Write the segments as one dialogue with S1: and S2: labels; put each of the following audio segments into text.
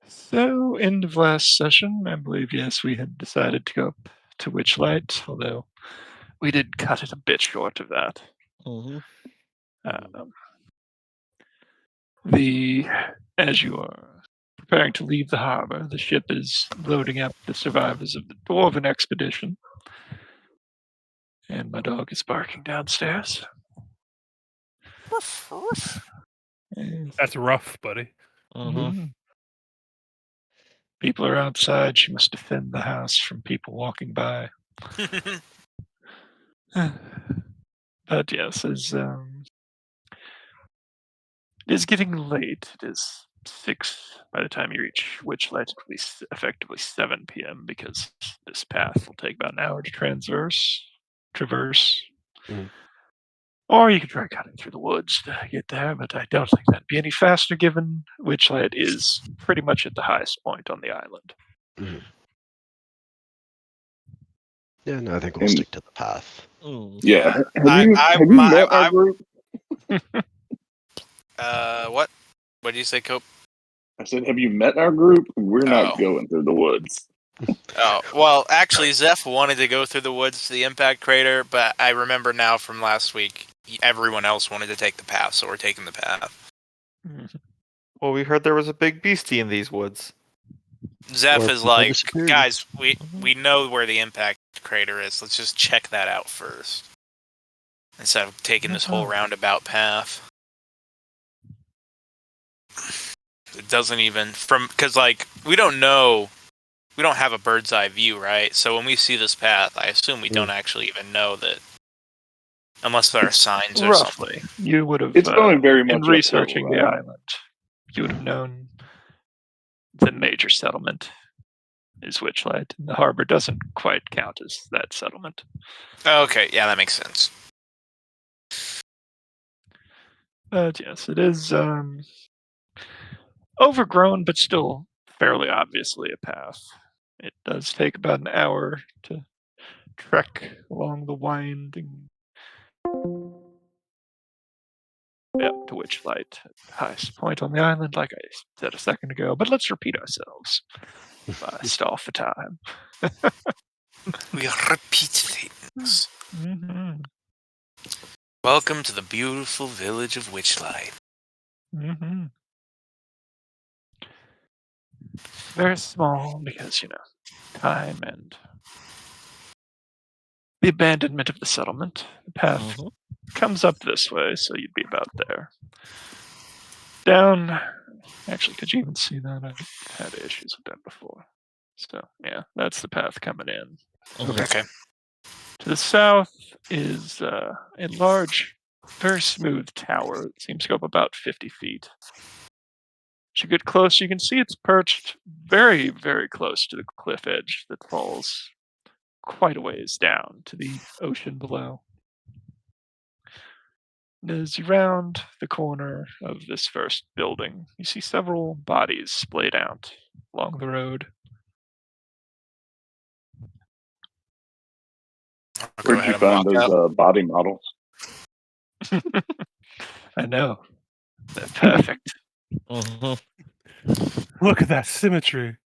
S1: So, end of last session, I believe, yes, we had decided to go up to Witchlight, although we did cut it a bit short of that.
S2: Mm-hmm.
S1: Um, the as you are preparing to leave the harbor, the ship is loading up the survivors of the Dwarven expedition, and my dog is barking downstairs. And,
S3: That's rough, buddy.
S2: Mm-hmm.
S1: people are outside. She must defend the house from people walking by. But yes, it is getting late. It is 6 by the time you reach Witchlight. It will be effectively 7 p.m. because this path will take about an hour to traverse.
S4: Mhm.
S1: Or you could try cutting through the woods to get there, but I don't think that'd be any faster given Witchlight is pretty much at the highest point on the island.
S4: Mhm. Yeah, no, I think we'll stick to the path.
S2: Yeah.
S5: Have you met our group?
S6: What? What did you say, Cope?
S5: I said, have you met our group? We're not
S6: Oh.
S5: going through the woods.
S6: Oh, well, actually, Zeph wanted to go through the woods to the impact crater, but I remember now from last week, everyone else wanted to take the path, so we're taking the path.
S2: Well, we heard there was a big beastie in these woods.
S6: Zeph
S4: Or
S6: is
S4: people
S6: like,
S4: disappeared.
S6: guys, we know where the impact crater is. Let's just check that out first. Instead of taking this whole roundabout path. It doesn't even, because, like, we don't have a bird's eye view, right? So when we see this path, I assume we don't actually even know that, unless there are signs or something.
S1: Roughly, you would have.
S5: It's going very much
S1: in researching
S5: uphill,
S1: the
S5: right?
S1: island. You would have known the major settlement is Witchlight, and the harbor doesn't quite count as that settlement.
S6: Okay, yeah, that makes sense.
S1: But yes, it is overgrown, but still fairly obviously a path. It does take about an hour to trek along the winding. Yep, to Witchlight, highest point on the island, like I said a second ago. But let's repeat ourselves. Stall for time.
S6: We repeat things.
S1: Mm-hmm.
S6: Welcome to the beautiful village of Witchlight.
S1: Mm-hmm. Very small because, time and the abandonment of the settlement. The path comes up this way, so you'd be about there. Down. Actually, could you even see that? I've had issues with that before. So, yeah, that's the path coming in.
S6: Okay.
S1: To the south is a large, very smooth tower. It seems to go up about 50 feet. As you get close, you can see it's perched very, very close to the cliff edge that falls quite a ways down to the ocean below. And as you round the corner of this first building, you see several bodies splayed out along the road.
S5: Where'd you find those body models?
S1: I know. They're perfect.
S3: Look at that symmetry.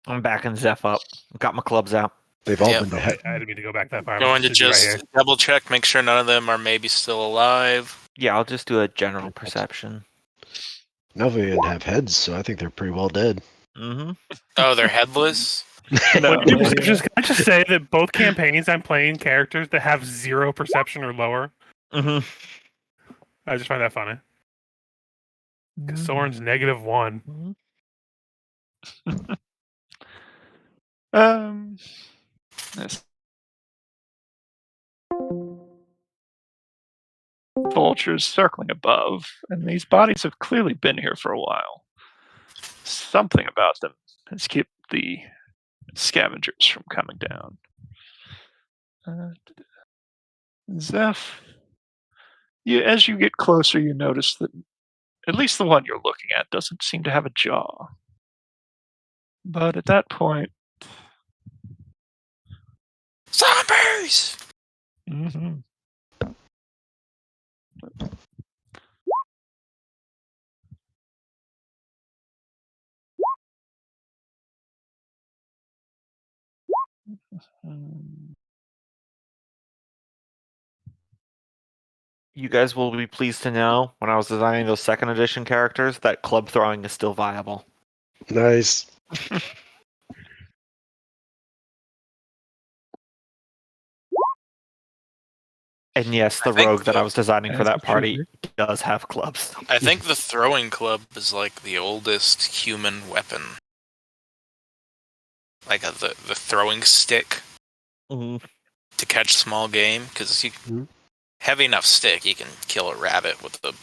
S2: I'm backing Zeph up. Got my clubs out.
S4: They've all
S6: Yep.
S4: been
S3: I didn't mean to go back that far.
S6: Going to
S3: Should be right here.
S6: just double check, make sure none of them are maybe still alive.
S2: Yeah, I'll just do a general perception.
S4: None of them even have heads, so I think they're pretty well dead.
S2: Mm-hmm.
S6: Oh, they're headless?
S1: No,
S3: When you do
S1: they,
S3: perceptions, can I just say that both campaigns I'm playing characters that have 0 perception or lower?
S2: Mm-hmm.
S3: I just find that funny. Because Soren's -1.
S1: This vultures circling above, and these bodies have clearly been here for a while. Something about them has kept the scavengers from coming down. Zeph, as you get closer, you notice that at least the one you're looking at doesn't seem to have a jaw. But at that point,
S6: Zombies!
S1: mm-hmm.
S2: You guys will be pleased to know, when I was designing those second edition characters, that club throwing is still viable.
S4: Nice.
S2: And yes, the
S6: I think
S2: rogue that I was designing for
S1: As
S2: that
S1: it should
S2: party
S1: be.
S2: does have clubs.
S6: I think the throwing club is like the oldest human weapon. Like the throwing stick
S2: Mhm.
S6: to catch small game, because you
S4: Mhm.
S6: heavy enough stick, you can kill a rabbit with a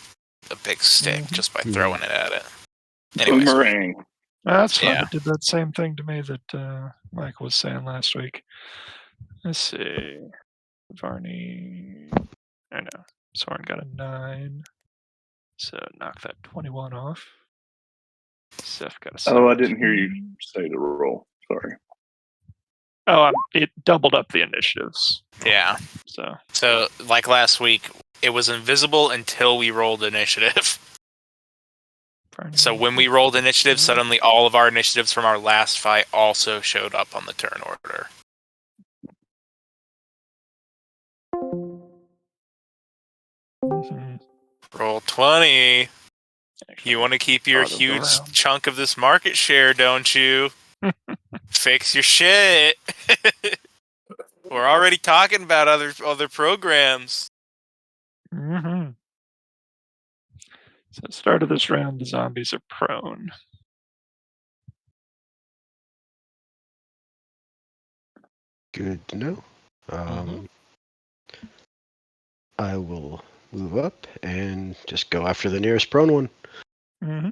S6: big stick just by throwing it at it. Anyways,
S5: Boomerang.
S1: That's fun.
S6: Yeah.
S1: It did that same thing to me that Mike was saying last week. Let's see. Varney. I know. Soren got a 9. So knock that 21 off. Seth got a 17.
S5: Oh, I didn't hear you say the roll. Sorry.
S1: Oh, it doubled up the initiatives.
S6: yeah.
S1: So
S6: Like last week, it was invisible until we rolled initiative.
S1: Varney,
S6: So when we rolled initiative, suddenly all of our initiatives from our last fight also showed up on the turn order.
S1: Mhm.
S6: Roll 20.
S1: Actually,
S6: You want to keep your
S1: thought of the
S6: huge
S1: round.
S6: chunk of this market share, don't you? Fix your shit. We're already talking about other programs.
S1: Mm-hmm. So at the start of this round, the zombies are prone.
S4: Good to know. I will move up and just go after the nearest prone one.
S1: Mm-hmm.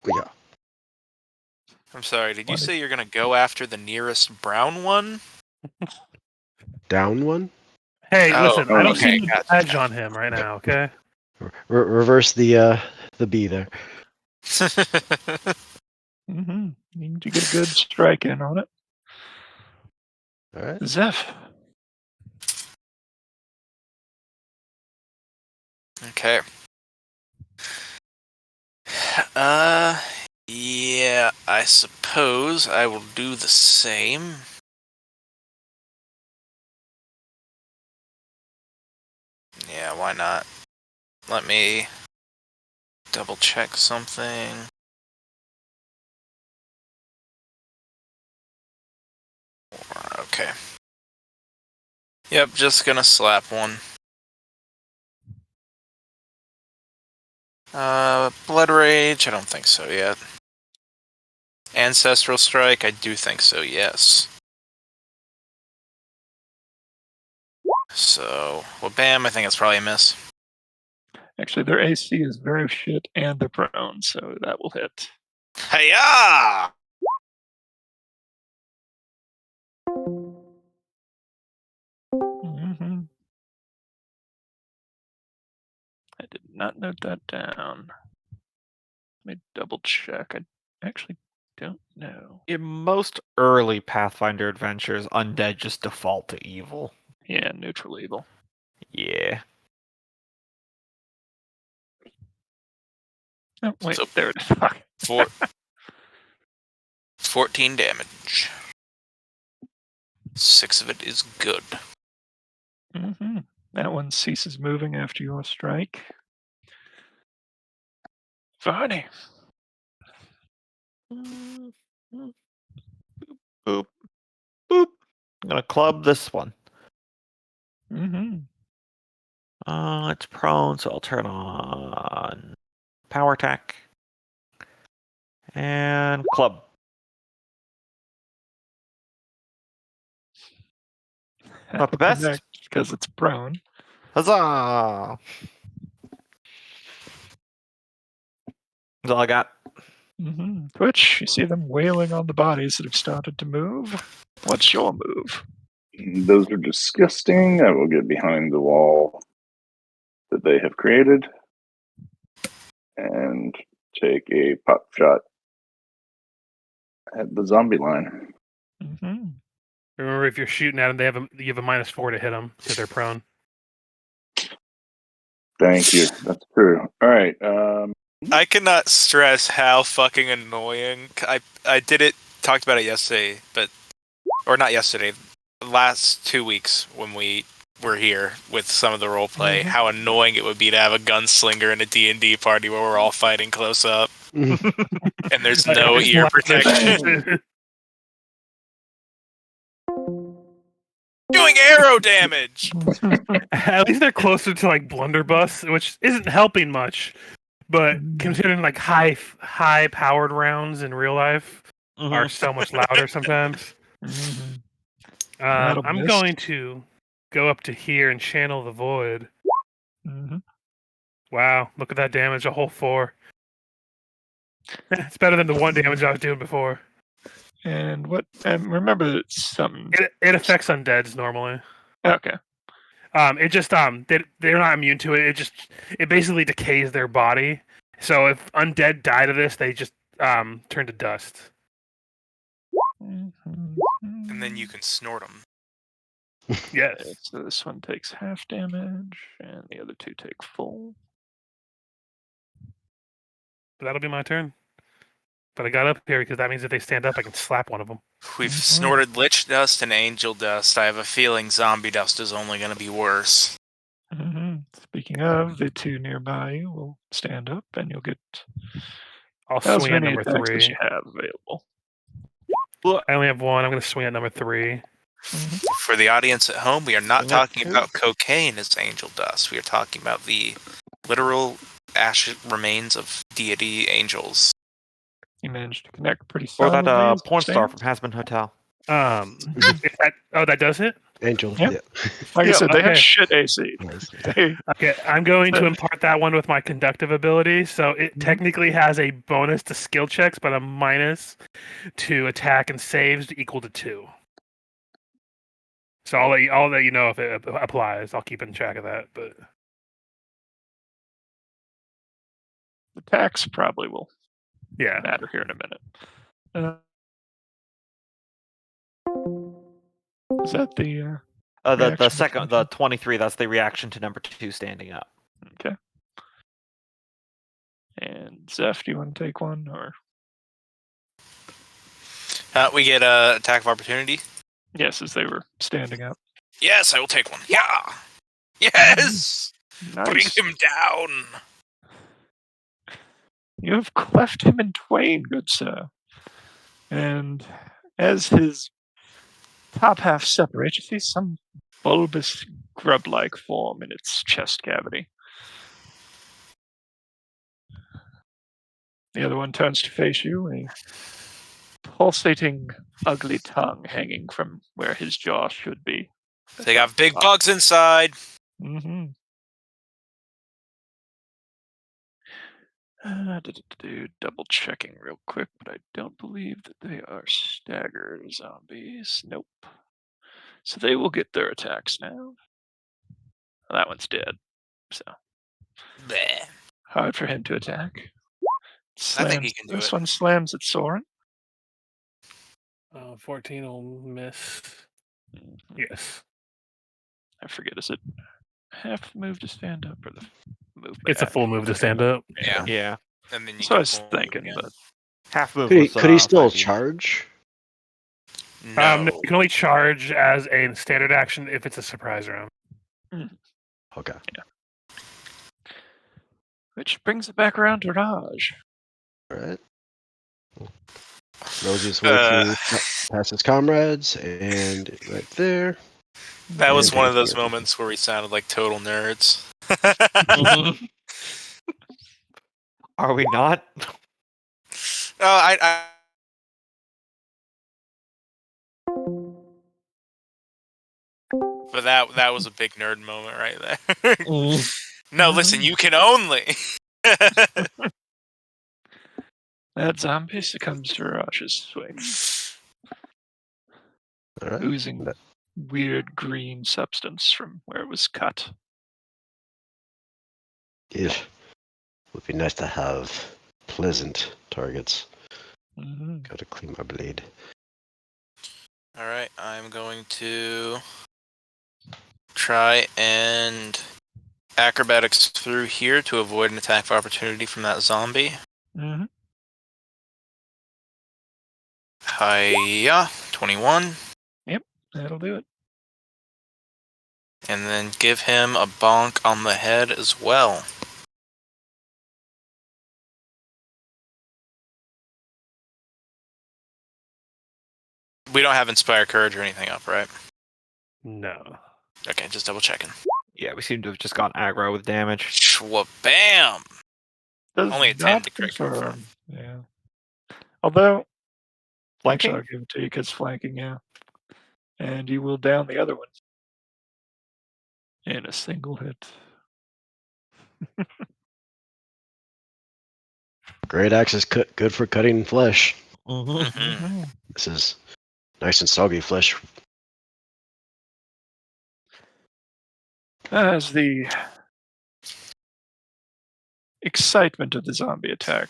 S4: Yeah.
S6: I'm sorry, did you
S1: What?
S6: say you're going to go after the nearest brown one?
S4: Down one.
S3: Hey,
S6: Oh,
S3: listen, I don't
S6: okay,
S3: see the
S6: gotcha.
S3: badge on him right now, okay?
S4: Reverse the B there.
S1: Mm-hmm. You need to get a good strike in on it.
S4: All right.
S1: Zeph.
S6: Okay. Yeah, I suppose I will do the same. Yeah, why not? Let me double check something. Okay. Yep, just gonna slap one. Blood Rage, I don't think so yet. Ancestral Strike, I do think so, yes. So, well, bam, I think it's probably a miss.
S1: Actually, their AC is very shit and they're prone, so that will hit.
S6: Hiya!
S1: Mm-hmm. I did not note that down. Let me double check. I actually don't know.
S2: In most early Pathfinder adventures, undead just default to evil.
S1: Yeah, neutral evil.
S2: Yeah.
S1: Oh, wait,
S6: So-
S1: there it is. Fuck.
S6: 14 damage. 6 of it is good.
S1: Mm-hmm. That one ceases moving after your strike. Varney.
S2: Boop. Boop. I'm gonna club this one.
S1: Mm-hmm.
S2: It's prone, so I'll turn on power attack. And club. Not the best.
S1: Because it's prone.
S2: Huzzah! That's all I got.
S1: Mm-hmm. Twitch, you see them wailing on the bodies that have started to move. What's your move?
S5: Those are disgusting. I will get behind the wall that they have created and take a pop shot at the zombie line.
S1: Mm-hmm.
S3: Remember, if you're shooting at them, you have a -4 to hit them because they're prone.
S5: Thank you. That's true. All right.
S6: I cannot stress how fucking annoying. I talked about it yesterday, or not yesterday, last 2 weeks when we were here with some of the roleplay. How annoying it would be to have a gunslinger in a D&D party where we're all fighting close up and there's no ear protection. Doing arrow damage.
S3: At least they're closer to like blunderbuss, which isn't helping much. But considering like high powered rounds in real life are so much louder sometimes. I'm
S1: miss.
S3: going to go up to here and channel the void. Wow, look at that damage, a whole 4. It's better than the 1 damage I was doing before.
S1: And what? And remember, it's something.
S3: It affects undeads normally.
S1: Okay.
S3: It just they're not immune to it. It basically decays their body. So if undead die to this, they just turn to dust.
S6: And then you can snort them.
S3: Yes.
S1: Okay, so this one takes half damage, and the other 2 take full.
S3: That'll be my turn. But I got up here because that means if they stand up, I can slap one of them.
S6: We've snorted lich dust and angel dust. I have a feeling zombie dust is only going to be worse.
S1: Speaking of, the 2 nearby you will stand up, and you'll get
S3: I'll
S1: as
S3: swing at
S1: many
S3: number
S1: attacks
S3: 3.
S1: as you have available.
S3: I only have 1. I'm going to swing at number 3.
S6: For the audience at home, we are not
S2: Swing at
S6: talking
S2: 2.
S6: about cocaine as angel dust. We are talking about the literal ash remains of deity angels.
S1: You managed to connect pretty
S2: Or
S1: solidly.
S2: that
S1: as it
S2: porn star
S1: stands.
S2: from Hasman Hotel.
S3: That does it?
S4: Angel.
S1: Yep.
S4: Yeah.
S1: Like I said, they have
S3: okay.
S1: shit AC.
S4: Nice.
S3: Okay, I'm going to impart that one with my conductive ability. So it technically has a bonus to skill checks, but a minus to attack and saves equal to 2. So I'll let you know if it applies. I'll keep in track of that. But
S1: The tax probably will
S3: yeah,
S1: matter here in a minute. Is that the
S2: The
S1: reaction
S2: second, the 23. That's the reaction to number 2 standing up.
S1: okay? And Zeph, do you want to take one or?
S6: We get a attack of opportunity.
S1: Yes, as they were standing up.
S6: Yes, I will take one. Yeah. Yes. Bring
S1: Nice.
S6: him down.
S1: You have cleft him in twain, good sir. And as his top half separates, you see some bulbous grub-like form in its chest cavity. The other one turns to face you, a pulsating, ugly tongue hanging from where his jaw should be.
S6: They got big bugs inside.
S1: Mm-hmm. Double checking real quick, but I don't believe that they are staggered zombies. Nope. So they will get their attacks now. That one's dead. So
S6: Bleh.
S1: hard for him to attack.
S6: I think he can do
S1: this
S6: it.
S1: one slams at Soren.
S3: 14 will miss. Yes.
S1: I forget, is it half move to stand up or the move?
S3: It's a full move to stand up.
S6: Yeah.
S2: Yeah.
S6: And then you
S1: So I
S6: can
S1: was
S6: pull
S1: thinking,
S6: again.
S1: but
S2: Half move.
S4: Could he still
S2: 5e.
S4: charge?
S6: No.
S3: No, you can only charge as a standard action if it's a surprise round.
S4: Okay.
S1: which brings it back around to Raj.
S4: All right. Rose's way through past his comrades, and right there.
S6: That was
S4: And
S6: one of
S4: thank
S6: those
S4: you.
S6: moments where we sounded like total nerds.
S2: Are we not?
S6: I But that was a big nerd moment right there. No, listen, you can only.
S1: That zombie succumbs to Raj's swing,
S4: All right.
S1: oozing weird green substance from where it was cut.
S4: It would be nice to have pleasant targets.
S1: Mm-hmm.
S4: Gotta clean my blade.
S6: All right, I'm going to try and acrobatics through here to avoid an attack of opportunity from that zombie.
S1: Mm-hmm.
S6: Hiya, 21.
S1: That'll do it.
S6: And then give him a bonk on the head as well. We don't have Inspire Courage or anything up, right?
S3: No.
S6: Okay, just double checking.
S2: Yeah, we seem to have just gone aggro with damage.
S6: Bam!
S1: Does
S6: Only a 10
S1: not
S6: to correct confirm.
S1: Yeah. Although,
S2: Flanking?
S1: actually, I'll give it to you because flanking, yeah. And you will down the other one in a single hit.
S4: Great axe is good for cutting flesh.
S2: Mm-hmm.
S6: Mm-hmm.
S4: This is nice and soggy flesh.
S1: As the excitement of the zombie attack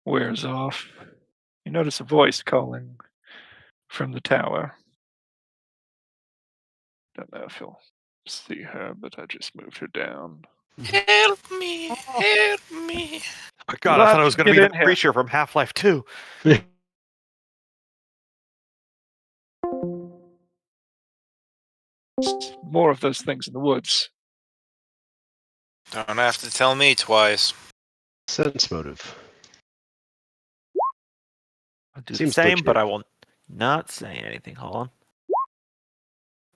S1: wears off, you notice a voice calling from the tower. Don't know if you'll see her, but I just moved her down.
S6: Help me! Help me!
S2: Oh, God, I thought it was going to
S1: Get
S2: be
S1: in
S2: the
S1: here.
S2: creature from Half-Life 2.
S1: More of those things in the woods.
S6: Don't have to tell me twice.
S4: Sense motive.
S2: I'll do the
S4: Seems
S2: same,
S4: legit.
S2: but I will not say anything. Hold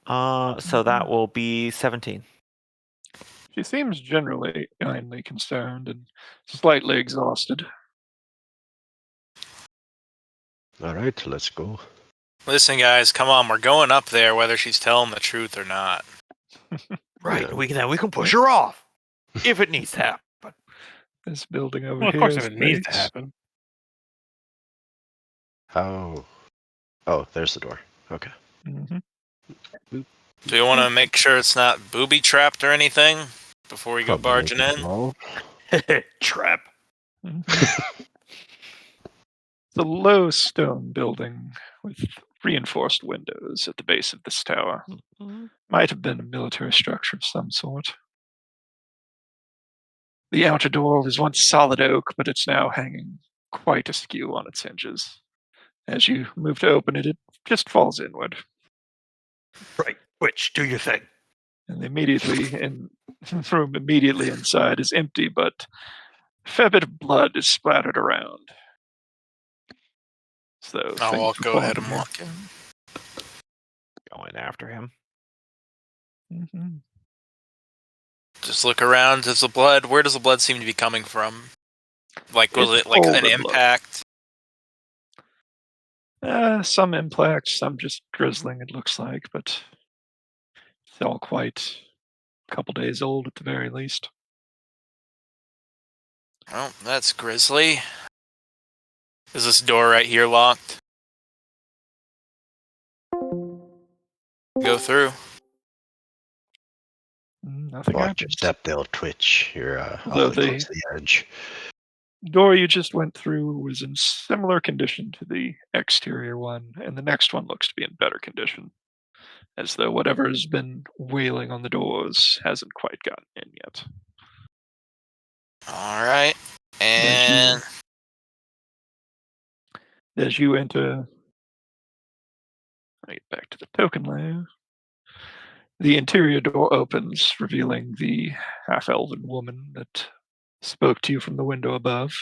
S2: on. So that will be 17.
S1: She seems generally kindly concerned and slightly exhausted.
S4: All right, let's go.
S6: Listen, guys, come on. We're going up there whether she's telling the truth or not.
S2: Right,
S4: Yeah.
S2: we can push her off if it needs to happen.
S1: This building over
S3: Well, of
S1: here
S3: course,
S1: is
S3: if it needs to
S1: base.
S3: happen.
S4: How? Oh, there's the door. Okay.
S1: Mhm.
S6: Do you want to make sure it's not booby trapped or anything before we go
S4: Probably
S6: barging in?
S4: wall.
S2: Trap.
S1: Mhm. It's a low stone building with reinforced windows at the base of this tower. Might have been a military structure of some sort. The outer door was once solid oak, but it's now hanging quite askew on its hinges. As you move to open it, it just falls inward.
S2: Right, Twitch, do your thing.
S1: And the room immediately inside is empty, but a fair bit of blood is splattered around. So
S6: I'll
S1: things were
S6: go
S1: falling
S6: ahead and
S1: here.
S6: walk in.
S2: Going after him.
S1: Mhm.
S6: Just look around. Does the blood? Where does the blood seem to be coming from? Like, was
S1: It's
S6: it like an
S1: older blood.
S6: impact?
S1: Some impact, some just drizzling, it looks like, but it's all quite a couple days old at the very least.
S6: Oh, that's grisly. Is this door right here locked? Go through.
S1: Nothing
S4: Watch your
S1: happens.
S4: step, they'll twitch. You're
S1: Although
S4: awfully close to the edge.
S1: Door you just went through was in similar condition to the exterior one, and the next one looks to be in better condition, as though whatever has been wailing on the doors hasn't quite gotten in yet.
S6: All right. And
S1: As you enter, I get back to the token layer. The interior door opens, revealing the half-elven woman that spoke to you from the window above.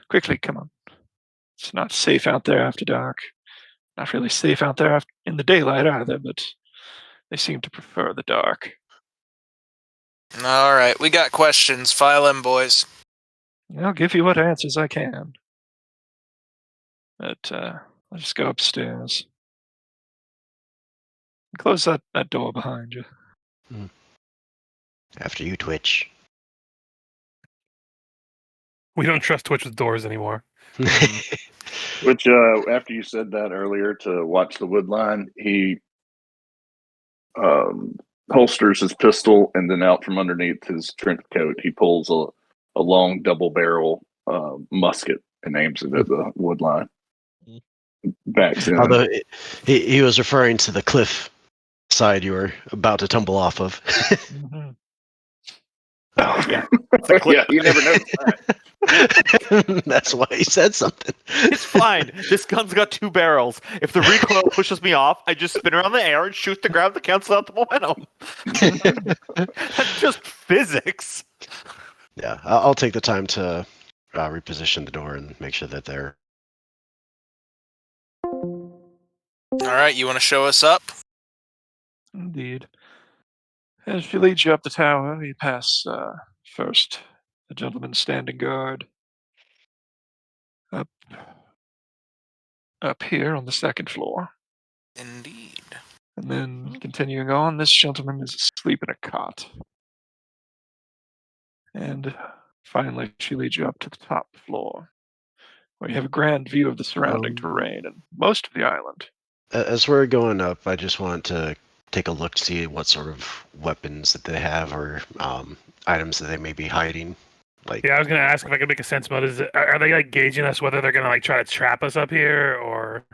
S1: Quickly, come on. It's not safe out there after dark. Not really safe out there in the daylight either, but they seem to prefer the dark.
S6: all right, we got questions. File in, boys.
S1: I'll give you what answers I can. But I'll just go upstairs. Close that door behind you.
S4: After you, Twitch.
S3: We don't trust Twitch with doors anymore.
S5: Which, after you said that earlier to watch the wood line, he holsters his pistol, and then out from underneath his trench coat, he pulls a long double barrel musket and aims it at the wood line. Backs in.
S4: Although he was referring to the cliff side you were about to tumble off of.
S1: Mhm.
S2: Oh, yeah.
S5: Yeah, you never noticed that.
S4: That's why he said something.
S2: It's fine. This gun's got 2 barrels. If the recoil pushes me off, I just spin around the air and shoot the ground to cancel out the momentum. That's just physics.
S4: Yeah, I'll take the time to reposition the door and make sure that they're.
S6: All right, you want to show us up?
S1: Indeed. As she leads you up the tower, you pass first a gentleman standing guard. Up here on the second floor.
S6: Indeed.
S1: And then continuing on, this gentleman is asleep in a cot. And finally, she leads you up to the top floor, where you have a grand view of the surrounding terrain and most of the island.
S4: As we're going up, I just want to take a look to see what sort of weapons that they have or items that they may be hiding. Like,
S3: Yeah, I was gonna ask if I could make a sense mode. Are they like gauging us whether they're gonna like try to trap us up here, or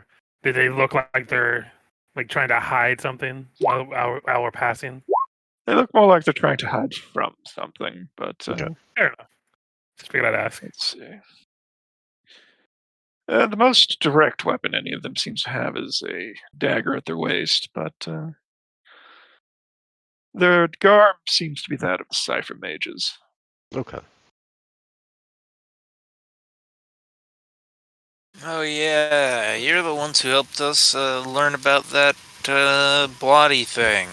S3: do they look like they're like trying to hide something while we're passing?
S1: They look more like they're trying to hide from something, but
S4: Okay.
S3: Fair enough. Just figured I'd ask.
S1: let's see. The most direct weapon any of them seems to have is a dagger at their waist, but their garb seems to be that of the cipher mages.
S4: okay.
S6: Oh yeah, you're the ones who helped us learn about that bloody thing.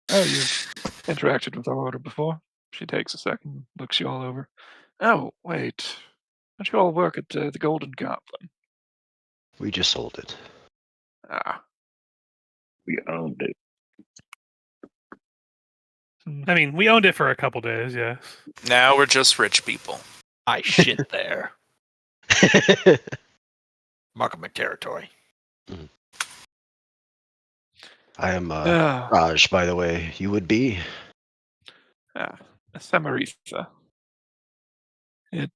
S1: Oh, you've interacted with our order before? She takes a second, looks you all over. Oh, wait. Don't you all work at the Golden Goblin?
S4: We just sold it.
S1: Ah.
S5: We owned it.
S3: I mean, we owned it for a couple days, yes.
S6: Now we're just rich people.
S2: I shit there. Mark my territory.
S4: I am
S1: Ah,
S4: Raj, by the way. You would be?
S1: Samaritha. It,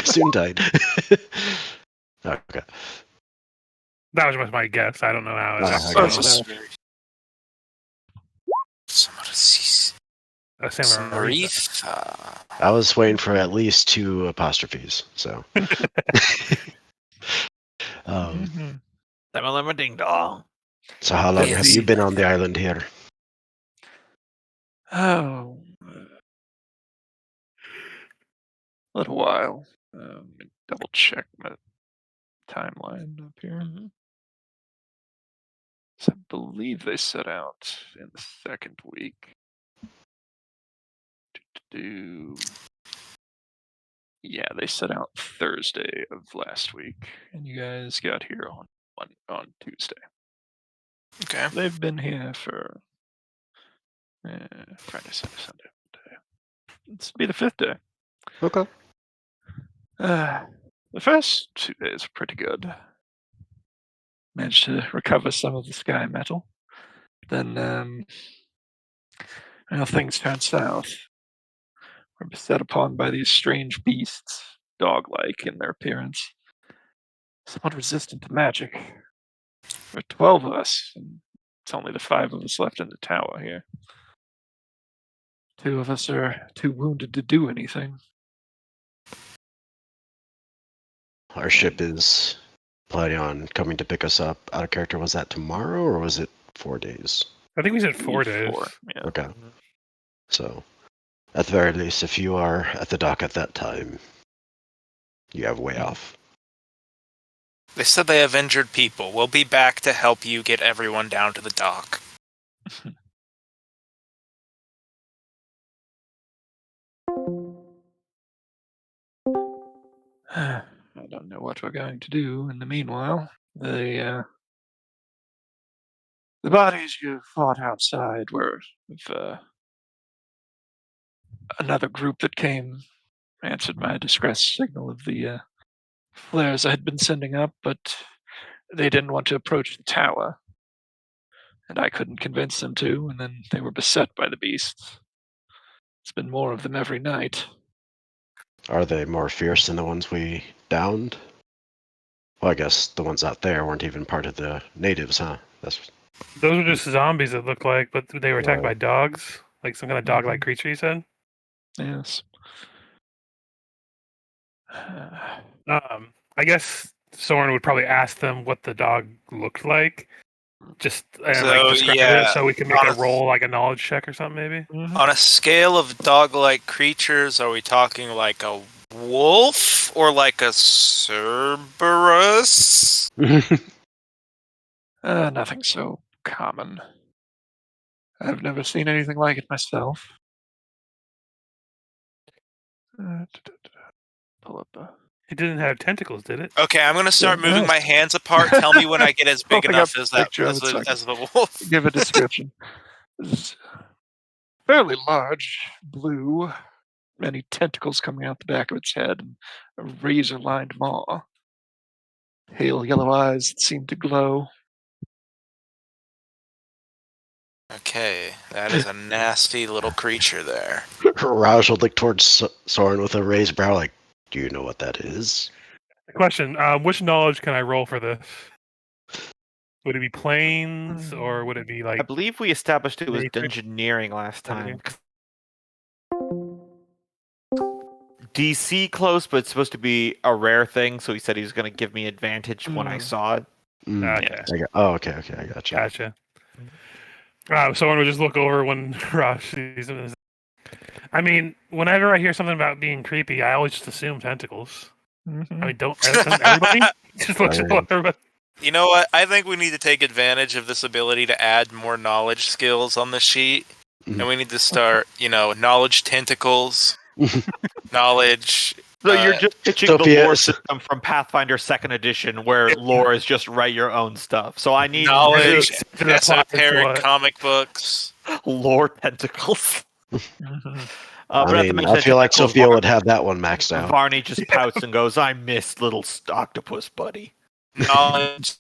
S4: Soon died. Okay.
S3: That was just my guess. I don't know how it
S4: Ah,
S3: actually
S4: I
S3: goes.
S4: gotcha.
S3: Samaritha.
S6: Samaritha.
S4: I was waiting for at least 2 apostrophes, so.
S1: mhm.
S2: Lemma ding dong.
S4: So how long have you
S6: Yes.
S4: been on the island here?
S1: Oh, a little while. Let me double check my timeline up here. So I believe they set out in the second week. Yeah, they set out Thursday of last week, and you guys got here on Tuesday.
S6: Okay.
S1: They've been here for Friday, Saturday, Sunday. Monday. It's be the 5th day.
S4: Okay.
S1: The first 2 days were pretty good. Managed to recover some of the sky metal. Then, things turned south. We're beset upon by these strange beasts, dog-like in their appearance, somewhat resistant to magic. There are 12 of us, and it's only the 5 of us left in the tower here. 2 of us are too wounded to do anything.
S4: Our ship is planning on coming to pick us up. Out of character, was that tomorrow or was it 4 days?
S3: I think we said 4 days.
S1: 4, yeah.
S4: Okay. So, at the very least, if you are at the dock at that time, you have a way off.
S6: They said they have injured people. We'll be back to help you get everyone down to the dock.
S1: I don't know what we're going to do in the meanwhile. The bodies you fought outside were of another group that came, answered my distress signal of the flares I had been sending up, but they didn't want to approach the tower. And I couldn't convince them to, and then they were beset by the beasts. It's been more of them every night.
S4: Are they more fierce than the ones we downed? Well, I guess the ones out there weren't even part of the natives, huh? That's
S3: Those were just zombies, it looked like, but they were attacked by
S4: Right.
S3: dogs, like some kind of dog-like creature. You said.
S1: Yes.
S3: I guess Soren would probably ask them what the dog looked like, just and like
S6: So,
S3: describe
S6: yeah,
S3: it, so we can make
S6: on
S3: a
S6: a-
S3: roll, like a knowledge check or something, maybe.
S1: Mhm.
S6: On a scale of dog-like creatures, are we talking like a wolf or like a Cerberus?
S1: Nothing so common. I've never seen anything like it myself. Pull up a.
S3: It didn't have tentacles, did it?
S6: Okay, I'm gonna start
S1: Yeah,
S6: moving
S1: yes.
S6: my hands apart. Tell me when I get as big
S1: Pulling
S6: enough
S1: up
S6: as
S1: a
S6: that
S1: picture of it so I
S6: as the wolf.
S1: Give a description. This is fairly large, blue, many tentacles coming out the back of its head, and a razor-lined maw. Pale yellow eyes that seem to glow.
S6: Okay, that is a nasty little creature there.
S4: Raj will look towards Soren with a raised brow, like, "Do you know what that is?"
S3: Question: which knowledge can I roll for this? Would it be planes, or would it be
S2: I
S3: like
S2: believe we established it was
S3: nature?
S2: dungeoneering last time.
S3: Dungeoneering.
S2: DC close, but it's supposed to be a rare thing, so he said he was going to give me advantage when I saw it.
S3: Okay,
S4: Okay, I gotcha.
S3: gotcha. Someone would just look over when Rosh sees him. I mean, whenever I hear something about being creepy, I always just assume tentacles. I mean, doesn't everybody just looks at everybody?
S6: You know what? I think we need to take advantage of this ability to add more knowledge skills on the sheet. And we need to start, knowledge tentacles, knowledge.
S2: So you're just pitching
S4: Sophia-
S2: the lore system from Pathfinder 2nd Edition, where lore is just write your own stuff. So I need
S6: knowledge,
S3: It applies to
S6: esoteric
S3: what?
S6: comic books.
S2: lore tentacles.
S1: Mhm.
S2: But not
S4: I
S2: to
S4: mean,
S2: mention
S4: I feel like
S2: tentacles,
S4: Sophia would have that one maxed out.
S2: Varney just pouts and goes, "I miss little octopus buddy."
S6: Knowledge,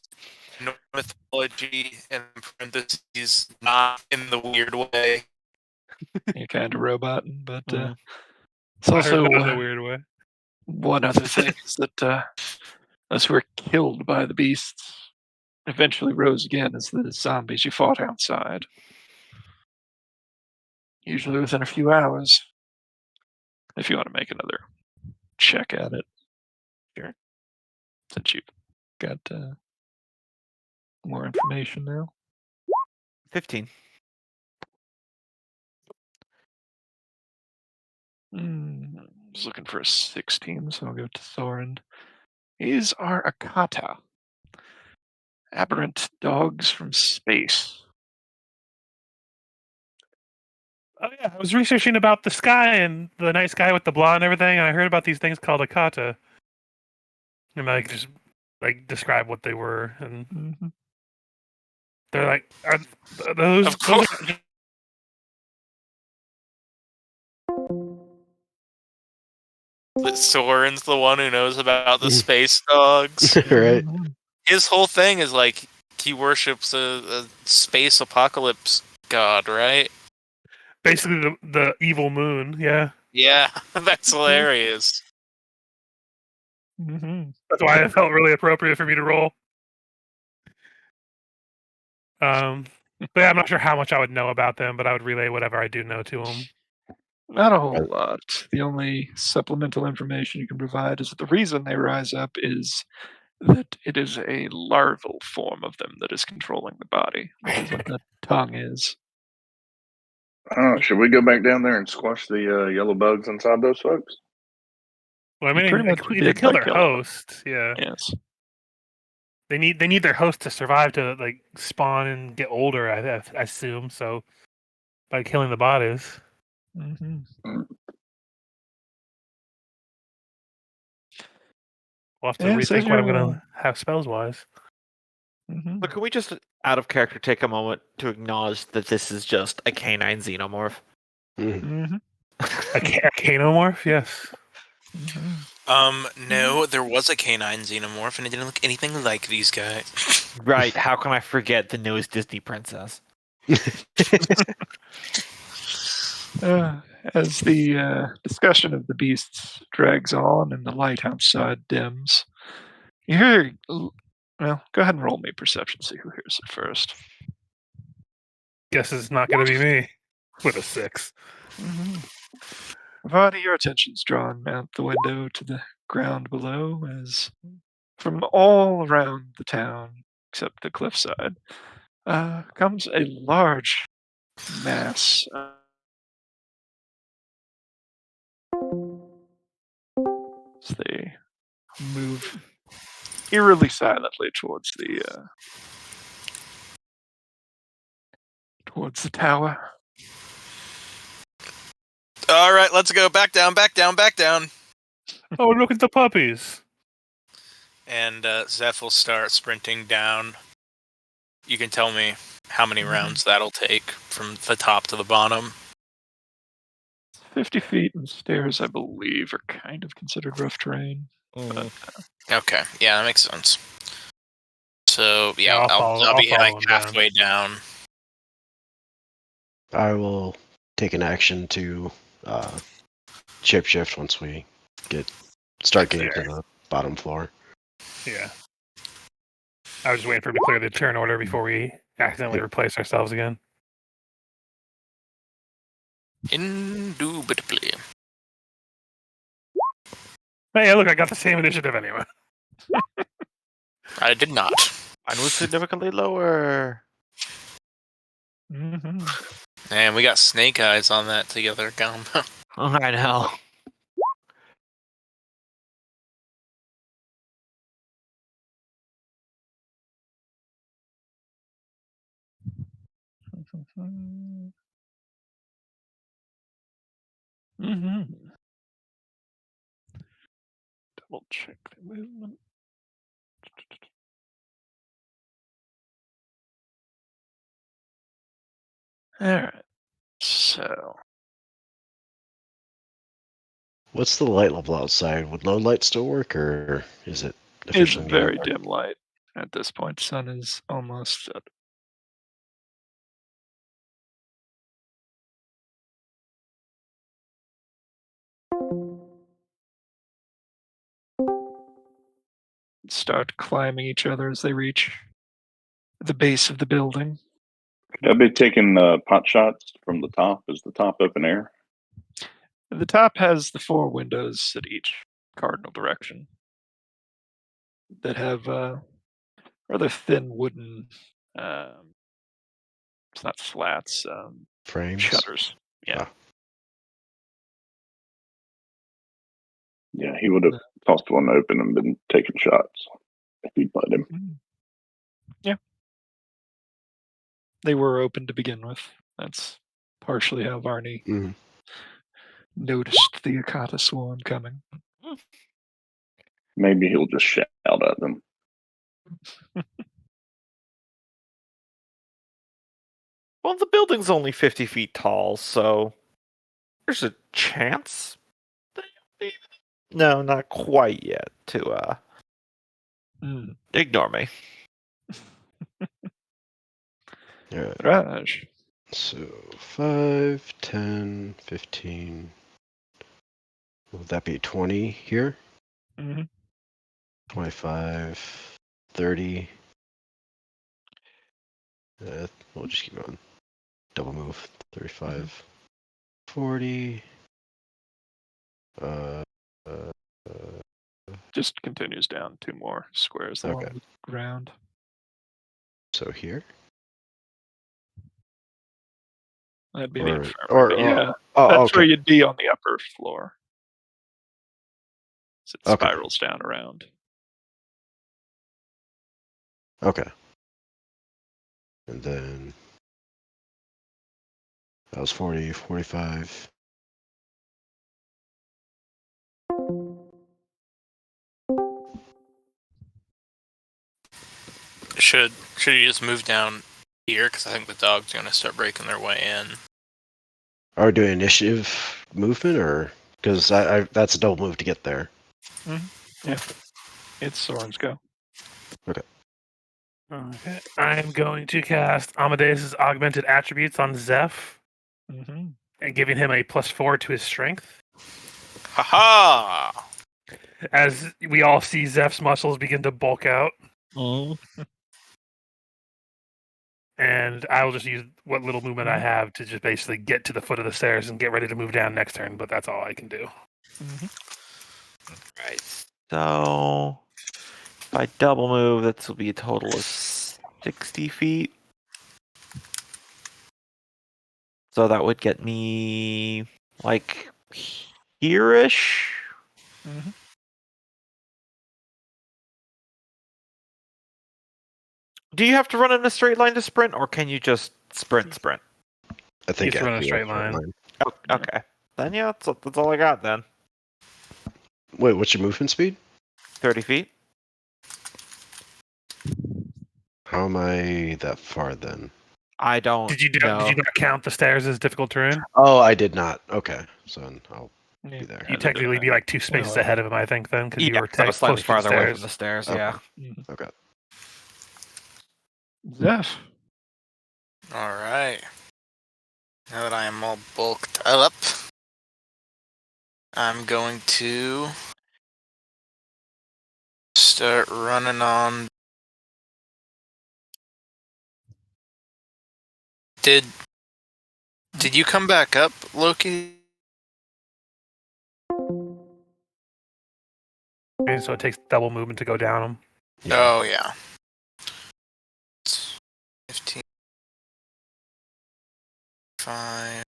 S6: mythology, and parentheses, not in the weird way.
S1: You're kind of roboting, but
S2: Mhm.
S1: it's
S3: I heard
S1: also
S3: that in a weird way.
S1: one other thing is that those who were killed by the beasts eventually rose again as the zombies you fought outside. Usually within a few hours. If you want to make another check at it. Sure. Since you've got more information now.
S2: 15.
S1: I was looking for a 16, so I'll go to Soren. These are Akata. Aberrant dogs from space.
S3: Oh yeah, I was researching about the sky and the night sky with the blah and everything, and I heard about these things called akata. And like just like describe what they were, and
S1: Mm-hmm.
S3: they're like, are those?
S6: Of course. But Soren's the one who knows about the space dogs.
S4: Right?
S6: His whole thing is like he worships a space apocalypse god, right?
S3: basically the evil moon. Yeah,
S6: Yeah, that's hilarious.
S1: Mm-hmm.
S3: that's why it felt really appropriate for me to roll. But yeah, I'm not sure how much I would know about them, but I would relay whatever I do know to them.
S1: Not a whole lot. The only supplemental information you can provide is that the reason they rise up is that it is a larval form of them that is controlling the body, which is what the tongue is.
S5: Should we go back down there and squash the yellow bugs inside those folks?
S3: Well, I
S1: You
S3: mean,
S1: pretty much
S3: they
S1: did
S3: kill
S1: by
S3: their
S1: killing them.
S3: host. Yeah,
S1: Yes.
S3: they need their host to survive to like spawn and get older. I assume so by killing the bodies.
S1: Mm-hmm.
S3: We'll have to
S1: Yeah, says
S3: rethink what I'm
S1: you're,
S3: gonna have spells wise.
S1: Mm-hmm.
S2: So can we just, out of character, take a moment to acknowledge that this is just a canine xenomorph?
S1: Mm-hmm.
S3: A canomorph, yes.
S1: Mm-hmm.
S6: No, there was a canine xenomorph, and it didn't look anything like these guys.
S2: Right, how can I forget the newest Disney princess?
S1: As the discussion of the beasts drags on and the lighthouse side dims, you hear. Well, go ahead and roll me perception, see who hears it first.
S3: Guess it's not going to be me with a 6.
S1: Vadi, your attention's drawn out the window to the ground below as from all around the town, except the cliffside, comes a large mass. As they move eerily silently towards the tower.
S6: All right, let's go. Back down, back down, back down.
S3: Oh, look at the puppies.
S6: And Zeph will start sprinting down. You can tell me how many rounds that'll take from the top to the bottom.
S1: 50 feet, and stairs, I believe, are kind of considered rough terrain. But,
S6: Okay, yeah, that makes sense. So yeah,
S3: Yeah,
S6: I'll be
S3: follow
S6: like
S3: him down.
S6: halfway down.
S4: I will take an action to shapeshift once we start getting to the bottom floor.
S3: Yeah. I was just waiting for him to clear the turn order before we accidentally replace ourselves again.
S6: Indubitably.
S3: Hey, look, I got the same initiative anyway.
S6: I did not.
S2: Mine was significantly lower.
S6: And we got snake eyes on that together combo.
S2: I know.
S1: Double check the movement. Alright, so.
S4: What's the light level outside? Would low light still work, or is it
S1: It's
S4: officially
S1: very
S4: medium?
S1: dim light at this point. The sun is almost set. Start climbing each other as they reach the base of the building.
S5: Could I be taking pot shots from the top? Is the top open air?
S1: The top has the 4 windows at each cardinal direction that have rather thin wooden, it's not slats,
S4: Frames?
S1: shutters. Yeah.
S5: Yeah, he would have tossed one open and been taking shots if he'd let him.
S1: Yeah. They were open to begin with. That's partially how Varney noticed the Akata swarm coming.
S5: Maybe he'll just shout at them.
S2: Well, the building's only 50 feet tall, so there's a chance. No, not quite yet to ignore me.
S4: Alright.
S1: Raj.
S4: So 5, 10, 15. Would that be 20 here? 25, 30. We'll just keep going. Double move. 35, 40.
S1: Just continues down 2 more squares along the ground.
S4: So here?
S1: That'd be the infirmary. Yeah, that's where you'd be on the upper floor. So it spirals down around.
S4: Okay. And then that was 40, 45.
S6: Should you just move down here? Because I think the dog's going to start breaking their way in.
S4: Are we doing initiative movement, or because that's a double move to get there?
S1: Yeah, it's Soren's go.
S4: Okay.
S3: I'm going to cast Amadeus's augmented attributes on Zeph. and giving him a +4 to his strength.
S6: Haha!
S3: As we all see Zeph's muscles begin to bulk out, and I will just use what little movement I have to just basically get to the foot of the stairs and get ready to move down next turn. But that's all I can do.
S2: Right. So if I double move, that will be a total of 60 feet. So that would get me like here-ish. Do you have to run in a straight line to sprint, or can you just sprint?
S4: I think
S3: He's running a
S4: after
S3: straight
S4: that
S3: line.
S2: Oh, okay. Then yeah, that's all I got then.
S4: Wait, what's your movement speed?
S2: 30 feet.
S4: How am I that far then?
S2: I don't
S3: Did you
S2: know.
S3: Did you not count the stairs as difficult terrain?
S4: Oh, I did not. Okay, so then I'll be there.
S3: You technically be like 2 spaces ahead of him, I think, then, because you were
S2: 'cause I was slightly
S3: close to the
S2: farther away
S3: stairs.
S2: from the stairs.
S4: Okay.
S2: Yeah.
S4: Okay.
S1: Zeph.
S6: All right. Now that I am all bulked up, I'm going to start running on. Did you come back up, Loki?
S3: And so it takes double movement to go down him.
S4: Yeah.
S6: Oh yeah. 15. 5.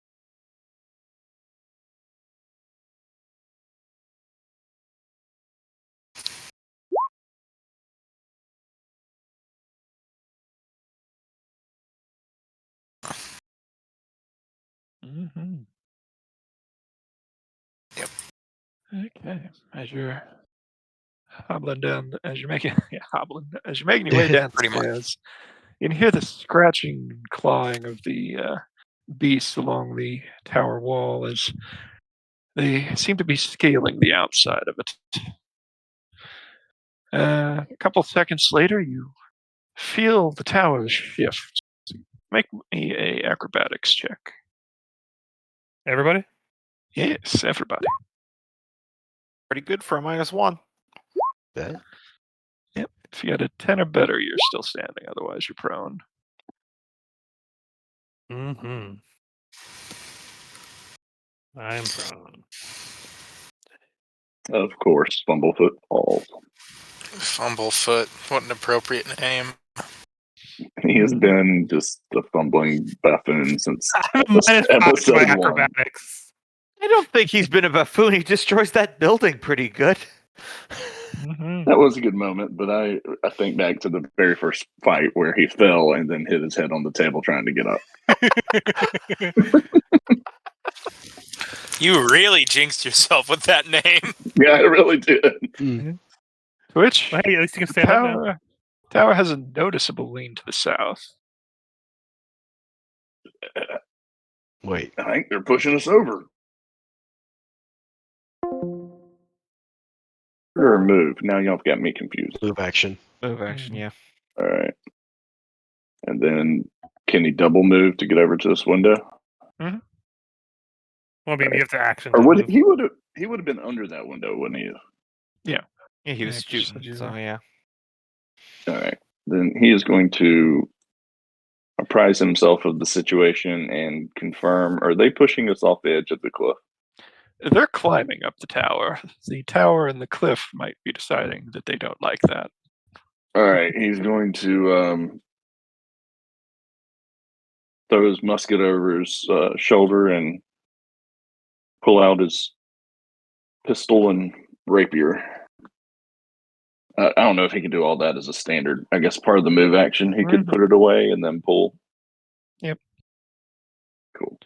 S1: Mm-hmm.
S6: Yep.
S1: Okay. As you're hobbling down, as you're making as you're making your way down the
S6: Pretty much.
S1: stairs, you can hear the scratching and clawing of the beasts along the tower wall as they seem to be scaling the outside of it. A couple seconds later, you feel the tower shift. Make me a acrobatics check.
S3: Everybody?
S1: Yes, everybody.
S2: Pretty good for a -1.
S4: Yeah.
S1: Yep. If you got a 10 or better, you're still standing. Otherwise, you're prone.
S3: Mm-hmm. I am prone.
S5: Of course, Bumblefoot falls.
S6: Fumblefoot. What an appropriate name.
S5: He has been just a fumbling buffoon since
S3: I'm -5 to my
S5: episode 1.
S3: acrobatics.
S2: I don't think he's been a buffoon. He destroys that building pretty good.
S1: Mm-hmm.
S5: That was a good moment, but I think back to the very first fight where he fell and then hit his head on the table trying to get up.
S6: You really jinxed yourself with that name.
S5: Yeah, I really did.
S1: Which
S3: Well, hey, at least you can stand up now.
S1: tower has a noticeable lean to the south.
S4: Wait.
S5: I think they're pushing us over. Or move. Now y'all got me confused.
S4: Move action.
S2: Move action, yeah.
S5: All right. And then can he double move to get over to this window?
S3: Well, I mean, you have to action.
S5: Or
S3: to
S5: would
S3: move.
S5: he would have been under that window, wouldn't he?
S2: Yeah, he was
S1: Yeah,
S2: shooting, so yeah.
S5: All right. Then he is going to apprise himself of the situation and confirm. Are they pushing us off the edge of the cliff?
S1: They're climbing up the tower. The tower and the cliff might be deciding that they don't like that.
S5: All right. He's going to throw his musket over his shoulder and pull out his pistol and rapier. I don't know if he can do all that as a standard. I guess part of the move action, he could put it away and then pull.
S1: Yep.
S5: Cool.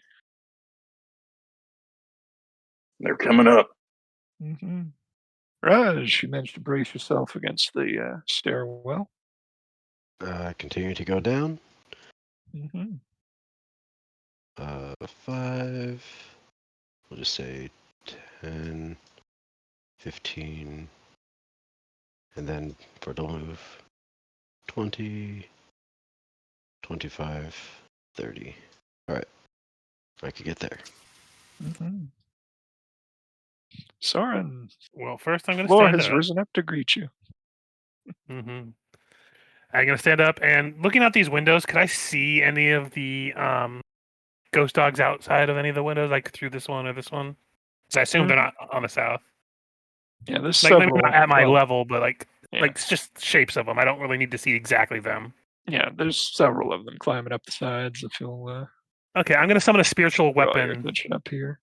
S5: They're coming up.
S1: Mm-hmm. Raj, you managed to brace yourself against the stairwell.
S4: Continue to go down.
S1: Mm-hmm.
S4: 5. We'll just say 10, 15, and then for the move, 20, 25, 30. All right, I could get there.
S1: Mhm. Soren,
S3: Well, first I'm going to
S1: floor
S3: stand
S1: has
S3: up.
S1: risen up to greet you.
S3: Mm-hmm. I'm going to stand up and looking out these windows. Could I see any of the ghost dogs outside of any of the windows, like through this one or this one? Because I assume they're not on the south.
S1: Yeah, there's
S3: Like maybe
S1: several.
S3: not at my
S1: well,
S3: level, but like
S1: yeah.
S3: like it's just shapes of them. I don't really need to see exactly them.
S1: Yeah, there's several of them climbing up the sides. If you'll
S3: Okay, I'm going to summon a spiritual
S1: draw your
S3: weapon.
S1: attention up here.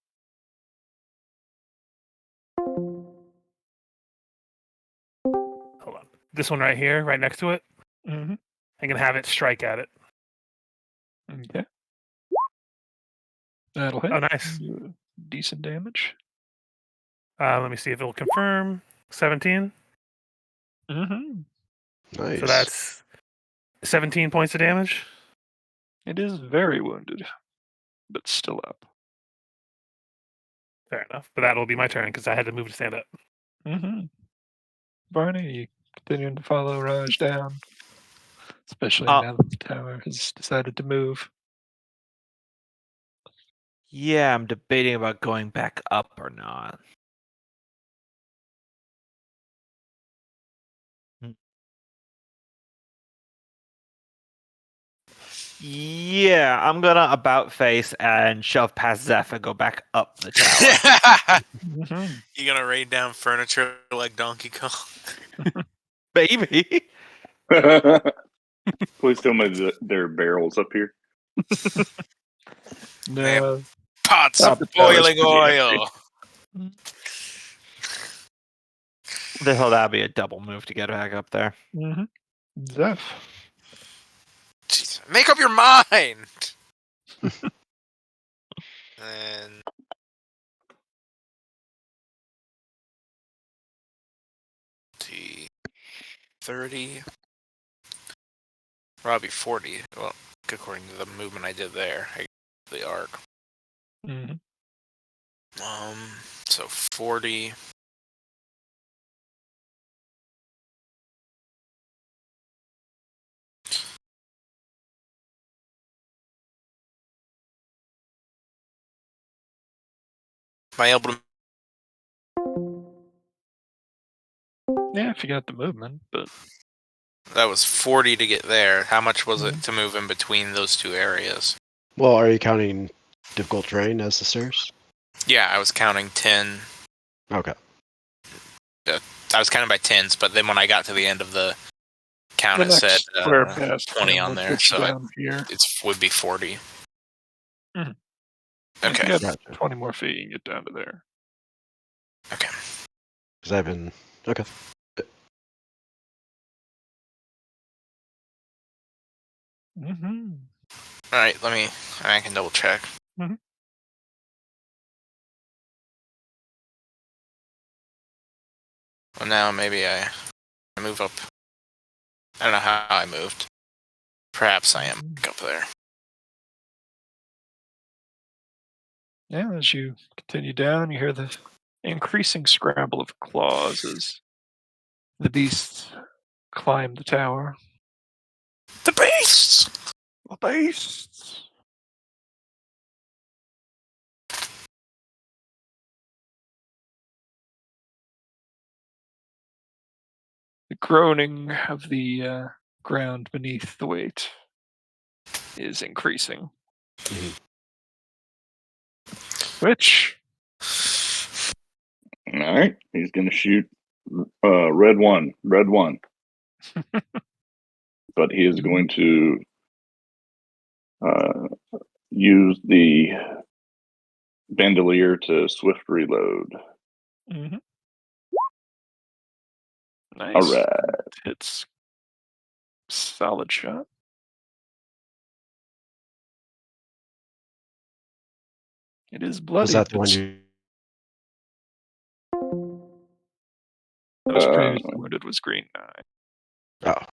S3: Hold on. This one right here, right next to it.
S1: Mm-hmm.
S3: I'm going to have it strike at it.
S1: Okay. That'll hit.
S3: Oh, nice.
S1: Do decent damage.
S3: Let me see if it'll confirm. 17.
S1: Mm-hmm.
S4: Nice.
S3: So that's 17 points of damage.
S1: It is very wounded, but still up.
S3: Fair enough. But that'll be my turn because I had to move to stand up.
S1: Mm-hmm. Barney, you continuing to follow Raj down, especially now that the tower has decided to move.
S2: Yeah, I'm debating about going back up or not. Yeah, I'm gonna about face and shove past Zeph and go back up the tower.
S1: Mm-hmm.
S6: You gonna raid down furniture like Donkey Kong?
S2: Baby.
S5: Please tell me that there are barrels up here.
S1: No.
S6: Pots
S1: Top
S6: of
S1: the tower's
S6: boiling
S1: pretty
S6: oil.
S2: That'll be a double move to get back up there.
S1: Mm-hmm. Zeph.
S6: Jeez, make up your mind. And 30, probably 40. Well, according to the movement I did there, the arc.
S1: Mm-hmm.
S6: So 40. Am I able to?
S1: Yeah, if you got the movement, but
S6: That was 40 to get there. How much was it to move in between those two areas?
S4: Well, are you counting difficult terrain as the stairs?
S6: Yeah, I was counting 10.
S4: Okay.
S6: I was counting by tens, but then when I got to the end of the count,
S1: the
S6: it
S1: next
S6: said
S1: square past
S6: 20
S1: him
S6: on
S1: will
S6: there,
S1: put you
S6: so
S1: down here.
S6: it would be 40.
S1: Mhm.
S6: Okay.
S1: If you got
S4: Gotcha.
S1: 20 more feet, you can get down to there.
S6: Okay.
S4: Because I've been okay.
S1: Mm-hmm.
S6: All right. I can double check.
S1: Mhm.
S6: Well, now maybe I move up. I don't know how I moved. Perhaps I am up there.
S1: Yeah, as you continue down, you hear the increasing scramble of claws as the beasts climb the tower.
S6: The beasts!
S1: The beasts! The groaning of the ground beneath the weight is increasing.
S4: Mhm.
S1: Which
S5: All right, he's gonna shoot red one, but he is going to use the bandolier to swift reload.
S1: Mm-hmm. Nice.
S5: All right.
S1: Hits. Solid shot. It is bloody.
S4: Was that the
S1: but
S4: one you?
S1: that was previously wounded was green 9.
S4: Oh.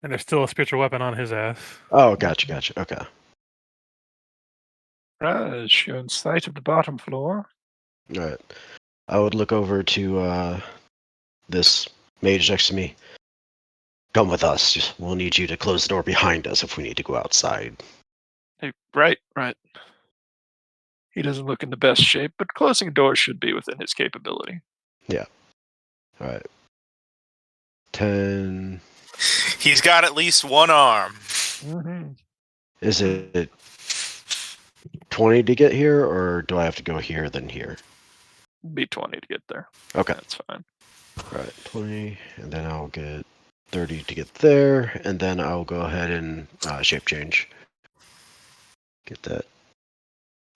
S3: And there's still a spiritual weapon on his ass.
S4: Oh, gotcha. Okay.
S1: Raj, you're in sight of the bottom floor.
S4: All right. I would look over to this mage next to me. Come with us. We'll need you to close the door behind us if we need to go outside.
S1: Hey, right. He doesn't look in the best shape, but closing a door should be within his capability.
S4: All right. 10.
S6: He's got at least one arm.
S1: Mm-hmm.
S4: Is it 20 to get here, or do I have to go here then here?
S1: Be 20 to get there.
S4: Okay.
S1: That's fine.
S4: Right, 20, and then I'll get 30 to get there, and then I'll go ahead and shape change. Get that.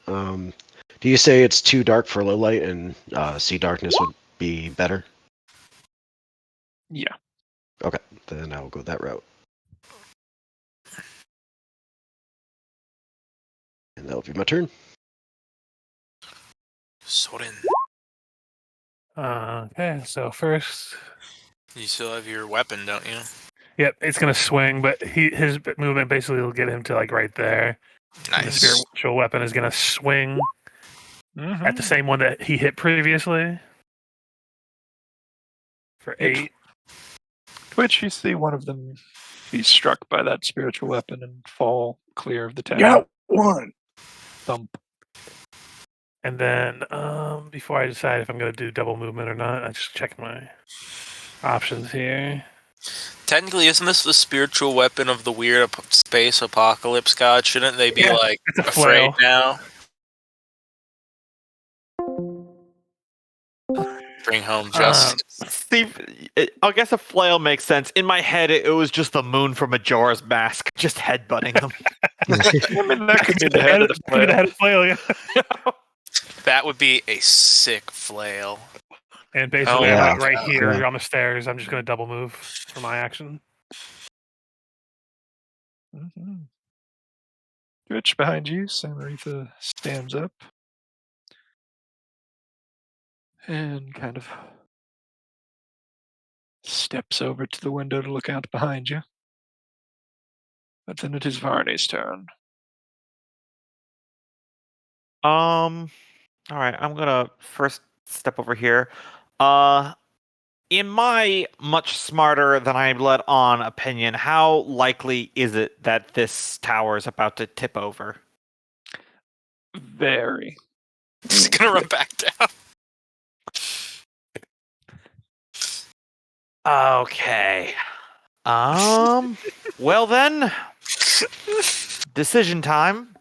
S4: Do you say it's too dark for low light, and sea darkness would be better?
S1: Yeah.
S4: Okay, then I'll go that route. And that'll be my turn.
S6: Soren,
S3: Okay, so first,
S6: you still have your weapon, don't you?
S3: yep, it's gonna swing, but his movement basically will get him to like right there. And the
S6: Nice.
S3: spiritual weapon is gonna swing at the
S1: Mhm.
S3: same one that he hit previously for
S1: Yep.
S3: 8.
S1: Twitch, you see one of them be struck by that spiritual weapon and fall clear of the town.
S5: Got one.
S1: Thump.
S3: And then before I decide if I'm gonna do double movement or not, I just check my options here.
S6: Technically, isn't this the spiritual weapon of the weird space apocalypse god? Shouldn't they be
S3: Yeah,
S6: like
S3: it's a
S6: afraid
S3: flail.
S6: now? Bring home justice.
S2: Steve, I guess a flail makes sense. In my head, it was just the moon from Majora's Mask, just headbutting them.
S1: I mean, that could be the head of the
S3: Could be the
S1: flail.
S3: head of the flail, yeah.
S6: That would be a sick flail.
S3: And basically,
S4: yeah.
S3: I'm right here
S4: Yeah.
S3: on the stairs. I'm just gonna double move for my action.
S1: Mhm. Twitch behind you, Samaritha stands up and kind of steps over to the window to look out behind you. But then it is Varney's turn.
S2: All right, I'm gonna first step over here. In my much smarter than I let on opinion, how likely is it that this tower is about to tip over?
S1: Very.
S6: He's gonna run back down.
S2: Okay. Well then, decision time.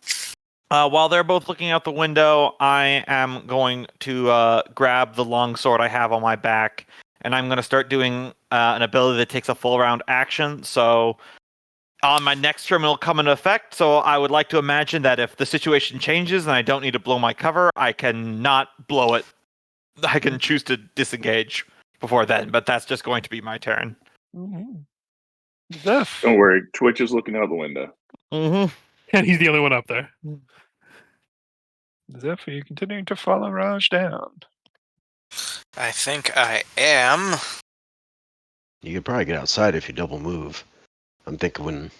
S2: While they're both looking out the window, I am going to grab the long sword I have on my back, and I'm going to start doing an ability that takes a full round action. So on my next turn, it'll come into effect. So I would like to imagine that if the situation changes and I don't need to blow my cover, I can not blow it. I can choose to disengage before then, but that's just going to be my turn.
S1: Mm-hmm. Zeph.
S5: Don't worry, Twitch is looking out the window.
S2: Mm-hmm.
S3: And he's the only one up there.
S1: Zeph, are you continuing to follow Raj down?
S6: I think I am.
S4: You could probably get outside if you double move. I'm thinking when,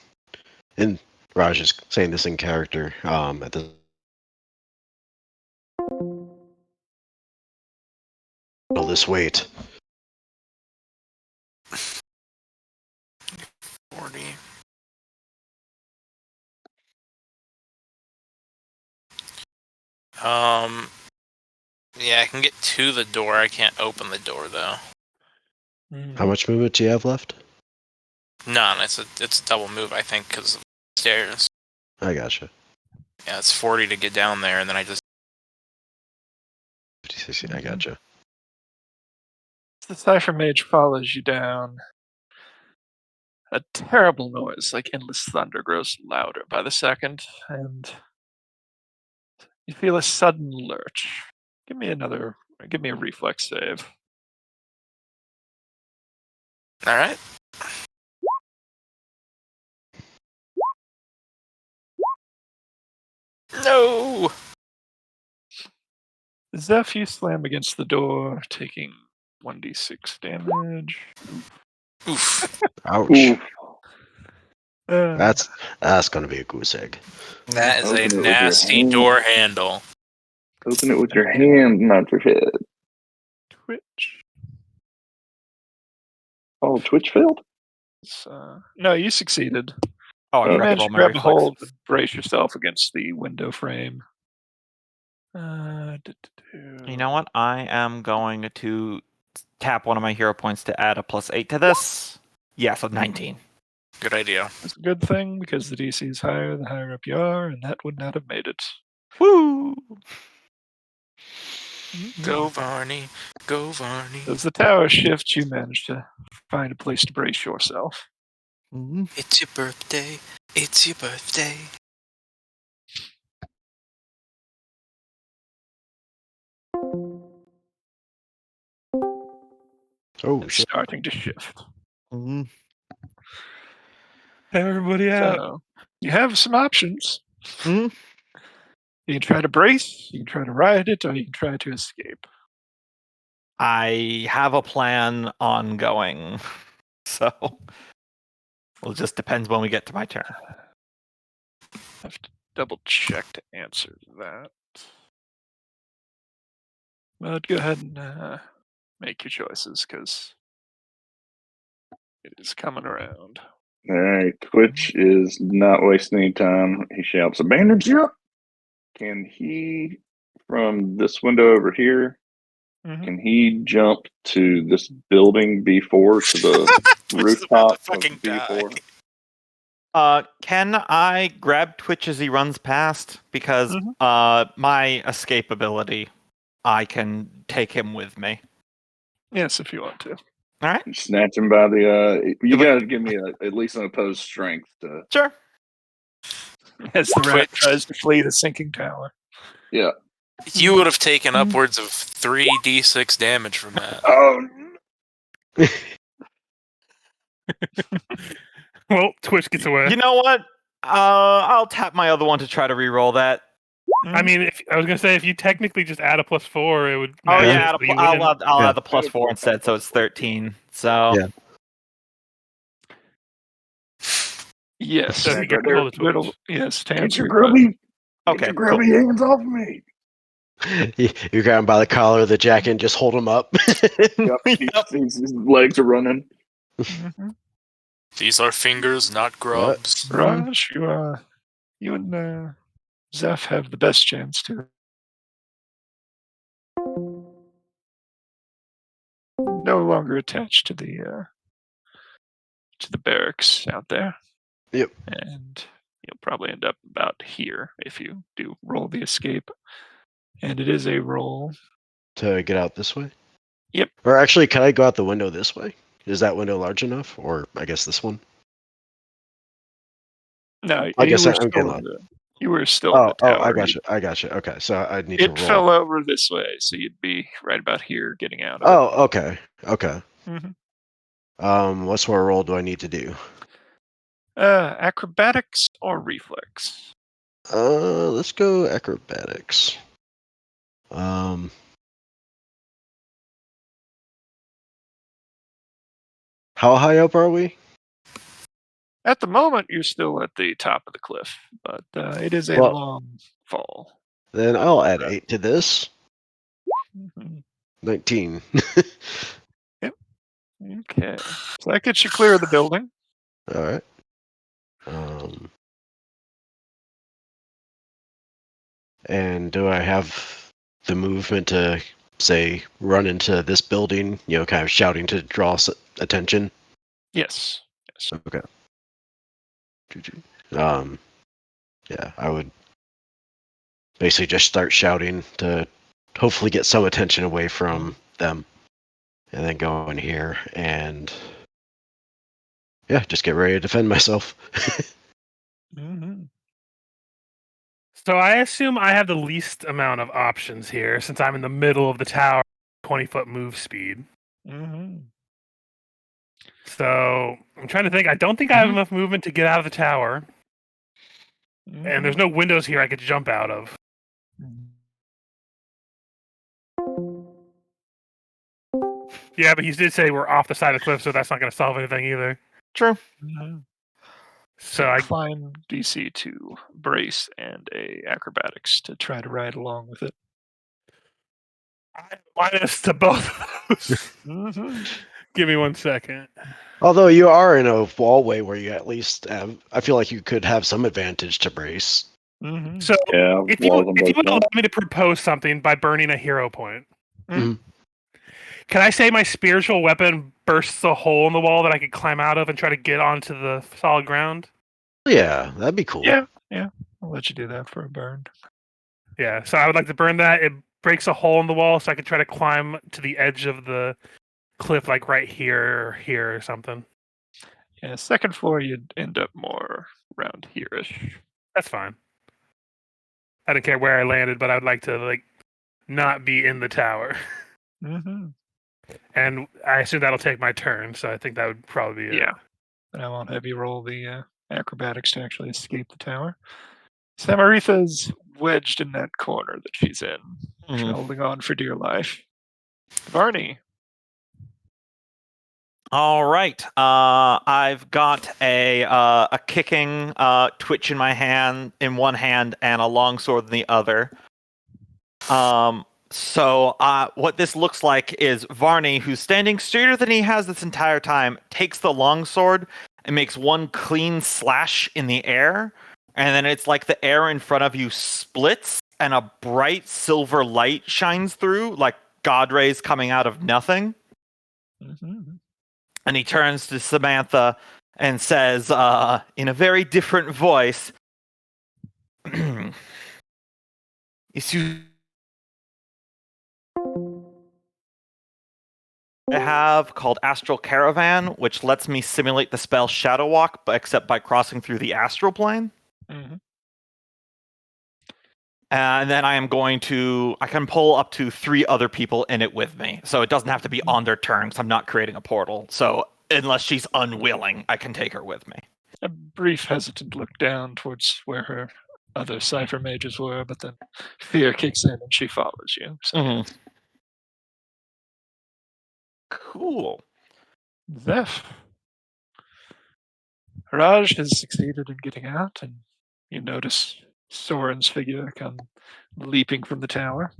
S4: and Raj is saying this in character, at the this weight.
S6: 40. Yeah, I can get to the door. I can't open the door though.
S4: How much movement do you have left?
S6: None. It's a double move, I think, because of the stairs.
S4: I gotcha.
S6: Yeah, it's 40 to get down there, and then I just
S4: 50, 60, I gotcha.
S1: The Cypher Mage follows you down. A terrible noise, like endless thunder, grows louder by the second, and you feel a sudden lurch. Give me a reflex save.
S6: all right. No.
S1: Zeph, you slam against the door, taking 1d6 damage.
S6: Oof.
S4: Ouch.
S5: Ooh,
S4: That's gonna be a goose egg.
S6: That is
S5: Open it
S6: a
S5: with your
S6: nasty
S5: hand.
S6: door handle.
S5: open it with your hand, not your head.
S1: Twitch.
S5: Oh, Twitch failed?
S1: No, you succeeded.
S2: Oh, I
S1: You
S2: forgot to
S1: managed
S2: roll
S1: to
S2: my
S1: grab a
S2: reflex.
S1: hold and brace yourself against the window frame.
S2: You know what? I am going to tap one of my hero points to add a +8 to this. Yeah, so 19.
S6: Good idea.
S1: That's a good thing because the DC is higher the higher up you are, and that would not have made it.
S2: Woo!
S6: Go Varney. Go Varney.
S1: As the tower shifts, you manage to find a place to brace yourself.
S6: It's your birthday. It's your birthday.
S4: Oh
S1: It's
S4: shit!
S1: starting to shift.
S3: Everybody out.
S1: So you have some options.
S2: Mhm.
S1: You can try to brace, you can try to ride it, or you can try to escape.
S2: I have a plan ongoing, so well, it just depends when we get to my turn.
S1: I have to double check to answer that. But go ahead and make your choices because it is coming around.
S5: All right, Twitch is not wasting any time. He shouts, "Abandon ship!" Can he, from this window over here, can he jump to this building B4 to the
S6: Twitch is about
S5: rooftop
S6: to fucking
S5: of B4?
S6: die.
S2: Can I grab Twitch as he runs past? Because my escape ability, I can take him with me.
S1: Yes, if you want to.
S2: All right,
S5: Snatch him by the. You
S2: Like-
S5: got to give me at least an opposed strength.
S2: sure.
S1: As the rat
S6: Twitch.
S1: tries to flee the sinking tower.
S5: Yeah.
S6: You would have taken upwards of 3d6 damage from that.
S5: Oh.
S3: Well, Twitch gets away.
S2: You know what? I'll tap my other one to try to re-roll that.
S3: I mean, I was gonna say if you technically just add a +4, it would.
S2: Oh
S3: match
S2: yeah,
S3: it, but you
S2: I'll
S3: wouldn't.
S2: add the +4 instead, so it's 13. So
S4: Yeah.
S1: Yes.
S3: So you get hold of Twitch.
S1: Yes, to
S5: Get
S1: answer
S5: your
S1: your question.
S5: grubby.
S2: Okay,
S5: Get your grubby hands off of me.
S4: You grab him by the collar of the jacket and just hold him up.
S5: Yep. His legs are running.
S1: Mhm.
S6: These are fingers, not grubs.
S1: Raj, you and Zeph have the best chance to. No longer attached to the barracks out there.
S4: Yep.
S1: And you'll probably end up about here if you do roll the escape. And it is a roll.
S4: To get out this way?
S1: Yep.
S4: Or actually, can I go out the window this way? Is that window large enough? Or I guess this one?
S1: No,
S4: I
S1: you
S4: guess
S1: were
S4: I'm
S1: still
S4: getting
S1: in
S4: lost.
S1: You were still in the
S4: Oh,
S1: tower.
S4: I got you. I got you. Okay, so I need to
S1: It
S4: roll.
S1: fell over this way, so you'd be right about here getting out of
S4: Oh, okay. Okay.
S1: it.
S4: What sort of roll do I need to do?
S1: Acrobatics or reflex?
S4: Let's go acrobatics. How high up are we?
S1: At the moment, you're still at the top of the cliff, but it is a
S4: Well-
S1: long fall.
S4: Then I'll add 8 to this.
S1: Mhm.
S4: 19.
S1: Okay, so that gets you clear of the building.
S4: All right. And do I have the movement to, say, run into this building, kind of shouting to draw attention?
S1: Yes.
S4: Okay. Yeah, I would basically just start shouting to hopefully get some attention away from them. And then go in here and, yeah, just get ready to defend myself.
S1: Mm-hmm.
S3: So I assume I have the least amount of options here since I'm in the middle of the tower, 20-foot move speed.
S1: Mm-hmm.
S3: So I'm trying to think. I don't think I have enough movement to get out of the tower, and there's no windows here I could jump out of. Yeah, but he did say we're off the side of the cliff, so that's not going to solve anything either.
S2: True.
S1: Mm-hmm.
S3: So I
S1: climb DC to brace and a acrobatics to try to ride along with it.
S3: minus to both of those.
S1: Mm-hmm.
S3: Give me 1 second.
S4: Although you are in a wallway where you at least have, I feel like you could have some advantage to brace.
S1: Mm-hmm.
S3: So
S5: Yeah,
S3: if you
S5: walls on both
S3: would allow
S5: sides.
S3: me to propose something by burning a hero point,
S4: Mhm.
S3: can I say my spiritual weapon bursts a hole in the wall that I could climb out of and try to get onto the solid ground?
S4: Yeah, that'd be cool.
S1: Yeah. I'll let you do that for a burn.
S3: Yeah, so I would like to burn that. It breaks a hole in the wall so I could try to climb to the edge of the cliff, like right here or here or something.
S1: Yeah, second floor, you'd end up more around here-ish.
S3: That's fine. I don't care where I landed, but I would like to like not be in the tower.
S1: Mm-hmm.
S3: And I assume that'll take my turn, so I think that would probably be it.
S1: Yeah. And I won't have you roll the acrobatics to actually escape the tower. Samaritha's wedged in that corner that she's in, holding on for dear life. Varney.
S2: All right. I've got a kicking twitch in my hand in one hand and a longsword in the other. So what this looks like is Varney, who's standing straighter than he has this entire time, takes the longsword and makes one clean slash in the air, and then it's like the air in front of you splits and a bright silver light shines through, like god rays coming out of nothing.
S1: Mm-hmm.
S2: And he turns to Samantha and says, in a very different voice, "Is you I have called Astral Caravan, which lets me simulate the spell Shadow Walk, but except by crossing through the astral plane.
S1: Mm-hmm.
S2: And then I can pull up to 3 other people in it with me. So it doesn't have to be on their turn, because I'm not creating a portal. So unless she's unwilling, I can take her with me.
S1: A brief hesitant look down towards where her other cipher mages were, but then fear kicks in and she follows you. So.
S2: Cool.
S1: Zeph. Raj has succeeded in getting out, and you notice Soren's figure come leaping from the tower.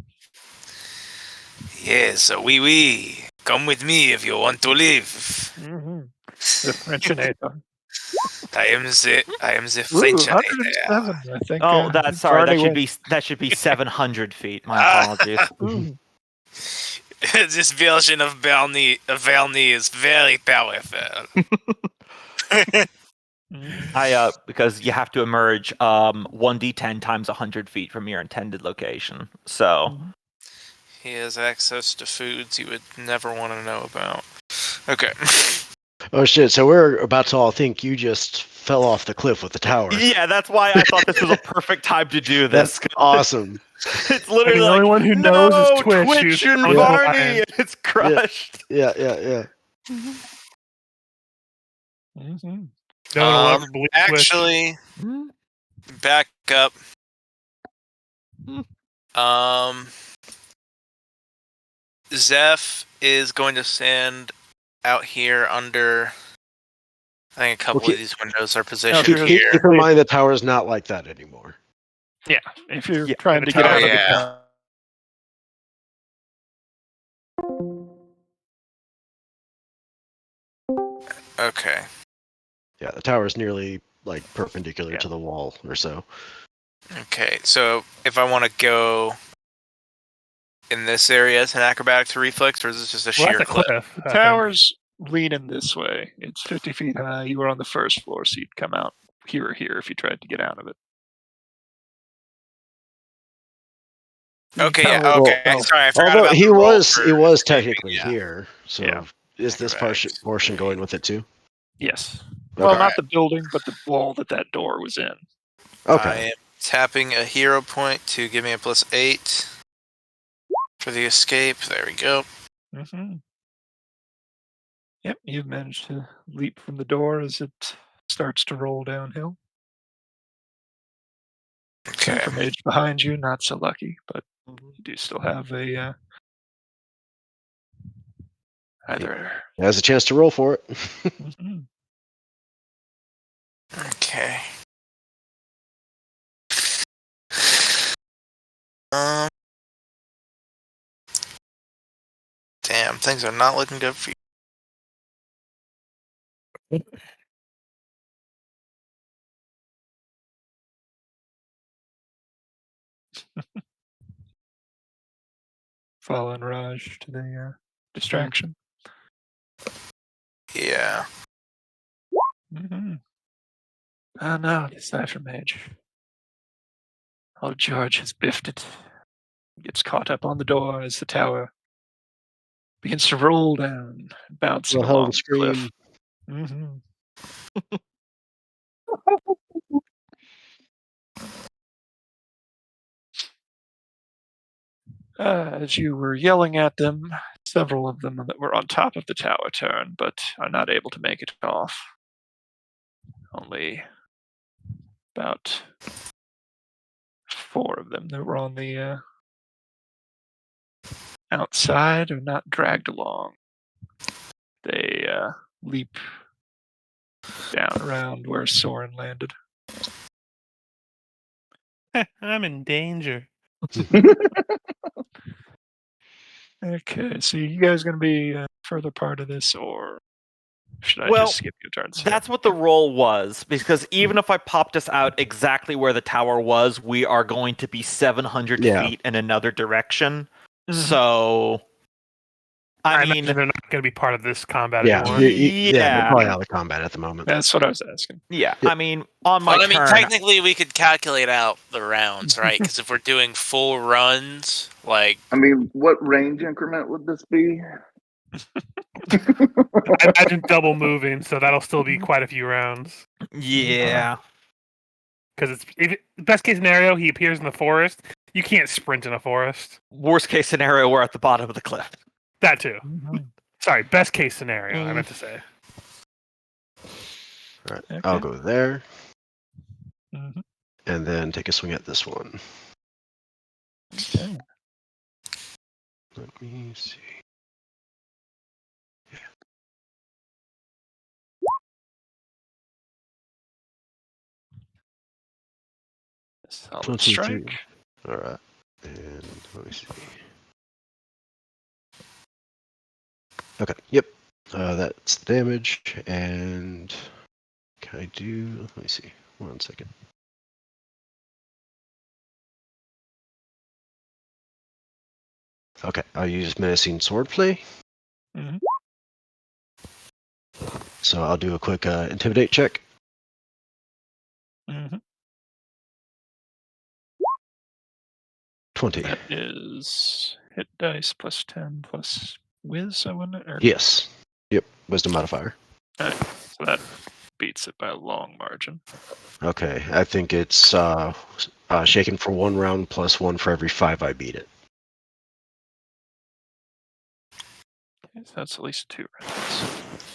S6: Yes, oui. Come with me if you want to live.
S1: Mm-hmm. The Frenchinator.
S6: I am the
S1: Ooh,
S6: Frenchinator.
S1: 107, I think.
S2: Oh,
S1: Varney
S2: that should be 700 feet. My
S6: Ah.
S2: apologies.
S1: Ooh.
S6: This version of Bernie is very powerful.
S2: Because you have to emerge 1d10 times 100 feet from your intended location. So
S6: He has access to foods you would never want to know about. Okay.
S4: Oh shit! So we're about to all think you just fell off the cliff with the tower.
S2: yeah, that's why I thought this was a perfect time to do this.
S4: That's awesome.
S2: It's literally
S3: the
S2: like,
S3: only one who knows is Twitch,
S2: Twitch
S3: who's
S2: and
S3: on the
S2: Varney,
S3: line.
S2: and it's crushed.
S4: Yeah.
S1: Mm-hmm.
S3: No one will ever believe Twitch.
S6: Actually, back up. Zeph is going to stand out here under. I think a couple of these windows are positioned here.
S4: Keep in mind the tower's not like that anymore.
S1: Yeah, if you're trying to get
S3: tower,
S1: out of the
S6: yeah.
S1: tower.
S6: Okay.
S4: Yeah, the tower's nearly like perpendicular to the wall or so.
S6: Okay, so if I want to go in this area as an acrobatics or reflex, or is this just a sheer
S3: That's a
S6: cliff?
S3: cliff.
S1: The tower's leaning this way. It's 50 feet high. You were on the first floor, so you'd come out here or here if you tried to get out of it.
S6: Okay,
S1: Kinda
S6: yeah,
S1: roll-
S6: okay.
S1: well,
S6: Sorry, I forgot
S4: Although
S6: about
S4: he
S6: the roll
S4: was
S6: for
S4: technically
S6: yeah.
S4: here. So
S1: Yeah.
S4: is this
S6: Acrobatics.
S4: portion going with it too?
S1: Yes.
S4: Okay.
S1: Well, not the building, but the wall that door was in.
S6: I
S4: Okay.
S6: am tapping a hero point to give me a +8 for the escape. There we go.
S1: Mm-hmm. Yep, you've managed to leap from the door as it starts to roll downhill.
S6: Okay.
S1: From mage behind you, not so lucky, but you do still have a either.
S4: He has a chance to roll for it.
S1: Mhm.
S6: Okay. Damn, things are not looking good for you.
S1: Following Raj to the distraction.
S6: Yeah.
S1: Mm-hmm. Oh no, the Cypher Mage. Oh, George has biffed it. Gets caught up on the door as the tower begins to roll down, bouncing
S4: Well, hell
S1: along
S4: to
S1: the cliff.
S4: scream.
S1: Mm-hmm. As you were yelling at them, several of them that were on top of the tower turn, but are not able to make it off. Only about 4 of them that were on the outside are not dragged along. They leap down around where Soren landed.
S3: I'm in danger.
S1: Okay, so you guys going to be further part of this, or should I
S2: Well,
S1: just skip your turns?
S2: That's what the roll was, because even if I popped us out exactly where the tower was, we are going to be 700
S4: Yeah.
S2: feet in another direction.
S1: Mhm.
S2: So, I mean,
S3: imagine they're not going to be part of this combat
S4: Yeah,
S3: anymore.
S4: they're probably out of combat at the moment.
S1: That's what I was asking.
S2: yeah, I mean, on my
S6: Well, I mean,
S2: turn,
S6: technically, we could calculate out the rounds, right? Because if we're doing full runs, like
S5: I mean, what range increment would this be?
S3: I imagine double moving, so that'll still be quite a few rounds.
S2: yeah.
S3: Because best case scenario, he appears in the forest. You can't sprint in a forest.
S2: Worst case scenario, we're at the bottom of the cliff.
S3: That too.
S1: Mhm.
S3: Sorry, best case scenario. I meant to say.
S4: All right,
S1: Okay.
S4: I'll go there
S1: Mhm.
S4: and then take a swing at this one.
S1: Okay.
S4: Let me see.
S1: Solid
S4: 22.
S1: strike.
S4: All right, and let me see. Okay, yep, that's the damage, and can I do? Let me see. 1 second. Okay, I'll use menacing swordplay.
S1: Mhm.
S4: So I'll do a quick intimidate check.
S1: Mhm.
S4: 20.
S1: That is hit dice plus 10 plus whiz, I wouldn't or
S4: Yes. Yep. Wisdom modifier.
S1: Alright, so that beats it by a long margin.
S4: Okay, I think it's shaken for 1 round plus 1 for every 5 I beat it.
S1: Okay, so that's at least 2 rounds.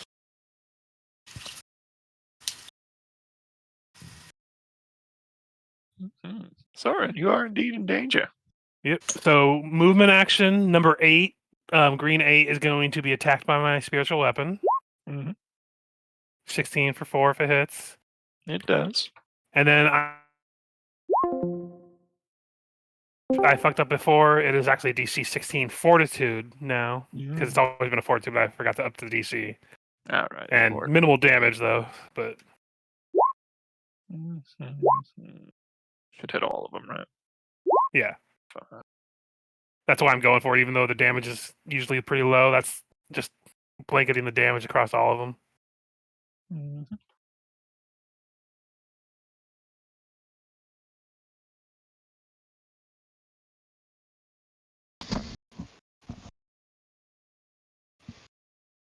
S1: Mhm. Soren, you are indeed in danger.
S3: Yep. So movement action number 8, green 8 is going to be attacked by my spiritual weapon.
S1: Mhm.
S3: 16 for 4 if it hits,
S1: It does.
S3: and then I fucked up before. It is actually DC 16 Fortitude now because it's always been a Fortitude, but I forgot to up to the DC.
S1: All right.
S3: And
S1: Lord.
S3: minimal damage though, but
S1: Mhm. Should hit all of them, right?
S3: yeah,
S1: Fine.
S3: that's why I'm going for it. Even though the damage is usually pretty low, that's just blanketing the damage across all of them.
S1: Mhm.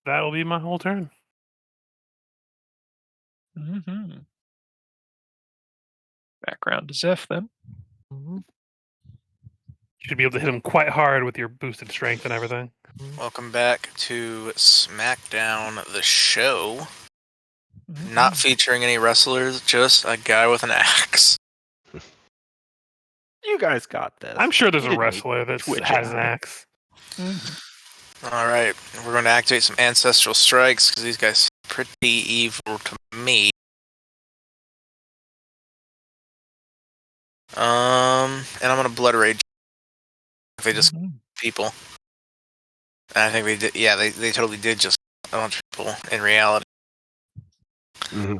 S3: That will be my whole turn.
S1: Mhm. Background to Zeph then.
S3: You should be able to hit him quite hard with your boosted strength and everything.
S6: welcome back to SmackDown, the show.
S1: Mhm.
S6: Not featuring any wrestlers, just a guy with an axe.
S2: You guys got this.
S3: I'm sure there's
S2: You
S3: a
S2: didn't need
S3: wrestler that
S2: Twitch
S3: has an
S2: it.
S3: axe.
S1: Mhm.
S6: All right, we're going to activate some ancestral strikes because these guys seem pretty evil to me. And I'm going to blood rage. If they just
S1: Mhm.
S6: people. And I think they did. Yeah, they totally did just a bunch of people in reality.
S4: Mm-hmm.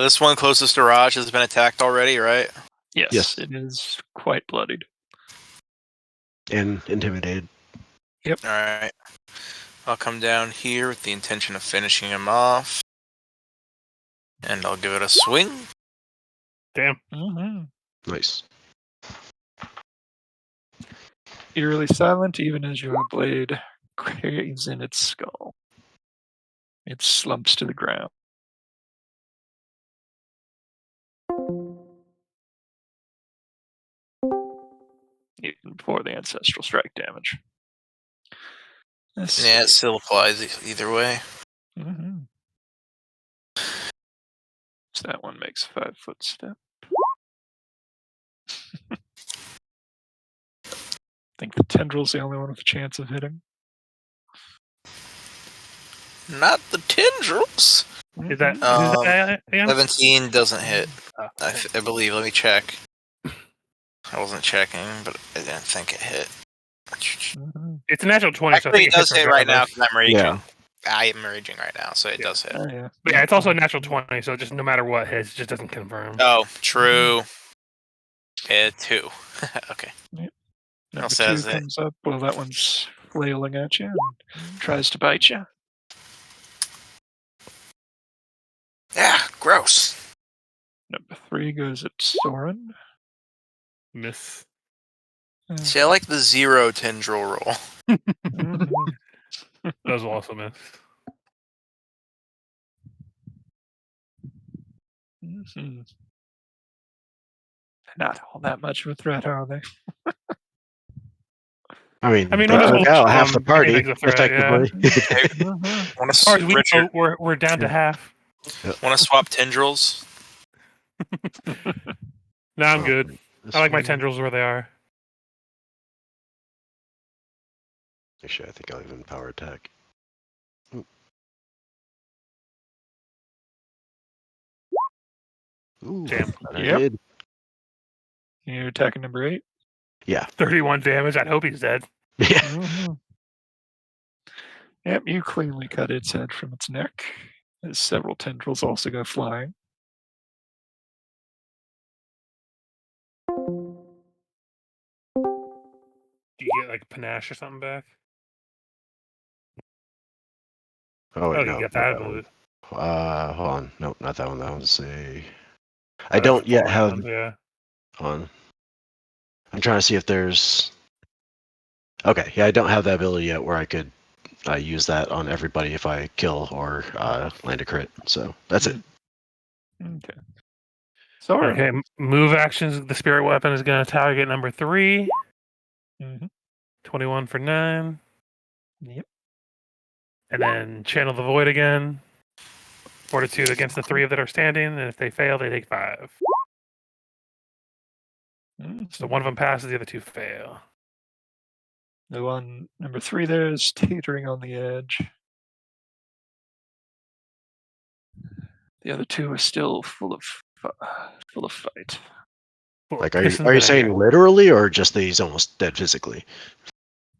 S6: This one closest to Raj has been attacked already, right?
S1: Yes,
S4: Yes.
S1: it is quite bloodied.
S4: And intimidated.
S6: All right. I'll come down here with the intention of finishing him off. And I'll give it a swing.
S3: Damn.
S1: Mm-hmm.
S4: Nice.
S1: Eerily silent, even as your blade craves in its skull. It slumps to the ground. Even before the ancestral strike damage.
S6: Yeah, it still applies either way.
S1: Mm-hmm. So that one makes a 5-foot step. I think the tendril's the only one with a chance of hitting.
S6: Not the tendrils.
S3: Is that,
S1: Mhm.
S3: who's that again?
S6: 17 doesn't hit.
S3: Oh,
S6: I believe. Let me check. I wasn't checking, but I didn't think it hit.
S1: Mhm.
S3: it's a natural 20. So I
S6: Actually,
S3: think
S6: it does
S3: hits
S6: hit right now
S3: regardless.
S6: because I'm raging.
S4: Yeah.
S6: I am raging right now, so it does hit.
S1: Oh, yeah.
S3: But yeah, it's also a natural 20, so just no matter what hits, it just doesn't confirm.
S6: Oh, true. 2. Okay.
S1: Number
S6: says
S1: 2
S6: it.
S1: comes up. Well, that one's flailing at you and tries to bite you.
S6: Yeah, gross.
S1: Number 3 goes at Soren.
S3: Miss.
S6: See, I like the 0 tendril roll.
S1: Mhm.
S3: Those will also miss.
S1: Mhm. Not all that much of a threat, are they?
S4: I mean,
S3: I mean,
S4: they
S3: we'll just
S4: took out half the party,
S3: anything's a threat, yeah.
S4: effectively.
S6: Want
S3: As far as we
S6: Richard,
S3: know, we're down to half.
S6: want to swap tendrils?
S3: No, I'm good.
S4: This
S3: I like my
S4: one-
S3: tendrils where they are.
S4: Actually, I think I'll even power attack. Ooh,
S3: Damn.
S4: that I
S1: Yep.
S4: did.
S1: You're attacking number 8.
S4: Yeah.
S3: 31 damage. I'd hope he's dead.
S4: Yeah.
S1: Mhm. Yep, you cleanly cut its head from its neck. As several tendrils also go flying.
S3: Do you get like panache or something back?
S4: Oh, wait,
S3: Oh,
S4: no.
S3: you get
S4: not
S3: that.
S4: one. Hold on. Nope, not that one. That one's a. I
S3: That's
S4: don't yet
S3: full
S4: have
S3: round, yeah.
S4: on. I'm trying to see if there's. Okay, yeah, I don't have that ability yet where I could use that on everybody if I kill or land a crit. So that's it.
S1: Okay. Soren.
S3: Okay, move actions. The spirit weapon is going to target number 3.
S1: Mhm.
S3: 21 for 9.
S1: Yep.
S3: And then channel the void again. Fortitude against the 3 that are standing, and if they fail, they take 5. So one of them passes, the other 2 fail.
S1: The one number 3 there is teetering on the edge. The other 2 are still full of fight.
S3: Full
S4: Like,
S3: of piss and
S4: are you
S3: vinegar.
S4: saying literally or just that he's almost dead physically?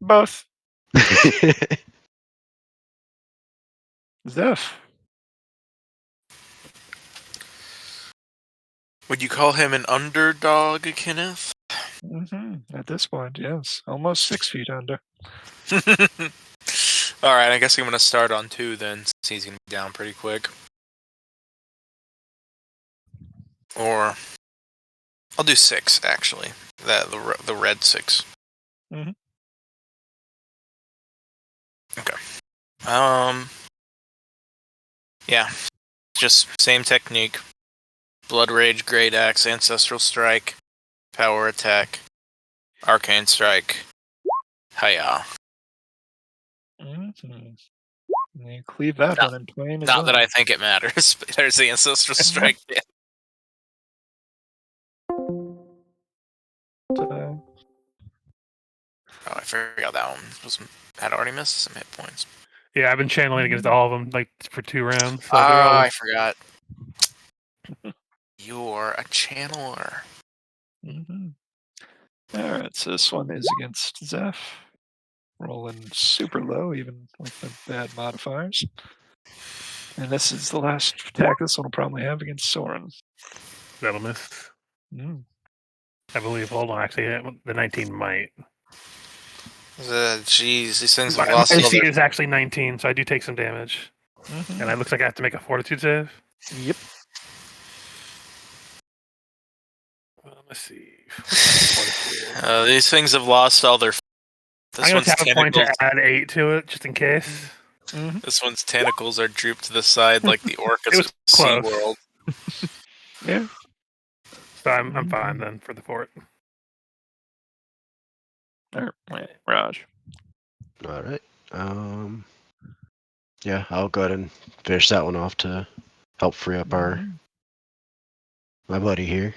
S1: Both. Zeph.
S6: Would you call him an underdog, Kenneth?
S1: At this point, yes. Almost 6 feet under.
S6: Alright, I guess I'm going to start on 2 then, since he's going to be down pretty quick. Or, I'll do 6, actually. The red 6.
S1: Mhm.
S6: Okay. Yeah. Just same technique. Blood Rage, Great Axe, Ancestral Strike, Power Attack, Arcane Strike. Hiya.
S1: You cleave that one in twain as
S6: Not
S1: well.
S6: that I think it matters, but there's the Ancestral Strike. Yeah.
S1: Uh,
S6: Oh, I forgot that one had already missed some hit points.
S3: Yeah, I've been channeling against all of them like for 2 rounds. So
S6: Ah,
S3: they're all
S6: I forgot. You're a channeler.
S1: Alright, so this one is against Zeph. Rolling super low, even with the bad modifiers. And this is the last attack this one will probably have against Soren.
S3: that'll miss. I believe. Hold on, actually, the 19 might.
S6: Jeez, these things have
S3: My
S6: lost all
S3: AC
S6: their.
S3: is actually 19, so I do take some damage.
S1: Mhm.
S3: And it looks like I have to make a fortitude save.
S1: Yep.
S3: Let's see. Fortitude.
S6: These things have lost all their. This
S3: I'm going
S6: one's
S3: to have a point
S6: tentacles.
S3: to add 8 to it, just in case.
S1: Mhm.
S6: This one's tentacles are drooped to the side like the
S3: It
S6: orcas
S3: was
S6: of
S3: close.
S6: SeaWorld.
S1: Yeah.
S3: So I'm fine then for the fort.
S1: Wait, Raj.
S4: All right. Yeah, I'll go ahead and finish that one off to help free up my buddy here.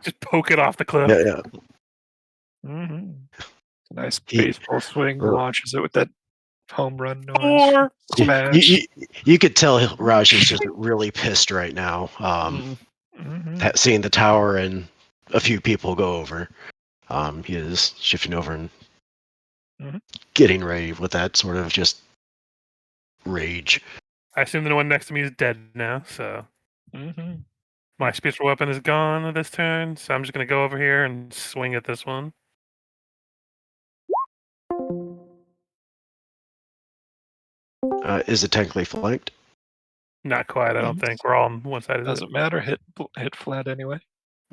S3: Just poke it off the cliff.
S4: Yeah.
S1: Mm-hmm. A nice
S4: He-
S1: baseball swing
S4: uh,
S1: launches it with that home run noise.
S3: Or
S1: Smash.
S4: You could tell Raj is just really pissed right now.
S1: Mhm.
S4: Seeing the tower and a few people go over. He is shifting over and
S1: Mhm.
S4: getting ready with that sort of just rage.
S3: I assume the one next to me is dead now, so
S1: Mhm.
S3: my spiritual weapon is gone this turn. So I'm just going to go over here and swing at this one.
S4: Is it technically flanked?
S3: Not quite, I don't think. We're all on one side of it.
S1: Doesn't matter. Hit flat anyway.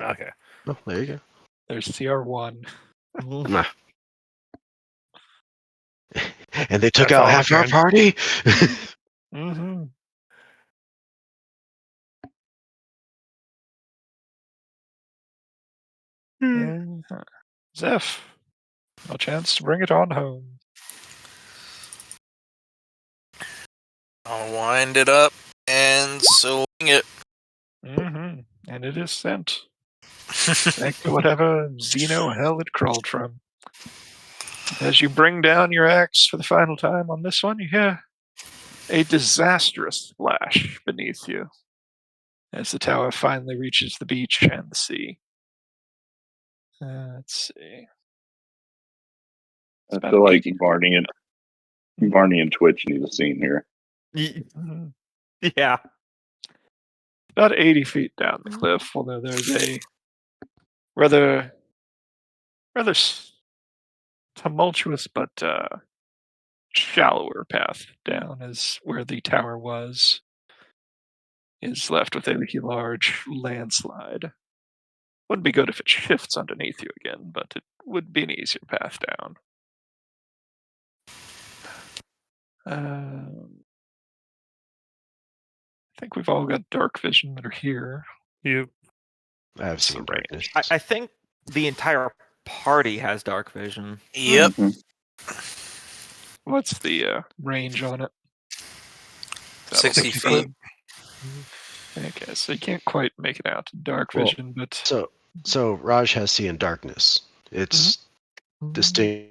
S3: Okay.
S4: Oh, there you go.
S1: There's CR1.
S4: Nah. And they took
S3: That's
S4: out
S3: all
S4: half
S3: my
S4: our
S3: turn.
S4: party.
S1: Mm-hmm. Yeah. Zeph. No chance to bring it on home.
S6: I'll wind it up and swing it.
S1: Mm-hmm. And it is sent. Back to whatever Xeno hell it crawled from. As you bring down your axe for the final time on this one, you hear a disastrous splash beneath you as the tower finally reaches the beach and the sea. Let's see.
S5: I feel like Barney and Twitch need a scene here.
S1: Mhm.
S2: Yeah.
S1: About 80 feet down the cliff, although there's a rather tumultuous but shallower path down is where the tower was. Is left with a large landslide. Wouldn't be good if it shifts underneath you again, but it would be an easier path down. I think we've all got dark vision that are here.
S3: You.
S4: I have
S1: What's the
S4: seen darkness.
S2: I think the entire party has dark vision.
S6: Yep.
S5: Mhm.
S1: What's the range on it?
S6: 60
S1: 60
S6: feet.
S1: Okay, so you can't quite make it out to dark
S4: Well,
S1: vision, but
S4: So Raj has seen darkness. It's distinct.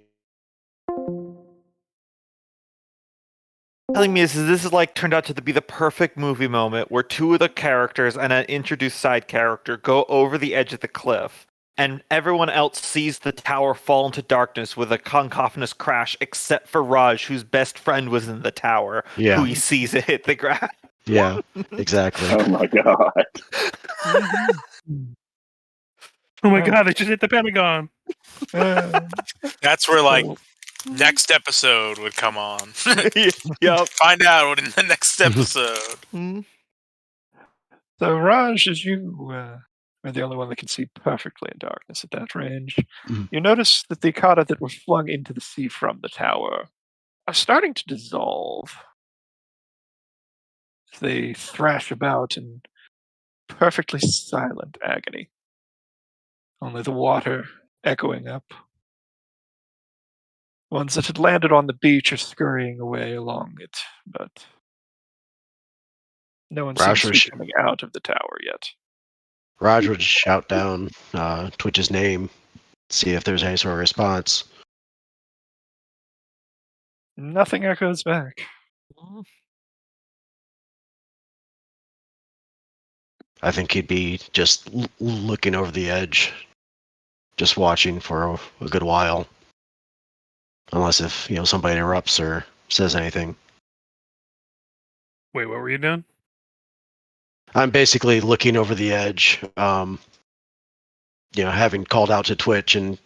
S2: Telling me is this is like turned out to be the perfect movie moment where two of the characters and an introduced side character go over the edge of the cliff, and everyone else sees the tower fall into darkness with a cacophonous crash, except for Raj, whose best friend was in the tower,
S4: Yeah.
S2: who he sees it hit the ground.
S4: Yeah, exactly.
S5: Oh my god.
S3: Oh my
S1: Right.
S3: god, they just hit the Pentagon.
S6: That's where
S1: so-
S6: next episode would come on.
S2: Yep.
S6: Find out what in the next episode.
S1: So Raj, as you are the only one that can see perfectly in darkness at that range,
S4: Mhm.
S1: you notice that the Ikata that were flung into the sea from the tower are starting to dissolve. They thrash about in perfectly silent agony. Only the water echoing up. Ones that had landed on the beach are scurrying away along it, but no one seems
S4: Raj
S1: to
S4: was
S1: be coming out of the tower yet.
S4: Raj would shout down Twitch's name, see if there's any sort of response.
S1: Nothing echoes back.
S4: I think he'd be just looking over the edge, just watching for a good while. Unless if somebody interrupts or says anything.
S3: Wait, what were you doing?
S4: I'm basically looking over the edge, having called out to Twitch and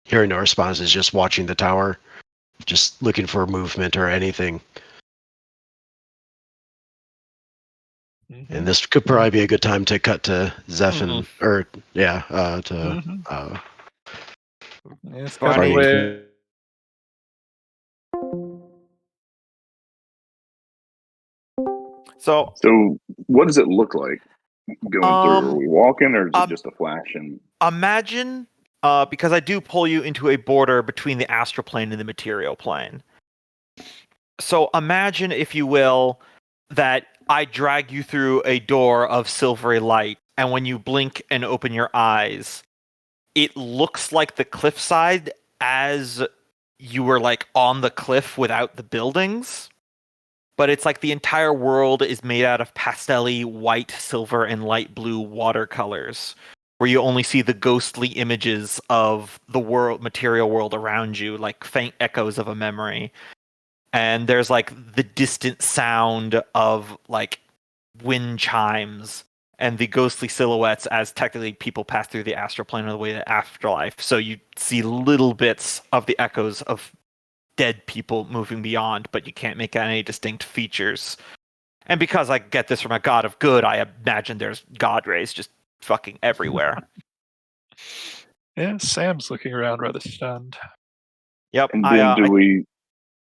S4: hearing no responses, just watching the tower, just looking for movement or anything.
S3: Mm-hmm.
S4: And this could probably be a good time to cut to Zephin, to
S1: It's got
S2: Barney.
S1: away.
S2: So,
S5: So, what does it look like going through? Are we walking, or is it
S2: um,
S5: just a flash? And
S2: imagine, because I do pull you into a border between the astral plane and the material plane. So imagine, if you will, that I drag you through a door of silvery light, and when you blink and open your eyes, it looks like the cliffside as you were like on the cliff without the buildings. But it's like the entire world is made out of pastel-y white, silver, and light blue watercolors, where you only see the ghostly images of the material world around you, like faint echoes of a memory. And there's like the distant sound of like wind chimes and the ghostly silhouettes as technically people pass through the astral plane on the way to the afterlife. So you see little bits of the echoes of dead people moving beyond, but you can't make out any distinct features. And because I get this from a god of good, I imagine there's god rays just fucking everywhere.
S1: Yeah, Sam's looking around rather stunned.
S2: Yep.
S5: then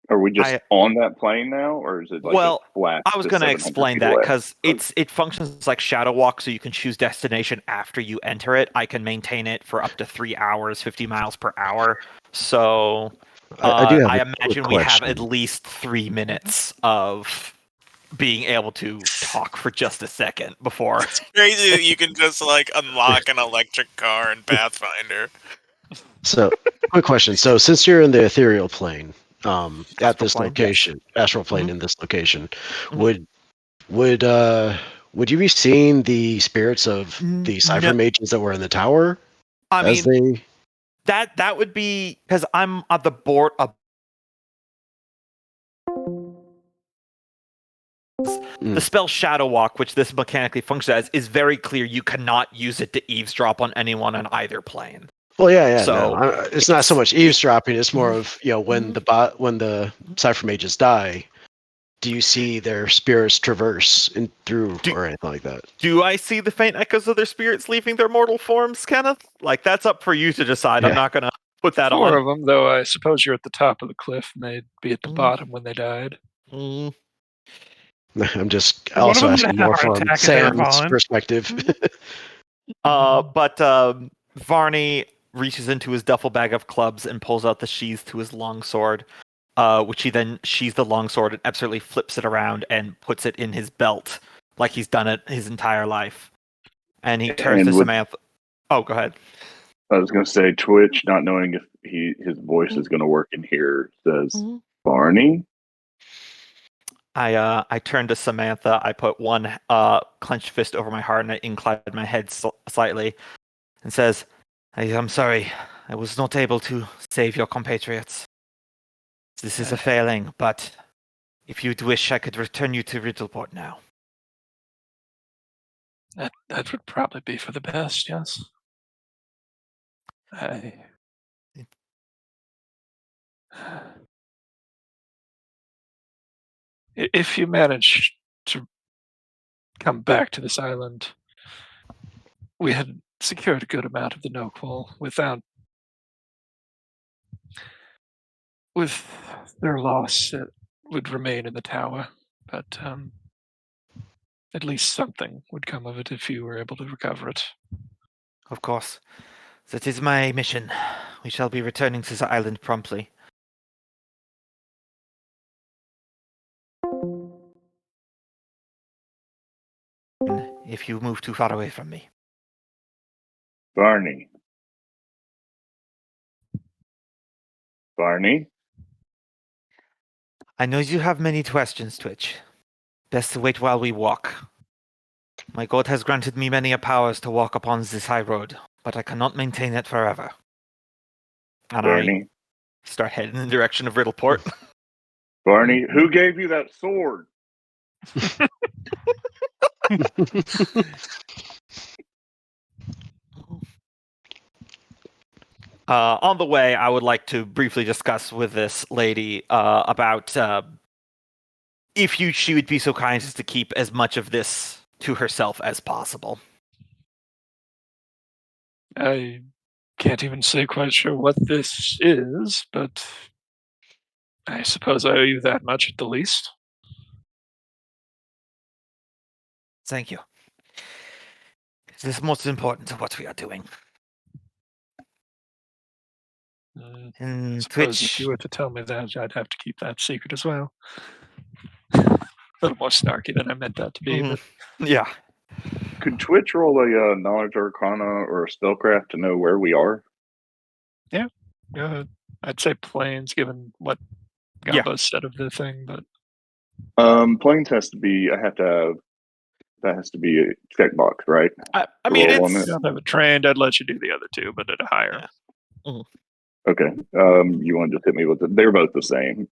S5: are we just
S2: I-
S5: on that plane now, or is it like
S2: Well,
S5: a flat?
S2: I was going to explain that because it functions like Shadow Walk, so you can choose destination after you enter it. I can maintain it for up to 3 hours, 50 miles per hour. So
S4: I do have
S2: I
S4: a
S2: imagine
S4: quick
S2: we have
S4: question.
S2: at least 3 minutes of being able to talk for just a second before.
S6: Crazy that you can just like unlock an electric car in Pathfinder.
S4: So, quick question. So, since you're in the ethereal plane, at
S2: Astral
S4: this
S2: plane,
S4: location, astral plane
S2: Mhm.
S4: in this location,
S2: Mhm.
S4: would you be seeing the spirits of the cipher
S2: No,
S4: mages that were in the tower
S2: I
S4: as
S2: mean
S4: they?
S2: that would be because I'm at the board. The spell Shadow Walk, which this mechanically functions as, is very clear. You cannot use it to eavesdrop on anyone on either plane.
S4: Well, yeah.
S2: So,
S4: No, it's not so much eavesdropping. It's more of when
S2: Mhm.
S4: when the cipher mages die, do you see their spirits traverse through
S2: Do-
S4: or anything like that?
S2: Do I see the faint echoes of their spirits leaving their mortal forms, Kenneth? Like, that's up for you to decide. I'm
S4: Yeah.
S2: not going to put that
S1: 4
S2: on.
S1: of them, though. I suppose you're at the top of the cliff, and they'd be at the
S2: Mm.
S1: bottom when they died.
S2: Mm.
S4: I'm just
S3: One of
S4: also
S3: them
S4: asking
S3: had a
S4: more
S3: heart
S4: from
S3: attack as they were
S4: Sam's
S3: falling.
S4: perspective.
S2: But Varney reaches into his duffel bag of clubs and pulls out the sheath to his longsword, which he then sheathes the longsword and absolutely flips it around and puts it in his belt, like he's done it his entire life. And he turns to Samantha. Oh, go ahead.
S5: I was going to say, Twitch, not knowing if his voice is going to work in here, says, Barney?
S2: I turn to Samantha. I put one clenched fist over my heart and I incline my head slightly and says, I'm sorry. I was not able to save your compatriots. This is a failing, but if you'd wish, I could return you to Riddleport now.
S1: That would probably be for the best, yes. If you manage to come back to this island, we had secured a good amount of the Noqual with their loss, it would remain in the tower, but at least something would come of it if you were able to recover it.
S2: Of course. That is my mission. We shall be returning to the island promptly. If you move too far away from me.
S5: Barney? Barney?
S2: I know you have many questions, Twitch. Best to wait while we walk. My god has granted me many powers to walk upon this high road, but I cannot maintain it forever. And
S5: Barney?
S2: I start heading in the direction of Riddleport.
S5: Barney, who gave you that sword?
S2: On the way, I would like to briefly discuss with this lady about if she would be so kind as to keep as much of this to herself as possible.
S1: I can't even say quite sure what this is, but I suppose I owe you that much at the least.
S2: Thank you. This is most important to what we are doing.
S1: I
S2: And
S1: suppose if
S2: Twitch,
S1: you were to tell me that, I'd have to keep that secret as well. A little more snarky than I meant that to be,
S2: Mhm.
S1: but
S2: yeah.
S5: Could Twitch roll a knowledge arcana or a spellcraft to know where we are?
S1: I'd say planes given what
S2: Yeah.
S1: Gabo said of the thing, but
S5: Planes has to be. That has to be a checkbox, right?
S2: I mean,
S5: Roll on
S1: if
S2: it's
S1: you don't have it trained, I'd let you do the other two, but at a higher.
S2: Yeah.
S5: Okay. You want to just hit me with it? They're both the same.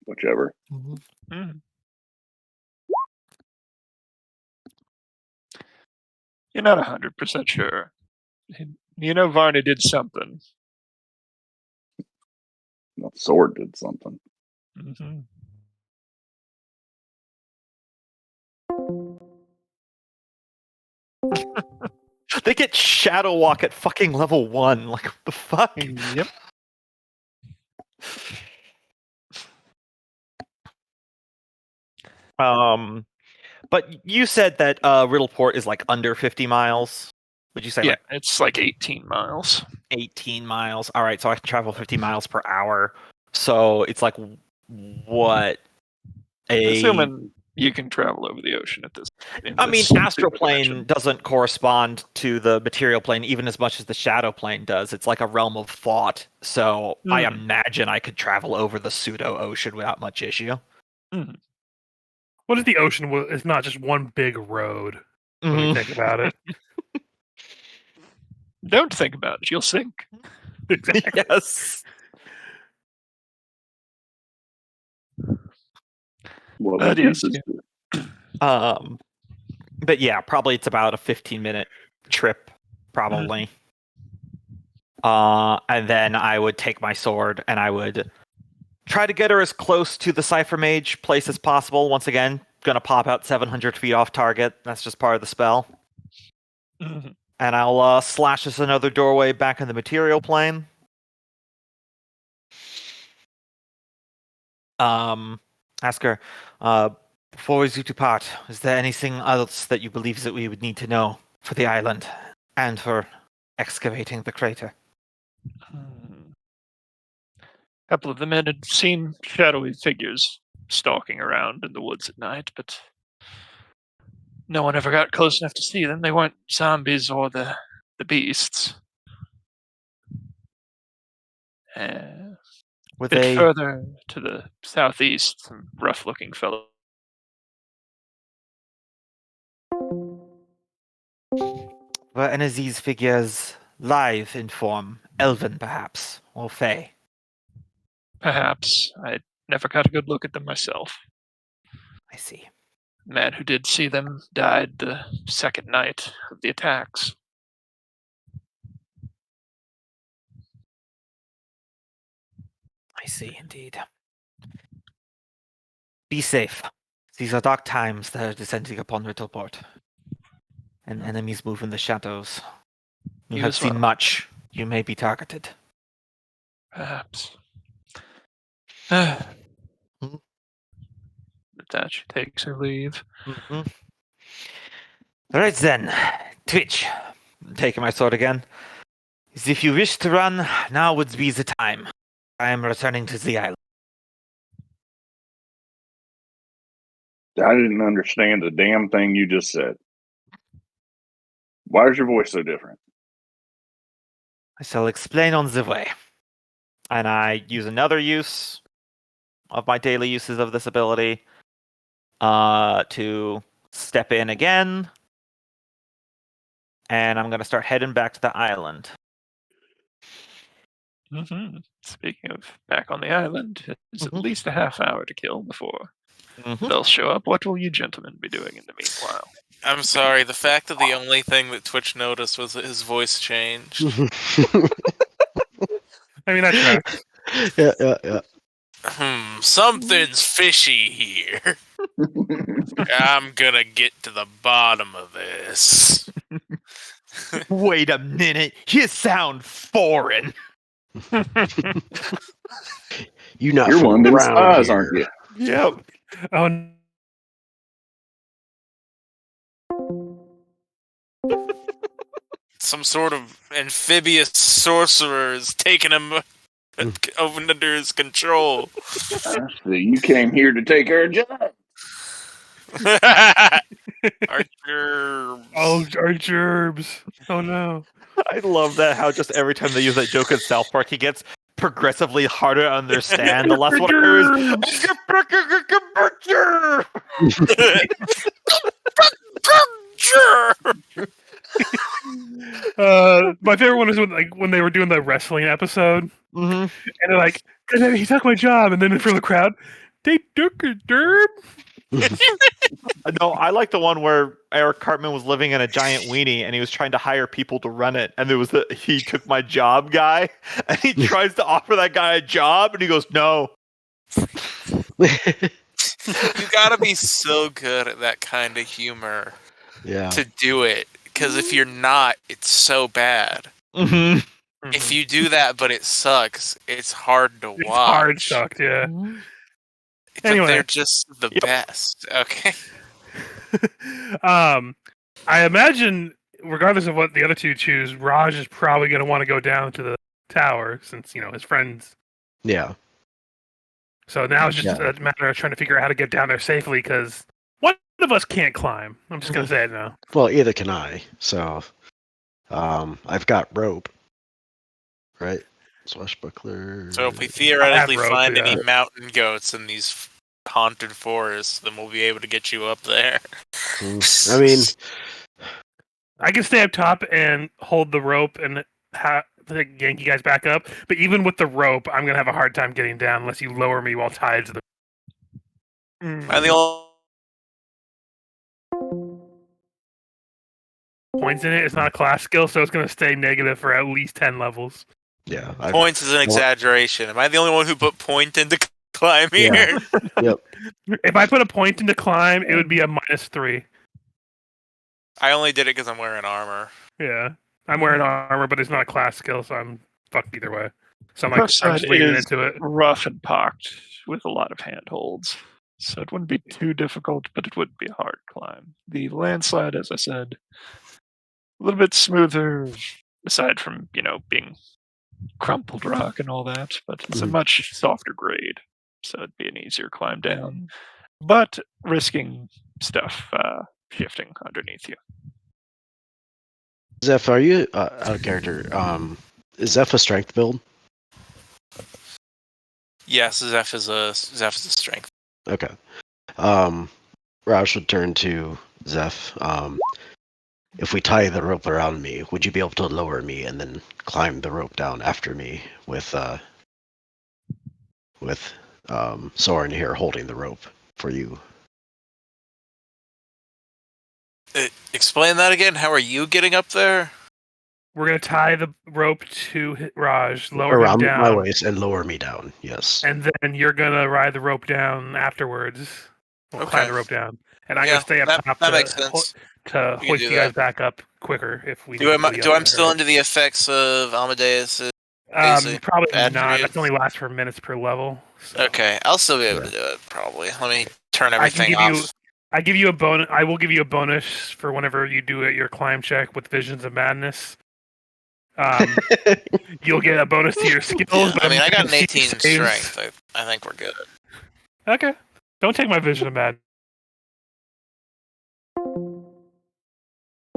S5: Whichever.
S1: Mm. You're not 100% sure. You know Varney did something.
S5: The sword did something.
S1: Mm-hmm.
S2: they get Shadow Walk at fucking level 1. Like, what the fuck?
S1: Yep.
S2: But you said that Riddleport is like under 50 miles. Would you say
S1: Yeah,
S2: like
S1: it's like 18 miles.
S2: 18 miles? All right, so I can travel 50 miles per hour. So it's like what
S1: Assuming you can travel over the ocean at this.
S2: I mean,
S1: stupid
S2: astral plane
S1: dimension.
S2: doesn't correspond to the material plane even as much as the shadow plane does. It's like a realm of thought. So I imagine I could travel over the pseudo ocean without much issue.
S1: Mm.
S3: What if the ocean is not just one big road? When we think about it,
S1: Don't think about it; you'll sink.
S3: exactly.
S2: Yes.
S5: What
S1: But
S5: would your
S1: yes,
S5: sister?
S2: But yeah, probably it's about a 15-minute trip, probably. And then I would take my sword and I would try to get her as close to the Cypher Mage place as possible. Once again, gonna pop out 700 feet off target. That's just part of the spell.
S1: Mhm.
S2: And I'll slash us another doorway back in the material plane. Ask her, before we depart, is there anything else that you believe that we would need to know for the island and for excavating the crater?
S1: A couple of the men had seen shadowy figures stalking around in the woods at night, but no one ever got close enough to see them. They weren't zombies or the beasts. A
S2: Were
S1: bit
S2: they
S1: further to the southeast, some rough-looking fellows.
S2: were any of these figures live in form, elven perhaps, or fey?
S1: Perhaps. I never got a good look at them myself.
S2: I see.
S1: The man who did see them died the second night of the attacks.
S2: I see, indeed. Be safe. These are dark times that are descending upon Riddleport. And enemies move in the shadows. You
S1: You
S2: have
S1: as
S2: seen
S1: well.
S2: much. You may be targeted.
S1: Perhaps.
S2: Hmm?
S1: With that, she takes her leave.
S2: Mm-hmm. Right then, Twitch. Taking my sword again. If you wish to run, now would be the time. I am returning to the island.
S5: I didn't understand a damn thing you just said. Why is your voice so different?
S2: I shall explain on the way. And I use another use of my daily uses of this ability to step in again. And I'm going to start heading back to the island.
S1: Mm-hmm. Speaking of back on the island, it's at least a half hour to kill before they'll show up. What will you gentlemen be doing in the meanwhile?
S6: I'm sorry. The fact that the only thing that Twitch noticed was that his voice changed.
S3: I mean, that tracks.
S4: Yeah.
S6: Something's fishy here. I'm gonna get to the bottom of this.
S2: Wait a minute, you sound foreign.
S4: You not
S5: You're
S4: from
S5: one of them
S4: around
S5: spies,
S4: here.
S5: aren't you?
S2: Yep.
S3: Oh,
S6: Some sort of amphibious sorcerer is taking him under his control.
S5: I see. You came here to take our job.
S6: Archer.
S3: oh, our gerbs. Oh no.
S2: I love that how just every time they use that joke in South Park, he gets progressively harder to understand. The last one I heard is
S3: My favorite one is when they were doing the wrestling episode,
S2: Mhm.
S3: and they're like, "He took my job," and then in front of the crowd, they took a derb.
S2: No, I like the one where Eric Cartman was living in a giant weenie and he was trying to hire people to run it, and there was the "he took my job" guy, and he tries to offer that guy a job, and he goes, "No."
S6: You gotta be so good at that kind of humor
S4: Yeah.
S6: to do it. Because if you're not, it's so bad.
S2: Mm-hmm.
S6: If you do that but it sucks, it's hard to
S3: It's
S6: watch.
S3: hard sucked, yeah.
S6: But
S3: Anyway.
S6: they're just the best. Okay.
S3: I imagine, regardless of what the other two choose, Raj is probably going to want to go down to the tower since his friends.
S4: Yeah.
S3: So now it's just a matter of trying to figure out how to get down there safely because one of us can't climb. I'm just going to say it now.
S4: Well, either can I. So, I've got rope. Right. Swashbuckler.
S6: So if we theoretically
S3: rope,
S6: find
S3: yeah.
S6: any mountain goats in these haunted forests, then we'll be able to get you up there.
S4: I mean,
S3: I can stay up top and hold the rope and yank you guys back up. But even with the rope, I'm going to have a hard time getting down unless you lower me while tied to the.
S6: And the only
S3: Points in it. It's not a class skill, so it's going to stay negative for at least 10 levels.
S4: yeah.
S6: points is an exaggeration. Am I the only one who put point into climb here?
S4: Yep.
S3: If I put a point into climb, it would be a -3.
S6: I only did it because I'm wearing armor.
S3: Yeah. I'm wearing armor, but it's not a class skill, so I'm fucked either way. So I'm
S1: Plus
S3: I'm
S1: side
S3: just leaning
S1: is
S3: into it.
S1: rough and pocked with a lot of handholds. So it wouldn't be too difficult, but it would be a hard climb. The landslide, as I said, a little bit smoother, aside from, being crumpled rock and all that, but it's a much softer grade. So it'd be an easier climb down. But risking stuff shifting underneath you.
S4: Zeph, are you out of character? Is Zeph a strength build?
S6: Yes, Zeph is a strength.
S4: Okay. Raj would turn to Zeph. If we tie the rope around me, would you be able to lower me and then climb the rope down after me with Soren here holding the rope for you?
S6: Explain that again. How are you getting up there?
S3: We're going to tie the rope to Raj, lower
S4: Around
S3: him down,
S4: my waist and lower me down. Yes.
S3: and then you're going to ride the rope down afterwards. We'll climb the rope down. And I'm going to stay up top
S6: that
S3: to,
S6: makes sense.
S3: to
S6: We can
S3: hoist
S6: do
S3: you guys
S6: that.
S3: back up quicker if we
S6: Do
S3: need
S6: I'm still under the effects of Amadeus? basic
S3: probably not.
S6: attributes?
S3: That's only lasts for minutes per level. So.
S6: Okay, I'll still be able to do it. Probably. Let me turn
S3: I can
S6: everything
S3: give
S6: off.
S3: I give you a bonus. I will give you a bonus for whenever you do your climb check with Visions of Madness. You'll get a bonus to your skills.
S6: I mean, I got an
S3: see
S6: 18
S3: saves.
S6: strength. I think we're good.
S3: Okay. Don't take my Vision of Madness.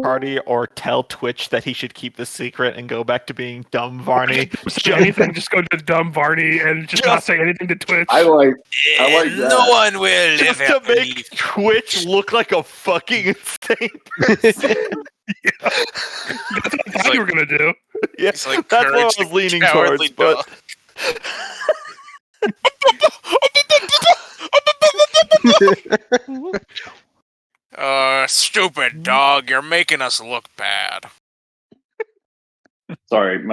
S2: Party or tell Twitch that he should keep the secret and go back to being dumb Varney.
S3: Don't say anything. Just go to dumb Varney and just not say anything to Twitch.
S5: I like that.
S6: No one will
S2: Just
S6: ever
S2: to make
S6: believe.
S2: Twitch look like a fucking insane person.
S3: That's what I
S6: He's
S3: thought you were gonna do.
S2: Yeah,
S6: He's like,
S2: that's what I
S6: "Courage
S2: was
S6: the
S2: leaning
S6: cowardly
S2: towards, but
S6: Stupid dog, you're making us look bad."
S5: Sorry,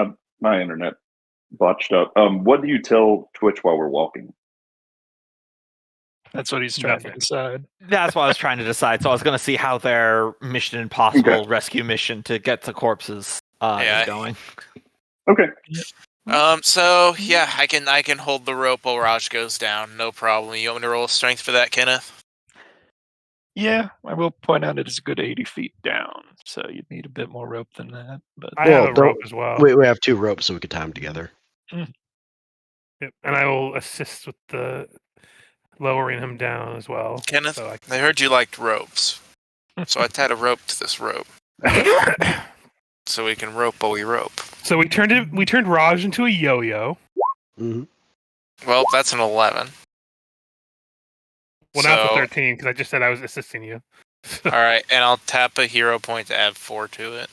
S5: my internet botched up. What do you tell Twitch while we're walking?
S1: That's what he's trying
S3: Nothing.
S1: to decide.
S2: that's what I was trying to decide. So I was going to see how their Mission Impossible rescue mission to get the corpses
S6: Yeah.
S2: is going.
S5: Okay.
S6: So yeah, I can hold the rope while Raj goes down. No problem. You want me to roll strength for that, Kenneth?
S1: Yeah, I will point out it is a good 80 feet down, so you'd need a bit more rope than that. But
S3: I have a
S4: don't-
S3: rope as well.
S4: We have 2 ropes so we could tie them together.
S3: Yep, and I will assist with the lowering him down as well.
S6: Kenneth,
S3: So
S6: I heard you liked ropes, so I tied a rope to this rope so we can rope while we rope.
S3: So we turned Raj into a yo-yo.
S4: Hmm.
S6: Well, that's an 11.
S3: Well, now it's a
S6: So-
S3: 13 because I just said I was assisting you.
S6: All right, and I'll tap a hero point to add 4 to it.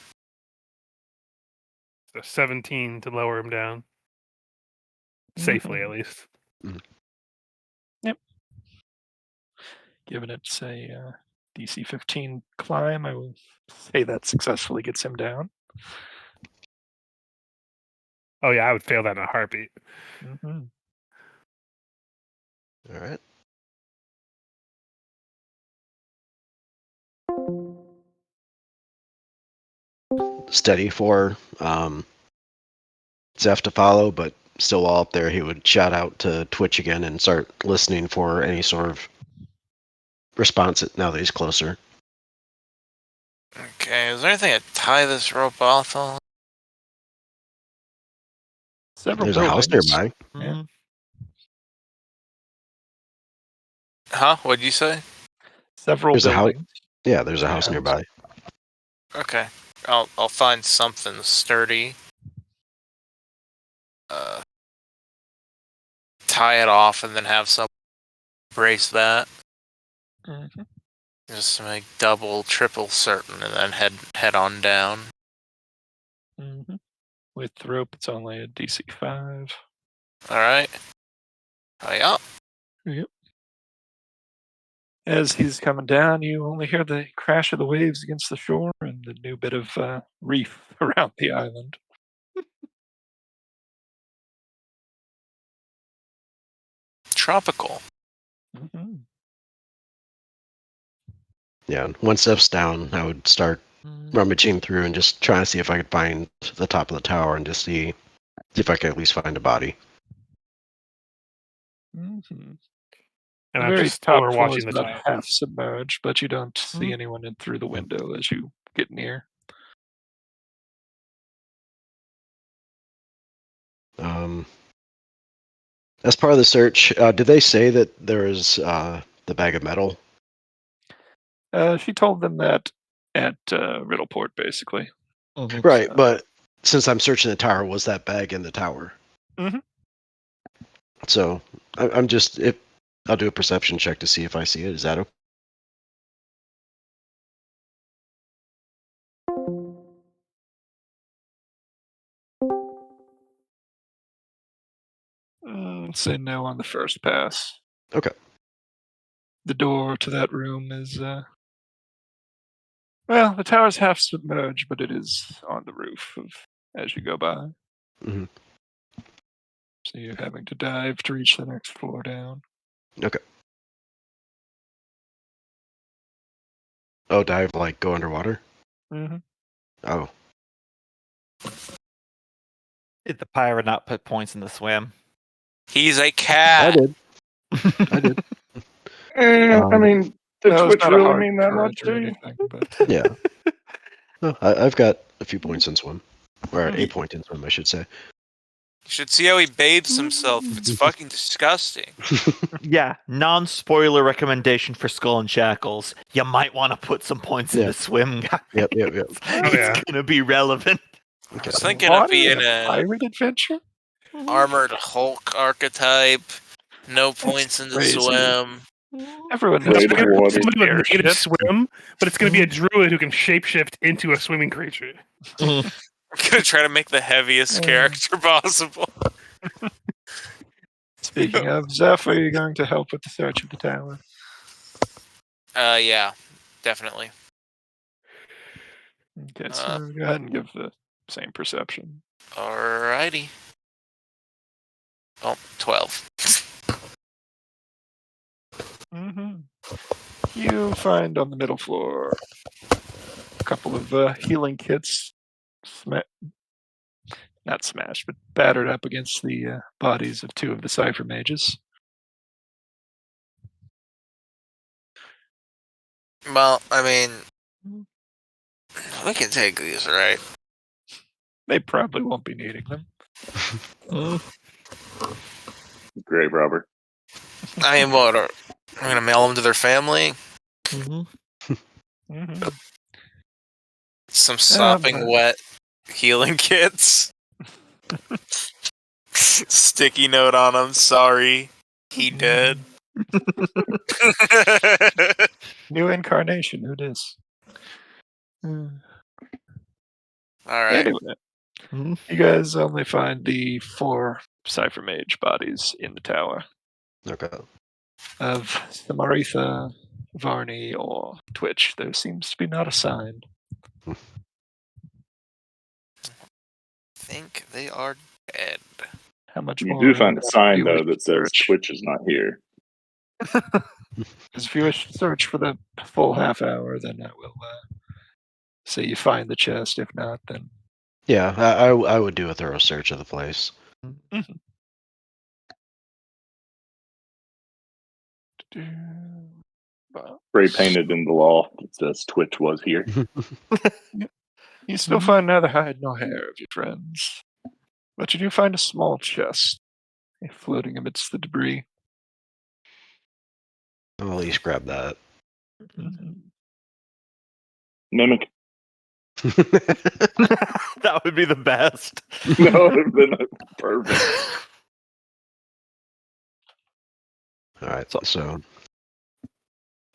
S3: So 17 to lower him down. Safely, at least.
S1: given it's a DC 15 climb, I will say that successfully gets him down.
S3: Oh yeah, I would fail that in a heartbeat.
S1: Mm-hmm.
S4: All right. Steady for Zeph to follow, but still all up there, he would shout out to Twitch again and start listening for any sort of response now that he's closer.
S6: Okay, is there anything to tie this rope off on?
S1: Several
S4: There's a house
S1: buildings.
S4: nearby.
S1: Yeah.
S6: Huh? What'd you say?
S1: Several
S4: There's a house.
S1: buildings.
S4: Yeah, there's a
S1: Yeah,
S4: house
S1: house.
S4: nearby.
S6: Okay, I'll find something sturdy. Tie it off and then have some brace that.
S1: Mm-hmm.
S6: Just to make double, triple certain, and then head on down.
S1: Mm-hmm. With the rope, it's only a DC 5.
S6: All right. Oh yeah.
S1: Yep. As he's coming down, you only hear the crash of the waves against the shore and the new bit of reef around the island.
S6: Tropical.
S1: Mm-hmm.
S4: Yeah, one steps down, I would start rummaging through and just trying to see if I could find the top of the tower and just see if I could at least find a body.
S1: Mm-hmm.
S3: And
S1: The
S3: I'm
S1: very
S3: just
S1: top
S3: over
S1: floor
S3: watching
S1: is
S3: the
S1: about
S3: giant.
S1: half submerged, but you don't see
S2: Mhm.
S1: anyone in through the window as you get near.
S4: As part of the search, did they say that there is the bag of metal?
S1: She told them that at Riddleport, basically.
S4: Right,
S1: So-
S4: but since I'm searching the tower, was that bag in the tower?
S1: Mhm.
S4: So I'm just I'll do a perception check to see if I see it. Is that okay?
S1: Say no on the first pass.
S4: Okay.
S1: The door to that room is, well, the tower's half submerged, but it is on the roof as you go by.
S4: Hmm.
S1: So you're having to dive to reach the next floor down.
S4: Okay. Oh, dive like go underwater?
S1: Mm-hmm.
S4: Oh,
S2: Did the pirate not put points in the swim?
S6: He's a cat.
S4: I did. I did.
S5: I mean, did
S1: No, it's
S5: Twitch
S1: not a
S5: really
S1: hard
S5: mean that
S1: courage
S5: much
S1: or
S5: to you?
S1: anything, but
S4: Yeah. No, I've got a few points in swim, or a point in swim, I should say.
S6: You should see how he bathes himself. It's fucking disgusting.
S2: Yeah, non-spoiler recommendation for Skull and Shackles. You might want to put some points in
S4: Yeah.
S2: the swim, guys.
S4: Yep.
S2: It's
S3: yeah.
S2: gonna be relevant.
S6: I
S4: Okay.
S6: was thinking of
S1: Water
S6: being
S1: in
S6: a
S1: pirate adventure?
S6: armored Hulk archetype. No points in the
S1: crazy.
S6: swim.
S1: Everyone knows
S5: Afraid of
S1: pirates
S5: water.
S3: Somebody with
S1: scare
S3: negative
S1: shit.
S3: swim, but it's going to be a druid who can shapeshift into a swimming creature.
S6: I'm gonna try to make the heaviest character possible.
S1: Speaking of, Zeph, are you going to help with the search of the tower?
S6: Yeah, definitely.
S1: Okay, so go ahead and give the same perception.
S6: Alrighty. Oh, 12.
S1: You find on the middle floor a couple of healing kits, not smashed, but battered up against the bodies of two of the cipher mages.
S6: Well, I mean, we can take these, right?
S1: They probably won't be needing them.
S5: Grave robber.
S6: I mean, what? I'm gonna mail them to their family. Some sopping wet healing kits. Sticky note on them. Sorry, he dead.
S1: New incarnation, who dis?
S6: All right.
S1: Anyway, you guys only find the 4 cipher mage bodies in the tower
S4: Okay.
S1: of Samaritha, Varney, or Twitch. There seems to be not a sign.
S6: Think they are dead.
S1: How much
S5: You
S1: more
S5: do find a
S1: do
S5: sign
S1: you wish
S5: though
S1: to
S5: that says
S1: search?
S5: Twitch is not here.
S1: Because if you wish to search for the full half hour, then I will say you find the chest. If not, then
S4: Yeah, I would do a thorough search of the place.
S5: Spray painted in the loft. It says Twitch was here.
S1: You still find neither hide nor hair of your friends, but you do find a small chest floating amidst the debris.
S4: I'll at least grab that.
S5: Mimic.
S2: That would be the best.
S5: That would have been perfect.
S4: All right, so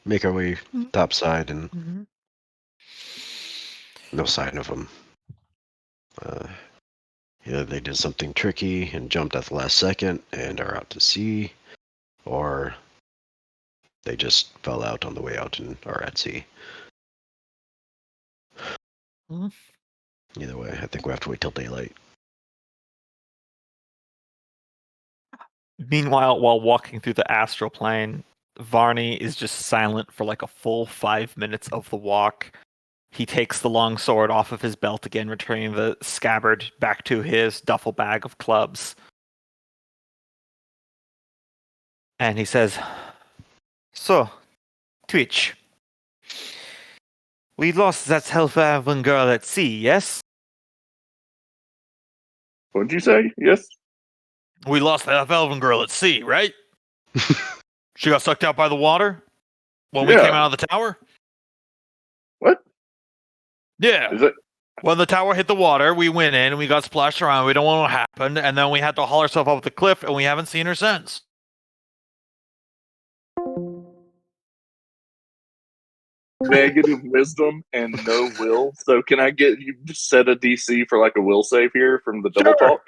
S4: make our way topside, and no sign of them. Either they did something tricky and jumped at the last second and are out to sea, or they just fell out on the way out and are at sea. Either way, I think we have to wait till daylight.
S2: Meanwhile, while walking through the astral plane, Varney is just silent for like a full 5 minutes of the walk. He takes the long sword off of his belt again, returning the scabbard back to his duffel bag of clubs. And he says, "So, Twitch, we lost that Hellfaven girl at sea, yes?
S5: What'd you say? Yes?
S2: We lost that Hellfaven girl at sea, right? She got sucked out by the water when we
S5: Yeah.
S2: came out of the tower?
S5: What?
S2: Yeah.
S5: Is it?
S2: When the tower hit the water, we went in and we got splashed around. We don't know what happened, and then we had to haul ourselves up the cliff, and we haven't seen her since."
S5: Negative wisdom and no will. So can I get you to set a DC for like a will save here from the double
S2: Sure.
S5: talk?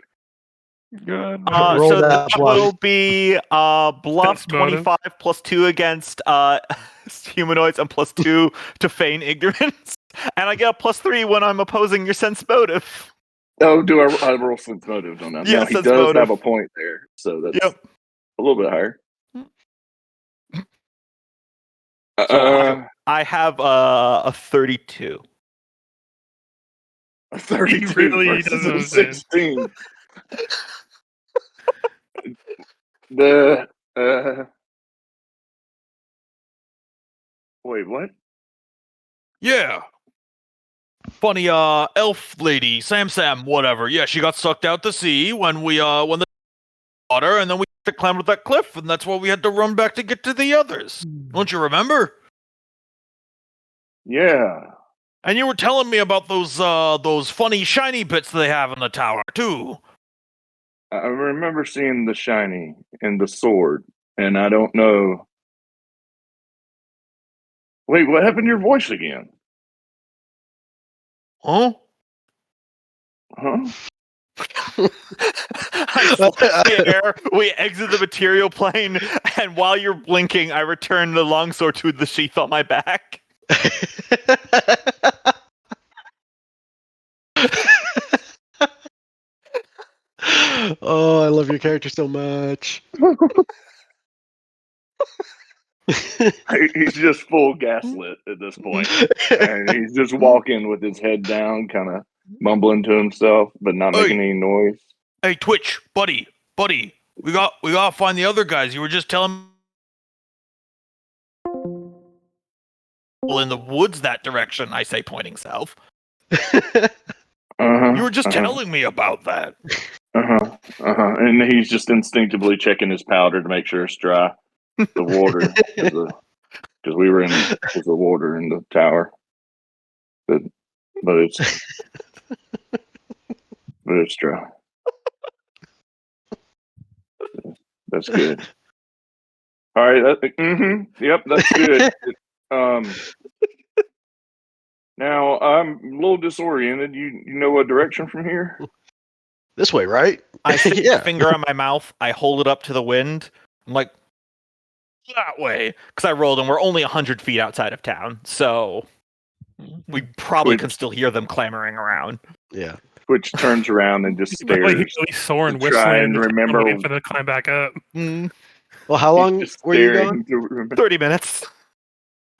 S1: Good.
S4: Roll
S2: So
S4: that
S2: that
S4: bluff.
S2: will be bluff
S3: Sense motive.
S2: 25 plus 2 against humanoids and plus 2 to feign ignorance. And I get a plus 3 when I'm opposing your sense motive.
S5: Oh, do I roll sense motive on that?
S2: Yeah,
S5: No, he
S2: sense
S5: does
S2: motive.
S5: have a point there. So that's
S2: Yep.
S5: a little bit higher.
S2: So I have a 32.
S5: A 32
S3: really
S5: versus
S3: doesn't
S5: a
S3: understand.
S5: 16. The wait, what?
S2: Yeah. Funny elf lady, Sam, whatever. Yeah, she got sucked out to sea when the water, and then we had to climb up that cliff, and that's why we had to run back to get to the others. Don't you remember?
S5: Yeah.
S2: And you were telling me about those funny shiny bits they have in the tower too.
S5: I remember seeing the shiny and the sword, and I don't know Wait, what happened to your voice again?
S2: Huh?
S5: Huh?
S2: I fly in the air. We exit the material plane, and while you're blinking, I return the longsword to the sheath on my back.
S4: Oh, I love your character so much.
S5: He's just full gaslit at this point. And he's just walking with his head down, kind of mumbling to himself, but not making any noise.
S2: Hey, Twitch, buddy, we gotta find the other guys. You were just telling well, in the woods that direction. I say, pointing south. You were just telling me about that.
S5: And he's just instinctively checking his powder to make sure it's dry. The water, because we were in the water in the tower. But it's dry. That's good. All right. Yep, that's good. Now I'm a little disoriented. You know what direction from here?
S4: This way, right?
S2: I stick
S4: Yeah.
S2: my finger on my mouth. I hold it up to the wind. I'm like, that way. Because I rolled and we're only 100 feet outside of town. So we probably can still hear them clamoring around.
S4: Yeah.
S5: Which turns around and just
S3: But like,
S5: stares.
S3: he's really sore and
S5: to try
S3: whistling
S5: and
S3: and
S5: remember-
S3: waiting for them to climb back up.
S4: Well, how long
S5: He's just
S4: were you
S5: staring
S4: gone?
S5: to remember.
S2: 30 minutes.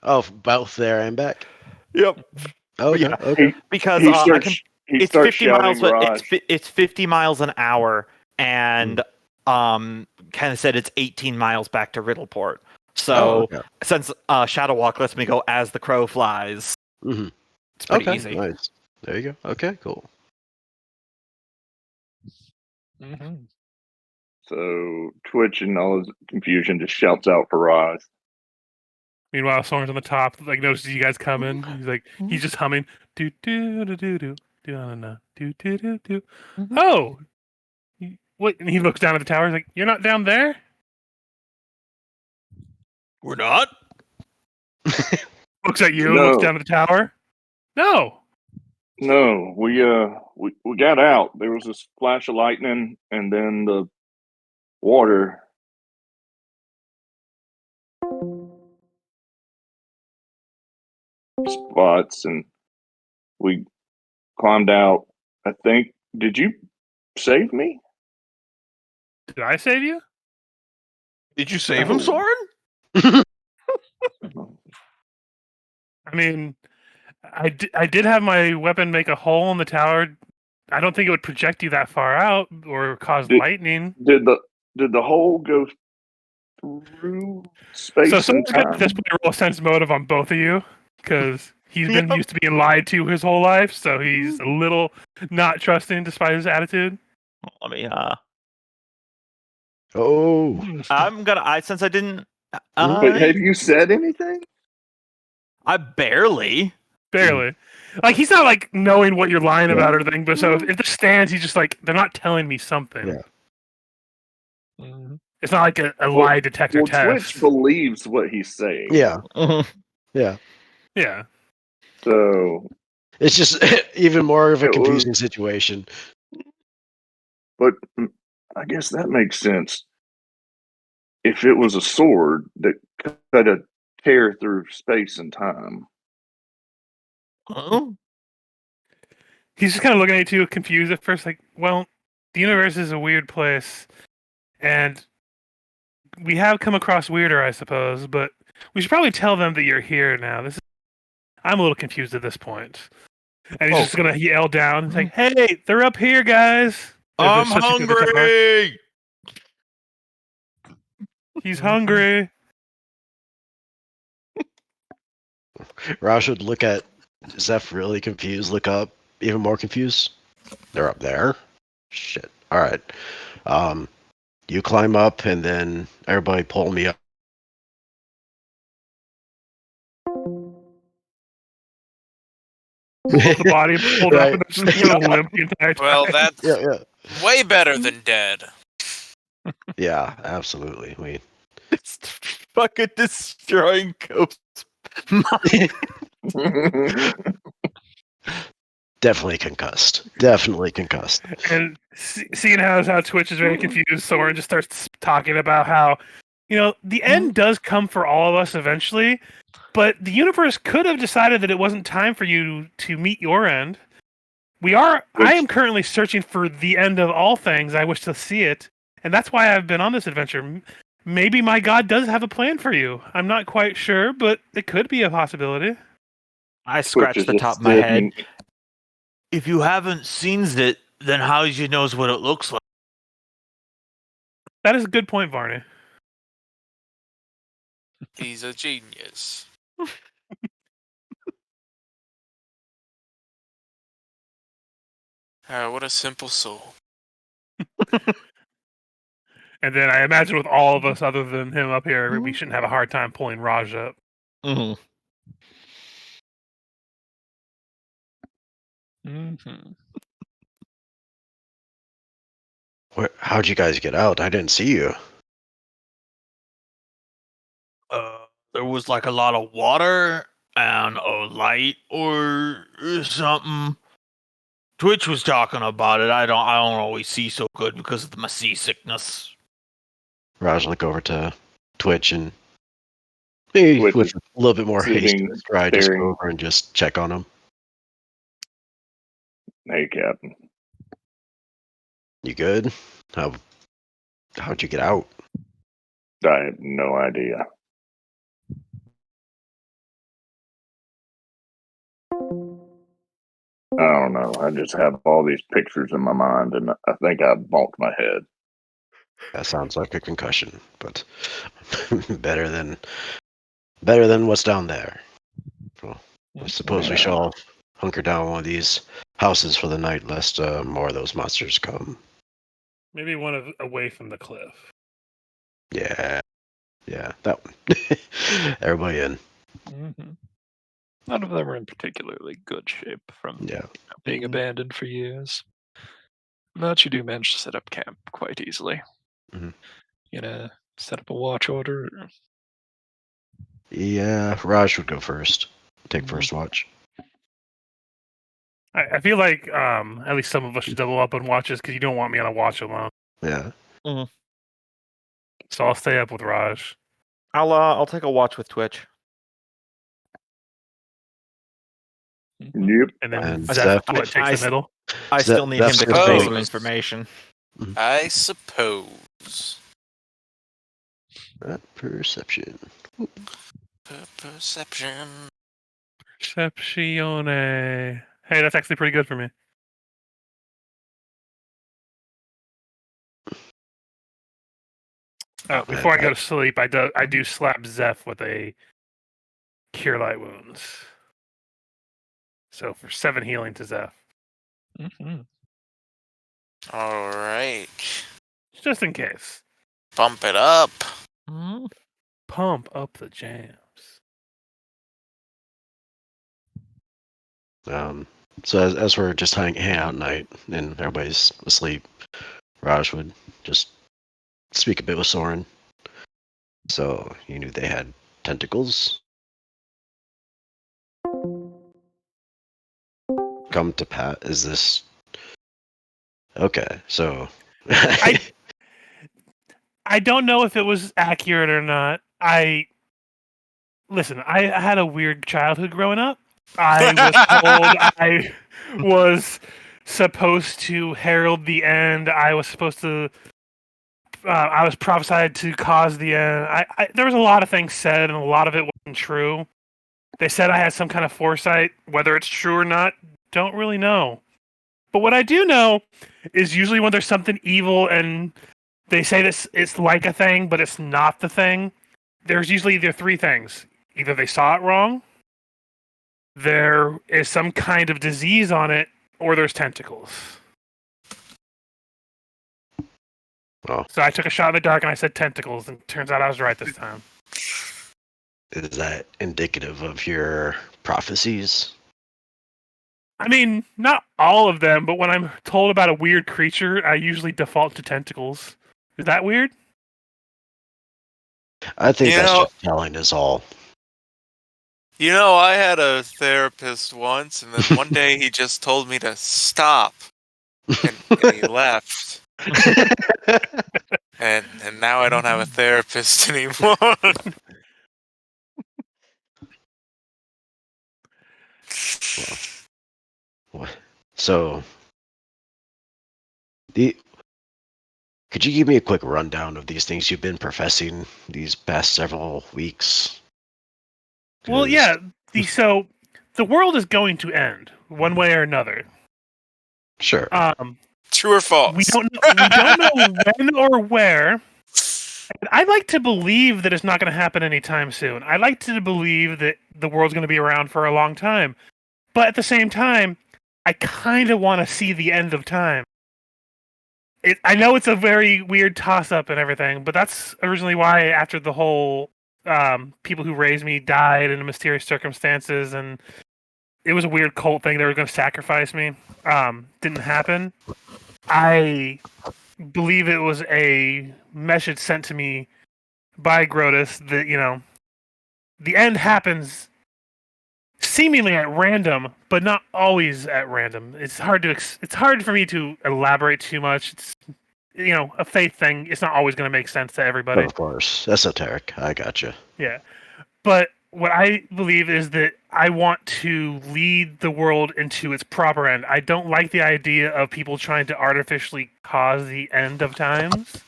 S4: Oh, both there and back.
S2: Yep.
S4: Okay.
S2: Yeah.
S4: Okay.
S2: Because
S5: He
S2: I
S5: starts,
S2: can.
S5: he
S2: It's
S5: starts
S2: 50 miles,
S5: shouting
S2: but
S5: Raj.
S2: it's 50 miles an hour, and kind of said it's 18 miles back to Riddleport. So
S4: okay.
S2: since Shadow Walk lets me go as the crow flies,
S4: Mhm.
S2: it's pretty
S4: Okay.
S2: easy.
S4: Nice. There you go. Okay. Cool.
S5: So Twitch in all his confusion just shouts out for Raj.
S3: Meanwhile, Soren's on the top, like notices you guys coming. He's like, he's just humming, do do do do do do do do do do. Oh, what? And he looks down at the tower. He's like, "You're not down there."
S2: We're not.
S3: Looks at you.
S5: No.
S3: Looks down at the tower. No.
S5: No, we got out. There was this flash of lightning, and then the water. Spots, and we climbed out. I think. Did you save me?
S3: Did I save you?
S2: Did you save
S5: him,
S2: Soren?
S3: I mean, I did have my weapon make a hole in the tower. I don't think it would project you that far out or cause lightning.
S5: Did the hole go through space
S3: So
S5: and
S3: someone's
S5: time?
S3: gonna just roll a sense motive on both of you because he's been used to being lied to his whole life, so he's a little not trusting despite his attitude.
S2: Let me.
S4: Oh.
S2: I'm gonna. Since I didn't.
S5: But have you said anything?
S2: I barely.
S3: Barely. Like, he's not, like, knowing what you're lying about or anything, but so if this stands, he's just like, they're not telling me something.
S4: Yeah.
S3: It's not like a lie detector
S5: Well,
S3: test.
S5: Twitch believes what he's saying.
S4: Yeah. Yeah.
S3: Yeah.
S5: So,
S4: It's just even more of a
S5: It was-
S4: confusing situation.
S5: but I guess that makes sense. If it was a sword that cut a tear through space and time.
S3: He's just kind of looking at you confused at first, like, well, the universe is a weird place, and we have come across weirder, I suppose, but we should probably tell them that you're here now. I'm a little confused at this point. And he's just going to yell down and say, hey, they're up here, guys.
S2: I'm hungry.
S3: He's hungry.
S4: Raj would look at Zeph really confused, look up, even more confused. They're up there. Shit. All right. You climb up, and then everybody pull me up.
S3: The body pulled up and just limp the entire time.
S6: Well, that's
S4: Yeah.
S6: way better than dead.
S4: Yeah, absolutely.
S2: It's fucking destroying Cope's
S4: Definitely concussed. Definitely concussed.
S3: And seeing how Twitch is very confused, Soren just starts talking about how, the end does come for all of us eventually, but the universe could have decided that it wasn't time for you to meet your end. I am currently searching for the end of all things. I wish to see it, and that's why I've been on this adventure. Maybe my god does have a plan for you. I'm not quite sure, but it could be a possibility.
S2: I scratched the
S5: just
S2: top of my head.
S5: sitting-
S2: If you haven't seen it, then how do you knows what it looks like?
S3: That is a good point, Varney.
S6: He's a genius. What a simple soul.
S3: And then I imagine with all of us other than him up here, we shouldn't have a hard time pulling Raj up.
S2: Mm-hmm.
S4: How'd you guys get out? I didn't see you.
S2: There was like a lot of water and a light or something. Twitch was talking about it. I don't always see so good because of my seasickness.
S4: Raj look over to Twitch and maybe
S5: Twitch
S4: with
S5: is
S4: a little bit more haste
S5: sitting,
S4: in his stride, just
S5: staring.
S4: go over and just check on him.
S5: Hey, Captain.
S4: You good? How'd you get out?
S5: I have no idea. I don't know. I just have all these pictures in my mind, and I think I bonked my head.
S4: That sounds like a concussion, but better than what's down there. Well, I suppose we shall hunker down one of these houses for the night, lest more of those monsters come.
S3: Maybe one away from the cliff.
S4: Yeah, that one. Everybody in.
S1: None of them are in particularly good shape from being abandoned for years. But you do manage to set up camp quite easily. Set up a watch order.
S4: Yeah, Raj would go first. Take first watch.
S3: I feel like at least some of us should double up on watches because you don't want me on a watch alone.
S4: Yeah.
S3: So I'll stay up with Raj.
S2: I'll take a watch with Twitch.
S5: Yep.
S3: And then
S4: And
S3: Zeph
S4: Zeph-
S3: takes the middle.
S2: I
S4: Zeph-
S2: still need him
S4: Zeph's
S2: to
S4: gonna
S2: convey
S6: take-
S2: some information.
S6: I suppose.
S4: Perception.
S6: Perception.
S3: Perceptione. Hey, that's actually pretty good for me. Oh, before I go to sleep, I do slap Zeph with a Cure Light Wounds. So for 7 healing to Zeph.
S6: All right.
S3: Just in case.
S6: Bump it up.
S3: Pump up the jams.
S4: So as we're just hanging out at night and everybody's asleep, Raj would just speak a bit with Soren. So you knew they had tentacles? Come to Pat, is this okay? So
S3: I don't know if it was accurate or not. Listen, I had a weird childhood growing up. I was told I was supposed to herald the end. I was supposed to. I was prophesied to cause the end. There was a lot of things said, and a lot of it wasn't true. They said I had some kind of foresight. Whether it's true or not, don't really know. But what I do know is usually when there's something evil and they say this it's like a thing, but it's not the thing, there's usually either 3 things. Either they saw it wrong, there is some kind of disease on it, or there's tentacles.
S4: Oh.
S3: So I took a shot in the dark and I said tentacles, and turns out I was right this time.
S4: Is that indicative of your prophecies?
S3: I mean, not all of them, but when I'm told about a weird creature, I usually default to tentacles. Is that weird?
S4: I think
S6: You
S4: that's
S6: know-
S4: just telling is all.
S6: You know, I had a therapist once, and then one day he just told me to stop, and he left. And now I don't have a therapist anymore.
S4: So, the could you give me a quick rundown of these things you've been professing these past several weeks?
S3: Well,
S4: 'Cause-
S3: yeah. So the world is going to end one way or another.
S4: Sure.
S6: True or false?
S3: We don't know when or where. And I like to believe that it's not going to happen anytime soon. I like to believe that the world's going to be around for a long time. But at the same time, I kind of want to see the end of time. I know it's a very weird toss-up and everything, but that's originally why after the whole people who raised me died in mysterious circumstances, and it was a weird cult thing. They were going to sacrifice me. Didn't happen. I believe it was a message sent to me by Grotus that, the end happens seemingly at random, but not always at random. It's hard for me to elaborate too much. It's a faith thing. It's not always going to make sense to everybody.
S4: Of course. Esoteric. I gotcha.
S3: Yeah. But what I believe is that I want to lead the world into its proper end. I don't like the idea of people trying to artificially cause the end of times,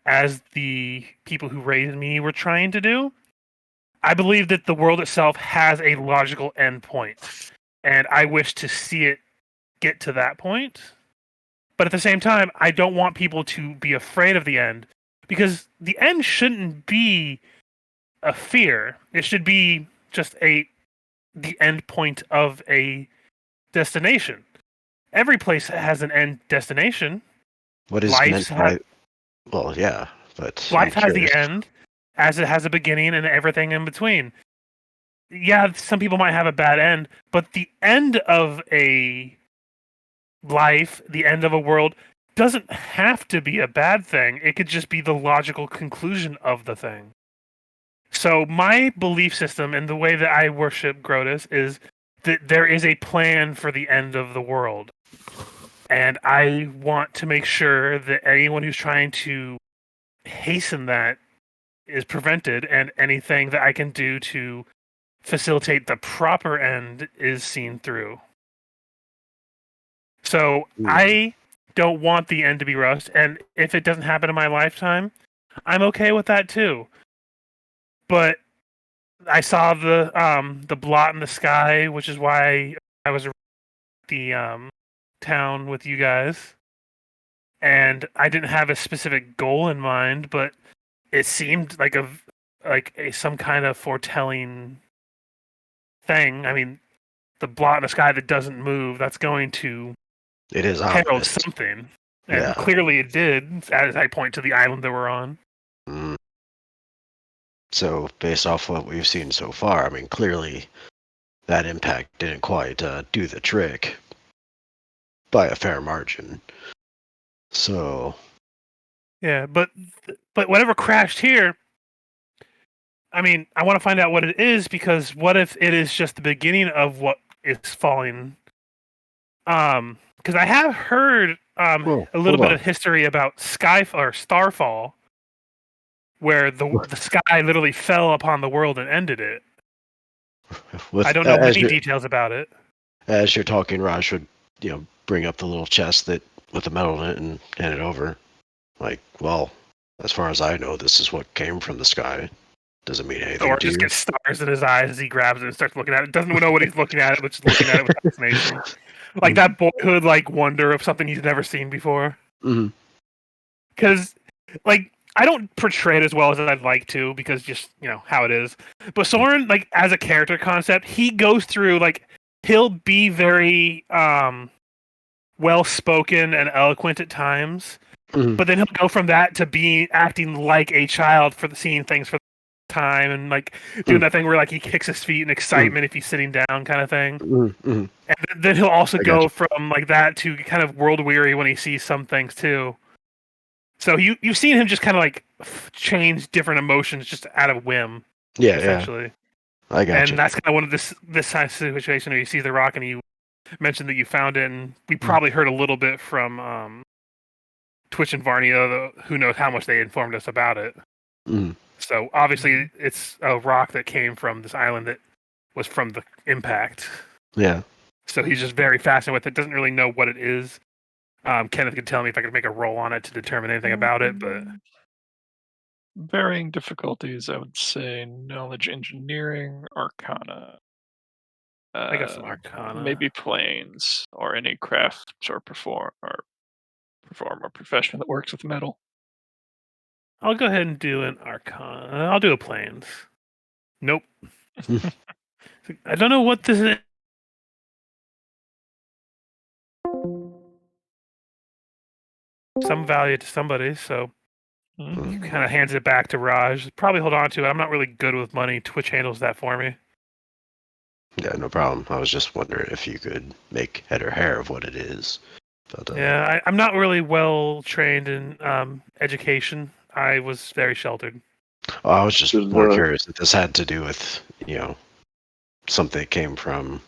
S3: as the people who raised me were trying to do. I believe that the world itself has a logical end point, and I wish to see it get to that point. But at the same time, I don't want people to be afraid of the end, because the end shouldn't be a fear. It should be just the end point of a destination. Every place has an end destination.
S4: What is
S3: Life's
S4: meant by? Well, yeah, but
S3: Life
S4: I'm
S3: has the
S4: curious.
S3: end, as it has a beginning and everything in between. Yeah, some people might have a bad end, but the end of a life, the end of a world, doesn't have to be a bad thing. It could just be the logical conclusion of the thing. So my belief system and the way that I worship Grotus is that there is a plan for the end of the world. And I want to make sure that anyone who's trying to hasten that is prevented, and anything that I can do to facilitate the proper end is seen through. So I don't want the end to be rushed, and if it doesn't happen in my lifetime, I'm okay with that too. But I saw the blot in the sky, which is why I was at the town with you guys, and I didn't have a specific goal in mind, but it seemed like some kind of foretelling thing. I mean, the blot in the sky that doesn't move, that's going to
S4: It is
S3: herald
S4: ominous.
S3: something. And
S4: Yeah.
S3: clearly it did, as I point to the island that we're on.
S4: Mm. So, based off what we've seen so far, I mean, clearly that impact didn't quite do the trick by a fair margin. So,
S3: Yeah, but whatever crashed here, I mean, I want to find out what it is, because what if it is just the beginning of what is falling? Because I have heard a little
S4: hold
S3: bit
S4: on.
S3: of history about Starfall, where the sky literally fell upon the world and ended it.
S4: With,
S3: I don't know
S4: as
S3: many
S4: you're,
S3: details about it.
S4: as you're talking, Raj would, bring up the little chest that with the metal in it and hand it over. Like, well, as far as I know, this is what came from the sky. Doesn't mean anything
S3: Thor
S4: to
S3: just
S4: you.
S3: gets stars in his eyes as he grabs it and starts looking at it. Doesn't know what he's looking at it, but just looking at it with fascination. Like that boyhood wonder of something he's never seen before.
S4: Mm-hmm.
S3: Because, I don't portray it as well as I'd like to, because just, how it is. But Soren, as a character concept, he goes through, he'll be very well-spoken and eloquent at times,
S4: Mhm.
S3: but then he'll go from that to acting like a child for seeing things for the time, and, doing that thing where, he kicks his feet in excitement if he's sitting down kind of thing.
S4: Mm-hmm.
S3: And then he'll also
S4: I
S3: go
S4: gotcha.
S3: from, that to kind of world-weary when he sees some things, too. So you've seen him just kind of change different emotions just out of whim,
S4: Yeah,
S3: essentially.
S4: I got
S3: And
S4: you.
S3: that's kind of one of this kind of situation where you see the rock and you mentioned that you found it, and we probably heard a little bit from Twitch and Varney, who knows how much they informed us about it.
S4: Mm.
S3: So obviously it's a rock that came from this island that was from the impact.
S4: Yeah.
S3: So he's just very fascinated with it. Doesn't really know what it is. Kenneth could tell me if I could make a roll on it to determine anything about it, but
S1: Varying difficulties, I would say knowledge engineering, arcana.
S3: I got some arcana.
S1: Maybe planes or any craft or perform or profession that works with metal.
S3: I'll go ahead and do an arcana. I'll do a planes. Nope. I don't know what this is. Some value to somebody, so
S1: Mhm.
S3: he kind of hands it back to Raj. Probably hold on to it. I'm not really good with money. Twitch handles that for me.
S4: Yeah, no problem. I was just wondering if you could make head or hair of what it is. But,
S3: Yeah, I'm not really well trained in education. I was very sheltered.
S4: I was just
S5: Does
S4: more
S5: the-
S4: curious if this had to do with, something that came from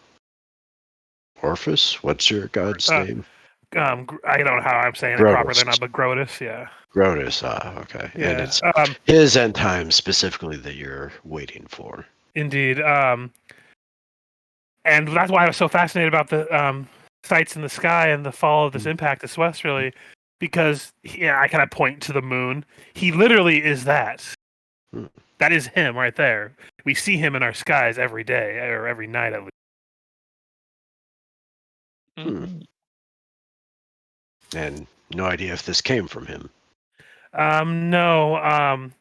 S4: Orpheus. What's your god's name?
S3: I don't know how I'm saying it
S4: Grotus.
S3: properly now, but Grotus, yeah.
S4: Grotus. Ah, okay. And
S3: Yeah,
S4: it's his end time specifically that you're waiting for.
S3: indeed. And that's why I was so fascinated about the sights in the sky and the fall of this impact to Westerly, because I kind of point to the moon. He literally is that.
S4: Hmm.
S3: That is him right there. We see him in our skies every day or every night at least.
S1: Mhm.
S4: And no idea if this came from him.
S3: No.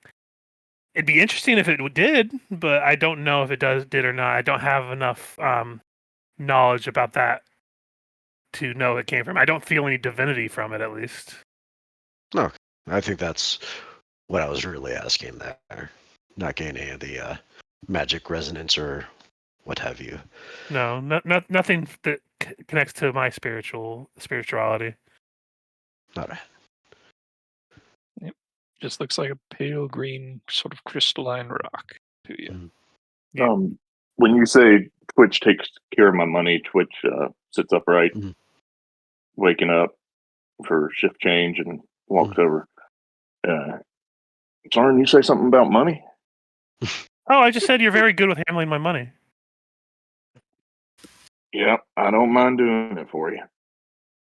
S3: It'd be interesting if it did, but I don't know if it did or not. I don't have enough knowledge about that to know it came from. I don't feel any divinity from it, at least.
S4: Okay. I think that's what I was really asking there. Not getting any of the magic resonance or what have you.
S3: No, nothing that connects to my spirituality.
S4: Not a,
S1: Just looks like a pale green sort of crystalline rock to you.
S4: Mhm.
S3: Yeah.
S5: When you say Twitch takes care of my money, Twitch sits upright,
S4: Mhm.
S5: waking up for shift change and walks over. Soren, you say something about money?
S3: Oh, I just said you're very good with handling my money.
S5: Yeah, I don't mind doing it for you.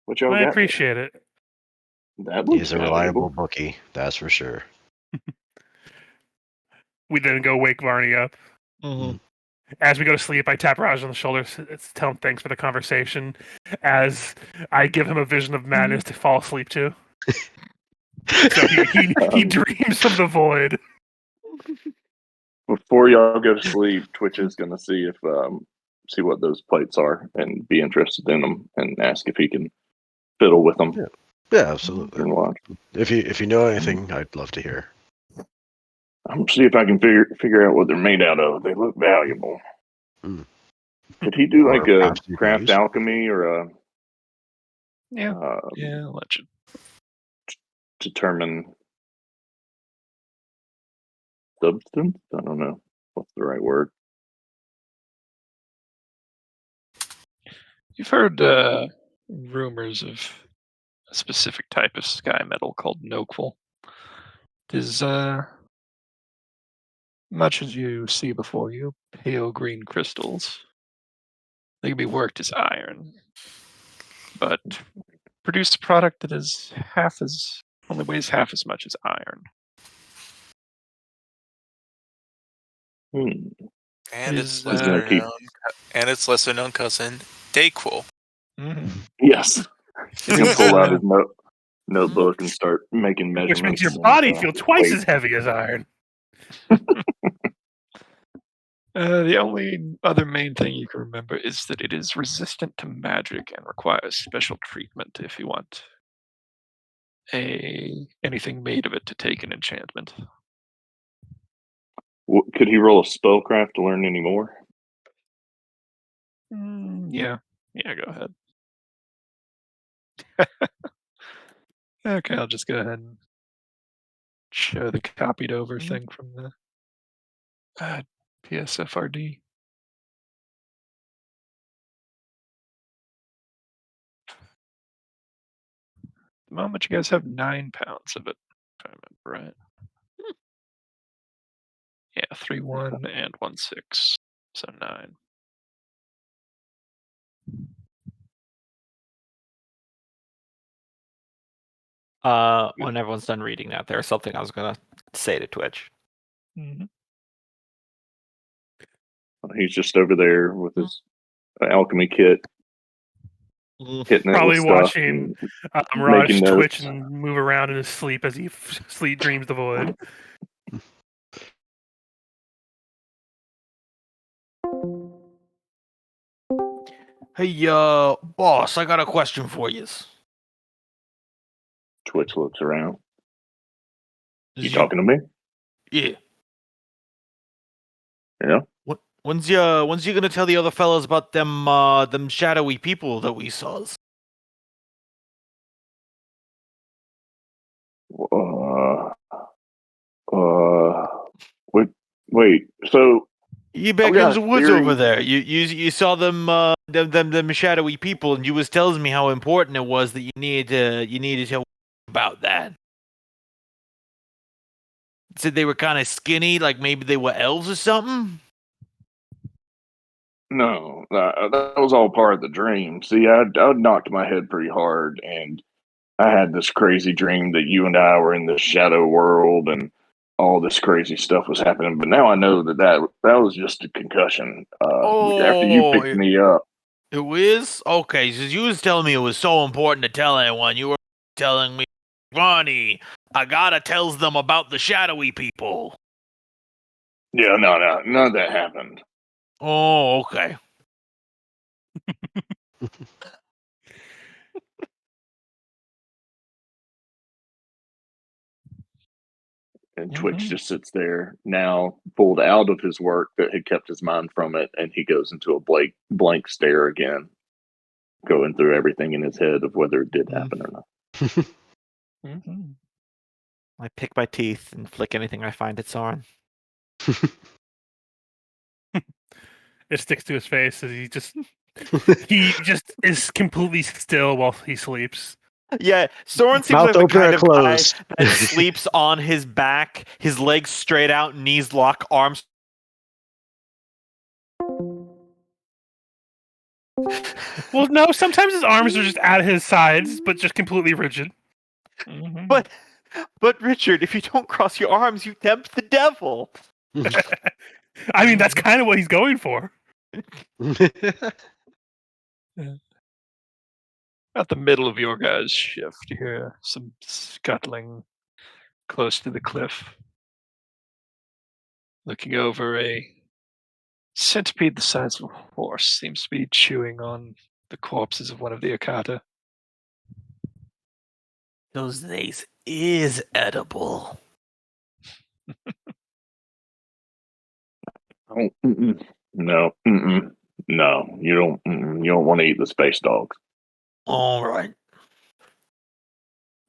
S5: What y'all
S3: I
S5: got there?
S3: appreciate it.
S5: That looks
S4: He's a reliable
S5: valuable.
S4: bookie, that's for sure.
S3: We then go wake Varney up.
S2: Mm-hmm.
S3: As we go to sleep, I tap Raj on the shoulder, tell him thanks for the conversation. As I give him a vision of madness to fall asleep to. So he dreams of the void.
S5: Before y'all go to sleep, Twitch is going to see if see what those plates are and be interested in them and ask if he can fiddle with them
S4: Yeah, absolutely.
S5: and watch.
S4: If you know anything, I'd love to hear.
S5: I'm gonna see if I can figure out what they're made out of. They look valuable.
S4: Mm.
S5: Could he do
S4: Or
S5: like a
S4: perhaps you can
S5: craft
S4: use.
S5: alchemy or a
S1: Yeah, I'll let you.
S5: determine substance? I don't know what's the right word.
S1: You've heard rumors of a specific type of sky metal called noquel. It is much as you see before you, pale green crystals. They can be worked as iron, but produce a product that is only weighs half as much as iron.
S6: And
S1: Is,
S6: its lesser
S5: gonna keep-
S6: known, and its lesser known cousin, Dayquil.
S1: mhm.
S5: Yes.
S1: It
S5: He'll
S1: is,
S5: pull out his notebook and start making
S3: Which
S5: measurements.
S3: makes your
S5: and,
S3: body feel twice
S5: weight.
S3: as heavy as iron.
S1: the only other main thing you can remember is that it is resistant to magic and requires special treatment if you want anything made of it to take an enchantment.
S5: Could he roll a spellcraft to learn any more?
S1: Yeah, go ahead. Okay, I'll just go ahead and show the copied over thing from the PSFRD. At the moment, you guys have 9 pounds of it, if I remember right. Yeah, 3 1 and 1 6, so 9.
S2: When everyone's done reading that, there's something I was gonna say to Twitch.
S1: Mm-hmm.
S5: He's just over there with his alchemy kit, hitting it
S3: Probably
S5: with stuff,
S3: watching
S5: and
S3: Raj
S5: making
S3: twitch
S5: notes.
S3: and move around in his sleep as he sleep dreams the void.
S2: Hey, boss, I got a question for you.
S5: Twitch looks around. You talking to me?
S2: Yeah.
S5: Yeah.
S2: When's you gonna tell the other fellas about them shadowy people that we saw?
S5: Wait. So
S2: You back
S5: got
S2: in the
S5: a
S2: woods
S5: theory.
S2: over there. You saw them them shadowy people, and you was telling me how important it was that you needed to tell about that. Said they were kind of skinny, like maybe they were elves or something.
S5: No, that was all part of the dream. See, I knocked my head pretty hard, and I had this crazy dream that you and I were in this shadow world, and all this crazy stuff was happening. But now I know that was just a concussion. After you picked me up.
S2: It was? Okay, so you was telling me it was so important to tell anyone. You were telling me, Ronnie, I gotta tell them about the shadowy people.
S5: Yeah, no, none of that happened.
S2: Oh, okay.
S5: And Twitch just sits there now, pulled out of his work that had kept his mind from it, and he goes into a blank stare again, going through everything in his head of whether it did happen or not.
S2: I pick my teeth and flick anything I find it's on.
S3: It sticks to his face as he just is completely still while he sleeps.
S2: Yeah, Soren seems
S4: Mouth
S2: like the
S4: open or
S2: kind of guy
S4: closed.
S2: that sleeps on his back, his legs straight out, knees lock, arms.
S3: Well, no, sometimes his arms are just at his sides, but just completely rigid.
S2: But Richard, if you don't cross your arms, you tempt the devil.
S3: I mean, that's kind of what he's going for.
S1: About the middle of your guys' shift, you hear some scuttling close to the cliff. Looking over, a centipede the size of a horse seems to be chewing on the corpses of one of the Akata.
S2: Those days is edible.
S5: Oh, no, no, you don't. You don't want to eat the space dogs.
S2: All right.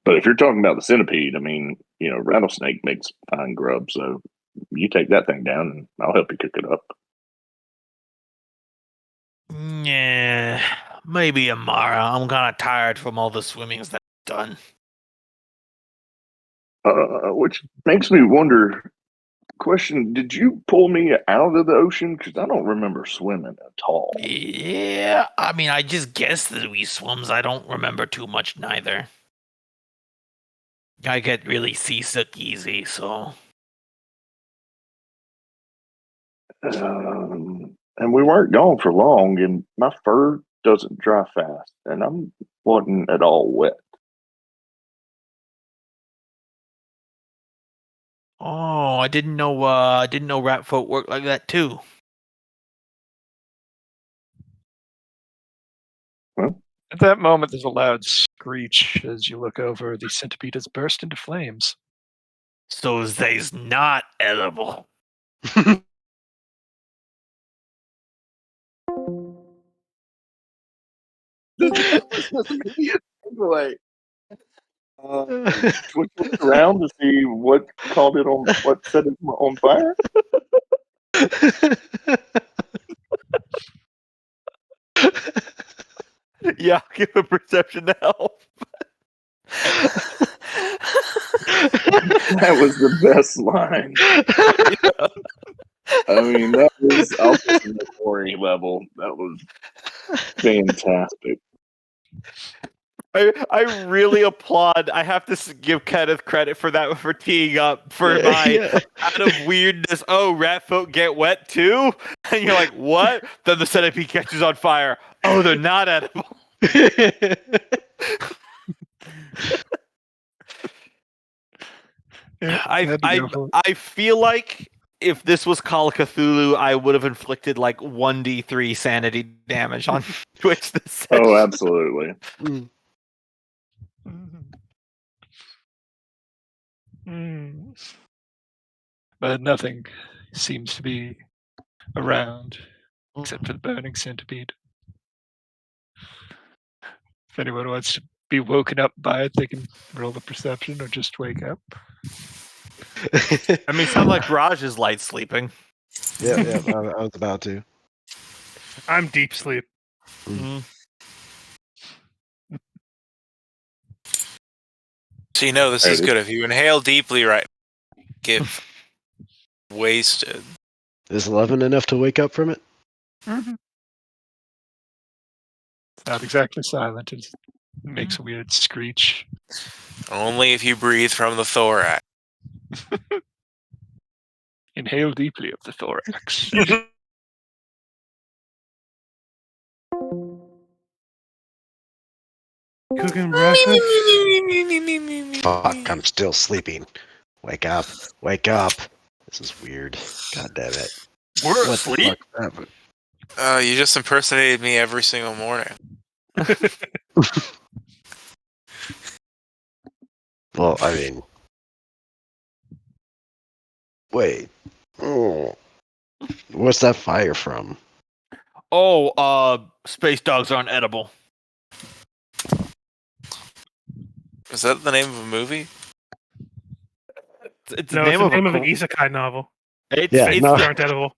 S5: But if you're talking about the centipede, I mean, rattlesnake makes fine grub. So you take that thing down, and I'll help you cook it up.
S2: Yeah, maybe tomorrow. I'm kind of tired from all the swimmings that I've done.
S5: Which makes me wonder. Question: did you pull me out of the ocean? Because I don't remember swimming at all.
S2: Yeah, I mean, I just guessed that we swims. I don't remember too much neither. I get really seasick easy, so.
S5: And we weren't gone for long, and my fur doesn't dry fast, and I wasn't at all wet.
S2: Oh, I didn't know rat folk work like that too.
S1: At that moment, there's a loud screech as you look over. The centipede has burst into flames.
S2: So they's not edible.
S5: Anyway, look around to see what set it on fire.
S2: Yeah, I'll give a perception to help.
S5: That was the best line. I mean, that was ultimate Corey level. That was fantastic.
S2: I really applaud. I have to give Kenneth credit for that, for teeing up for my out of weirdness. Oh, rat folk get wet too, and you're like, what? Then the centipede catches on fire. Oh, they're not edible.
S1: Yeah,
S2: I
S1: had to
S2: I
S1: go for it.
S2: I feel like if this was Call of Cthulhu, I would have inflicted like 1d3 sanity damage on Twitch this session.
S5: Oh, absolutely.
S1: But nothing seems to be around except for the burning centipede. If anyone wants to be woken up by it, they can roll a perception or just wake up.
S2: I mean, it sounds like Raj is light sleeping.
S4: yeah, I was about to.
S3: I'm deep sleep.
S6: So you know this
S5: There
S6: is
S5: it is.
S6: good. If you inhale deeply, right, get wasted.
S4: Is 11 enough to wake up from it?
S1: It's not exactly silent. It makes a weird screech.
S6: Only if you breathe from the thorax.
S1: Inhale deeply of the thorax.
S3: Cooking breakfast.
S4: Fuck, I'm still sleeping. Wake up. Wake up. This is weird. God damn it.
S2: We're
S4: What the
S2: asleep.
S4: fuck happened?
S6: You just impersonated me every single morning.
S4: Well, I mean. Wait. Oh. What's that fire from?
S2: Oh, space dogs aren't edible.
S6: Is that the name of a movie?
S2: It's
S3: No,
S2: the
S3: it's
S2: name
S3: the name of an
S2: cool-
S3: isekai novel.
S2: It's,
S4: Yeah,
S2: it's
S4: no.
S3: They aren't edible.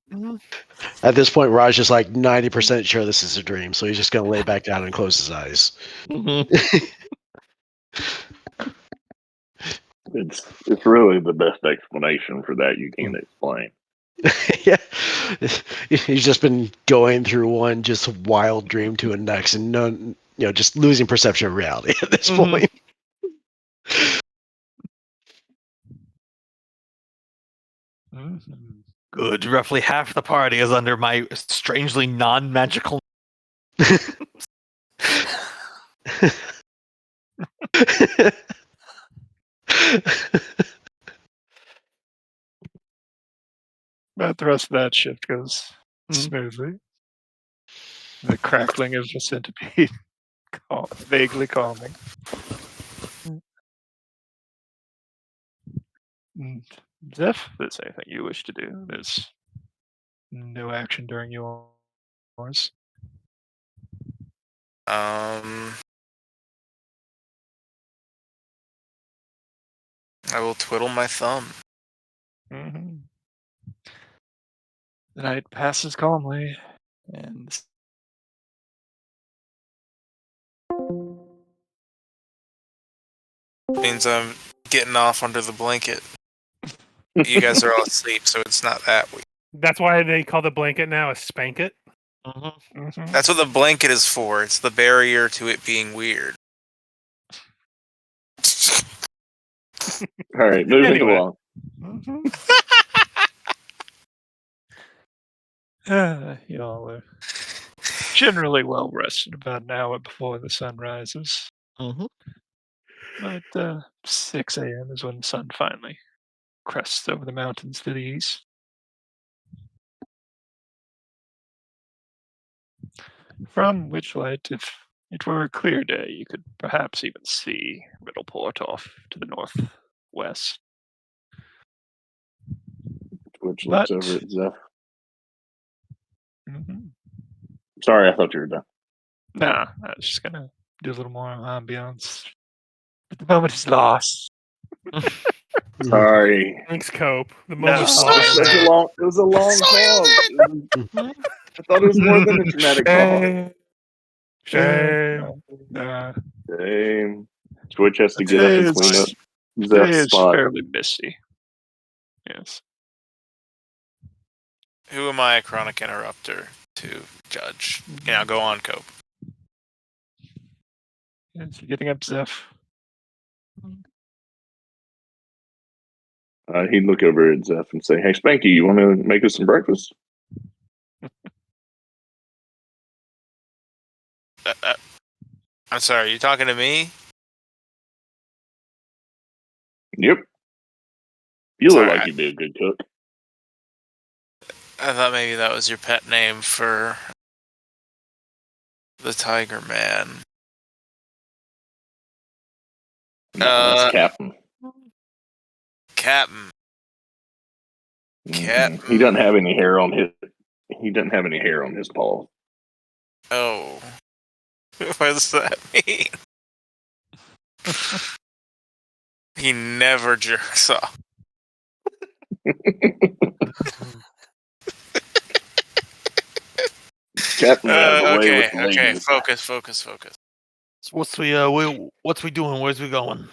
S4: At this point, Raj is like 90% sure this is a dream, so he's just gonna lay back down and close his eyes.
S5: It's really the best explanation for that you can explain.
S4: Yeah, he's just been going through one just wild dream to a next, and none, just losing perception of reality at this point.
S2: Good. Roughly half the party is under my strangely non-magical.
S1: But the rest of that shift goes smoothly. The crackling of the centipede, vaguely calming. Zeph, if there's anything you wish to do, there's no action during yours.
S6: I will twiddle my thumb.
S1: The night passes calmly, and
S6: Means I'm getting off under the blanket. You guys are all asleep, so it's not that weird.
S3: That's why they call the blanket now a spanket.
S6: That's what the blanket is for. It's the barrier to it being weird.
S5: All right, moving
S3: Anyway.
S5: along.
S1: You all are generally well rested about an hour before the sun rises. But 6 a.m. is when the sun finally crests over the mountains to the east. From which light, if it were a clear day, you could perhaps even see Riddleport off to the northwest.
S5: Twitch
S1: But-
S5: looks over at Zeph.
S1: Mhm.
S5: Sorry, I thought you were done.
S1: Nah, I was just gonna do a little more ambiance. But the moment is lost.
S5: Sorry.
S3: Thanks, Cope. The
S1: No.
S3: moment
S6: Spoiled
S3: lost.
S6: it!
S5: It was a long
S6: Spoiled
S5: pause. I thought it was more than a dramatic pause.
S3: Shame.
S1: Nah.
S5: Shame. Twitch has to get up
S1: Today
S5: and
S1: is,
S5: clean up
S1: today
S5: Zeph's
S1: is
S5: spot.
S1: fairly misty. Yes.
S6: Who am I, a chronic interrupter, to judge? Yeah, go on, Cope.
S1: Yes, you're getting up, Zeph.
S5: He'd look over at Zeph and say, "Hey, Spanky, you want to make us some breakfast?"
S6: I'm sorry, you talking to me?
S5: Yep. You look
S6: Sorry,
S5: like you'd be a good cook.
S6: I thought maybe that was your pet name for the Tiger Man.
S5: No, that's Captain.
S6: Captain.
S5: Mhm. He doesn't have any hair on his. He doesn't have any hair on his paw.
S6: Oh. What does that mean? He never jerks off.
S5: Captain has a way with
S6: Okay,
S5: ladies.
S6: focus.
S2: So what's we doing? Where's we going?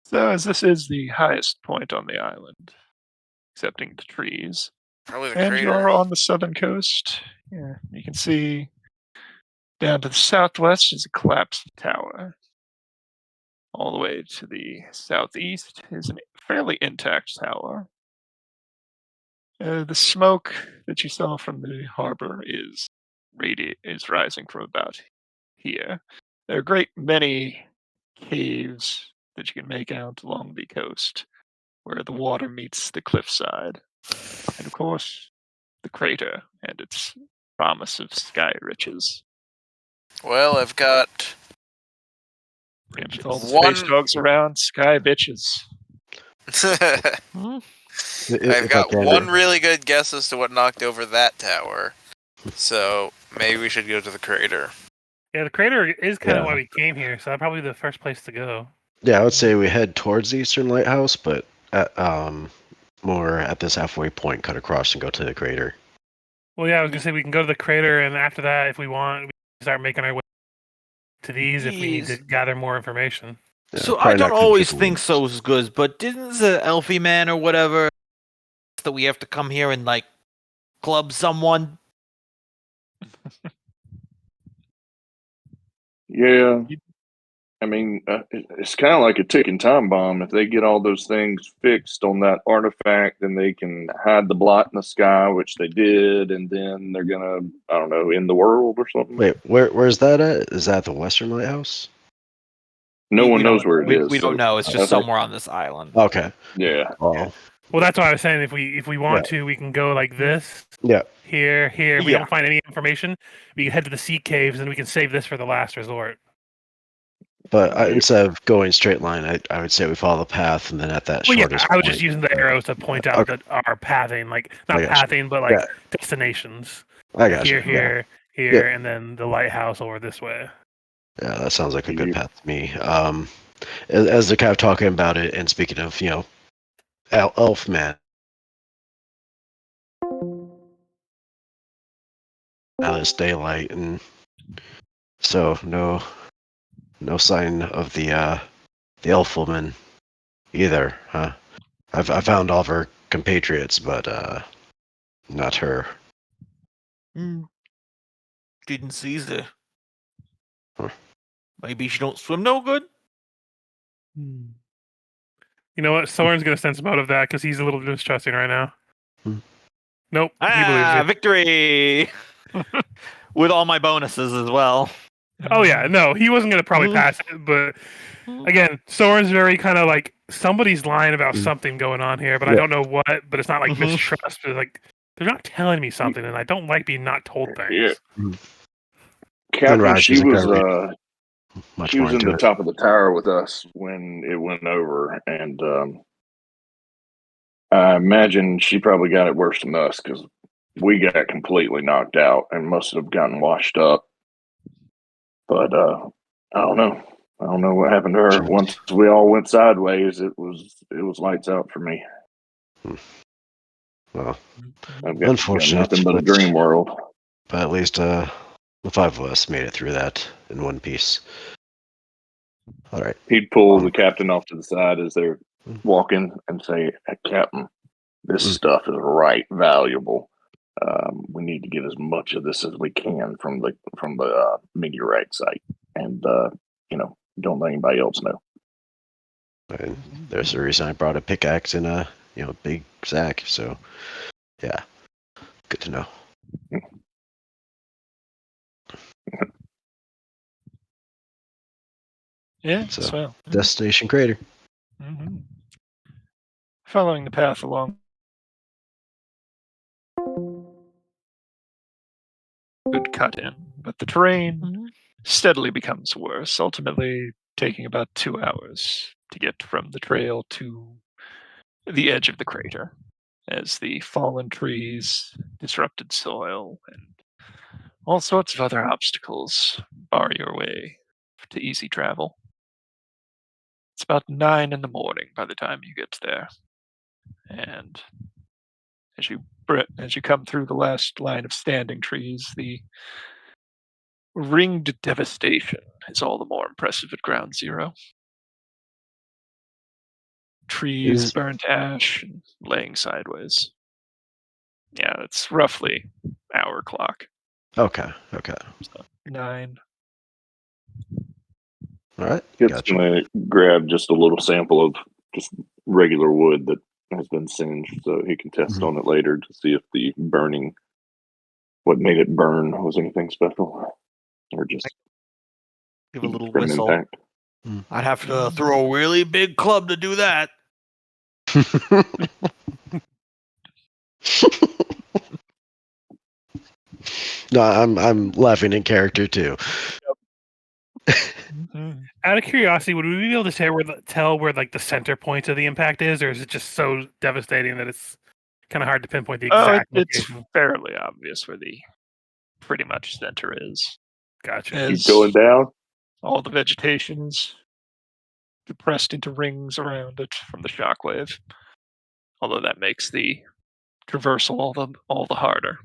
S1: So, as this is the highest point on the island, excepting the trees,
S6: Probably the
S1: and
S6: crater.
S1: you're on the southern coast, yeah, you can see down to the southwest is a collapsed tower. All the way to the southeast is a fairly intact tower. The smoke that you saw from the harbor is rising from about here. There are a great many caves that you can make out along the coast where the water meets the cliffside. And of course, the crater and its promise of sky riches.
S6: Well, I've got
S1: And with all the
S6: One-
S1: space dogs around, sky bitches.
S6: I've got one really good guess as to what knocked over that tower. So maybe we should go to the crater.
S3: Yeah, the crater is kind of
S4: Yeah.
S3: why we came here, so that's probably the first place to go.
S4: Yeah, I would say we head towards the Eastern Lighthouse, but more at this halfway point, cut across and go to the crater.
S3: Well, yeah, I was gonna say we can go to the crater, and after that, if we want, we can start making our way to these if we need to gather more information.
S4: Yeah,
S2: So I
S4: probably
S2: don't
S4: not come
S2: always
S4: through the
S2: think
S4: woods.
S2: so is good, but didn't the Elfie man or whatever that we have to come here and like club someone?
S5: Yeah. I mean, it's kind of like a ticking time bomb. If they get all those things fixed on that artifact, then they can hide the blot in the sky, which they did, and then they're gonna, I don't know, end the world or something.
S4: Wait, where's that at? Is that the Western Lighthouse?
S5: No one
S2: we
S5: knows
S2: don't,
S5: where it is.
S2: We don't
S5: so
S2: know. It's
S5: I
S2: just
S5: think-
S2: somewhere on this island.
S4: Okay.
S5: Yeah.
S4: Oh,
S3: Well, that's why I was saying if we want to, we can go like this.
S4: yeah.
S3: Here. If we
S2: Yeah.
S3: don't find any information, we can head to the sea caves, and we can save this for the last resort.
S4: But instead of going straight line, I would say we follow the path, and then at that
S3: Well, yeah,
S4: shortest
S3: I was
S4: point.
S3: just using the arrows to point out
S4: Okay.
S3: that our pathing, like not
S4: I gotcha.
S3: pathing, but like
S4: Yeah.
S3: destinations.
S4: I got you.
S3: Here, and then the lighthouse over this way.
S4: Yeah, that sounds like a good
S5: You-
S4: path to me. As they're kind of talking about it, and speaking of, elf man. Now it's daylight, and so no sign of the elf woman either, huh? I found all of her compatriots, but not her.
S2: Didn't see her.
S4: Huh.
S2: Maybe she don't swim no good.
S3: You know what? Soren's gonna sense motive that because he's a little distrusting right now.
S4: Hmm.
S3: Nope, he believes you.
S2: Victory! With all my bonuses as well.
S3: Oh yeah, no, he wasn't gonna probably pass it, but again, Soren's very kind of like somebody's lying about something going on here, but I
S4: Yeah.
S3: don't know what. But it's not like
S2: Mhm.
S3: mistrust. It's like they're not telling me something, and I don't like being not told things.
S5: Yeah. Captain,
S4: Raj
S5: she
S4: isn't
S5: was
S4: gonna read much
S5: she
S4: more
S5: was in
S4: into
S5: the
S4: it.
S5: top of the tower with us when it went over, and I imagine she probably got it worse than us because we got completely knocked out and must have gotten washed up. But I don't know. I don't know what happened to her. Once we all went sideways, it was lights out for me.
S4: Well,
S5: I've got
S4: unfortunate,
S5: nothing but a
S4: but-
S5: dream world.
S4: but at least the 5 of us made it through that in one piece. All right.
S5: He'd pull the captain off to the side as they're walking and say, "Hey, Captain, this stuff is right valuable. We need to get as much of this as we can from the meteorite site, and don't let anybody else know."
S4: And there's a reason I brought a pickaxe in a big sack. So, yeah, good to know.
S1: Yeah,
S4: So,
S1: swell.
S4: Destination Crater.
S1: Mm-hmm. Following the path along. Good cut in, but the terrain steadily becomes worse, ultimately taking about 2 hours to get from the trail to the edge of the crater, as the fallen trees, disrupted soil, and all sorts of other obstacles bar your way to easy travel. It's about 9 in the morning by the time you get there, and as you come through the last line of standing trees, the ringed devastation is all the more impressive at ground zero. Trees
S4: Is
S1: burnt ash and laying sideways. Yeah, it's roughly hour clock.
S4: okay.
S1: So 9.
S4: All right.
S5: It's
S4: Gotcha.
S5: gonna grab just a little sample of just regular wood that has been singed, so he can test on it later to see if the burning, what made it burn, was anything special, or just
S2: Give a little
S5: from
S2: whistle.
S5: impact.
S2: I'd have to throw a really big club to do that.
S4: No, I'm laughing in character too.
S3: Out of curiosity, would we be able to tell where like the center point of the impact is, or is it just so devastating that it's kind of hard to pinpoint the exact
S1: It's
S3: location?
S1: fairly obvious where the pretty much center is.
S3: Gotcha.
S1: As
S5: Keep going down.
S1: all the vegetation's depressed into rings around it from the shockwave. Although that makes the traversal all the harder.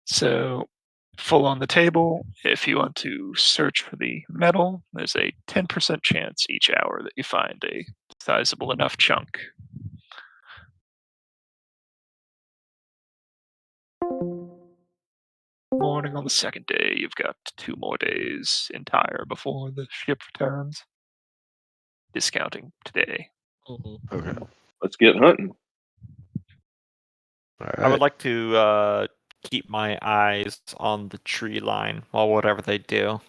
S1: So, full on the table, if you want to search for the metal, there's a 10% chance each hour that you find a sizable enough chunk. Morning on the second day, you've got 2 more days entire before the ship returns. Discounting today.
S4: Okay.
S5: Let's get hunting.
S4: All
S2: I would
S4: right.
S2: like to keep my eyes on the tree line while whatever they do.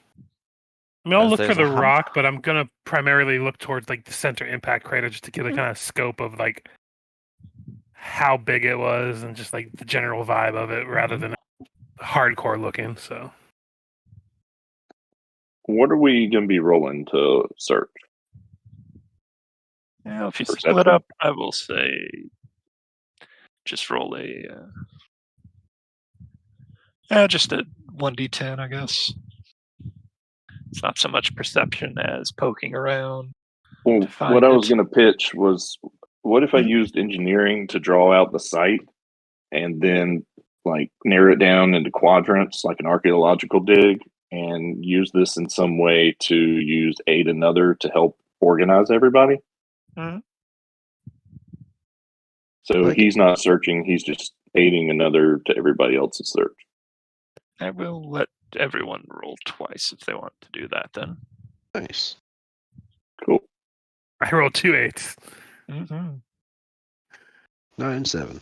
S3: I mean, I'll
S2: As
S3: look for
S2: there's
S3: the
S2: a hum-
S3: rock, but I'm gonna primarily look towards like the center impact crater just to get a kind of scope of like how big it was and just like the general vibe of it, rather than hardcore looking. So
S5: What are we gonna be rolling to search?
S1: Now, if you
S5: Perception?
S1: split up, I will say just roll just a 1d10, I guess. It's not so much perception as poking around.
S5: Well,
S1: find
S5: what I was
S1: it.
S5: gonna pitch was, what if I
S1: Mhm.
S5: used engineering to draw out the site and then like narrow it down into quadrants, like an archaeological dig, and use this in some way to use aid another to help organize everybody?
S1: Mhm.
S5: So
S4: Like
S5: he's not searching; he's just aiding another to everybody else's search.
S1: I will let everyone roll twice if they want to do that then.
S4: Nice.
S5: Cool.
S3: I rolled 2 8s.
S1: Mm-hmm.
S4: 9, 7.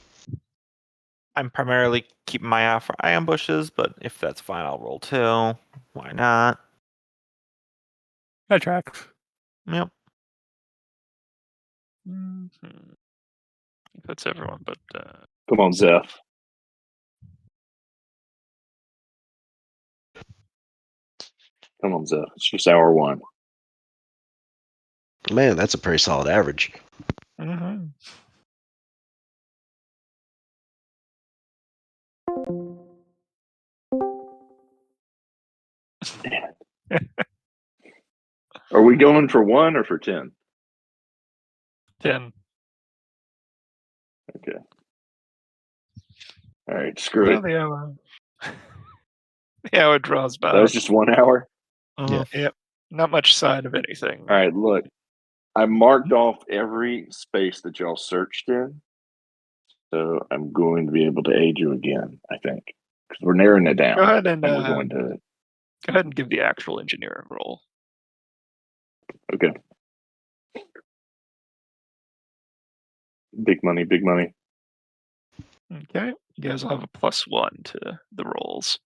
S2: I'm primarily keeping my eye for ambushes, but if that's fine, I'll roll 2. Why not?
S3: That tracks.
S2: Yep.
S1: Mm-hmm. That's everyone, but
S5: Come on, Zeph. Come on, Zeph. It's just hour 1.
S4: Man, that's a pretty solid average.
S1: mm-hmm.
S5: Are we going for 1 or for 10?
S1: 10.
S5: Okay. All right, screw
S1: Well,
S5: it.
S1: the hour draws by.
S5: That was just 1 hour.
S2: Mhm.
S1: Yep. Not much sign of anything.
S5: All right, look. I marked off every space that y'all searched in. So I'm going to be able to aid you again, I think. Because we're narrowing it down.
S1: Go ahead and
S5: we're going to.
S1: go ahead and give the actual engineering roll.
S5: Okay. Big money, big money.
S1: Okay. You guys will have a +1 to the rolls.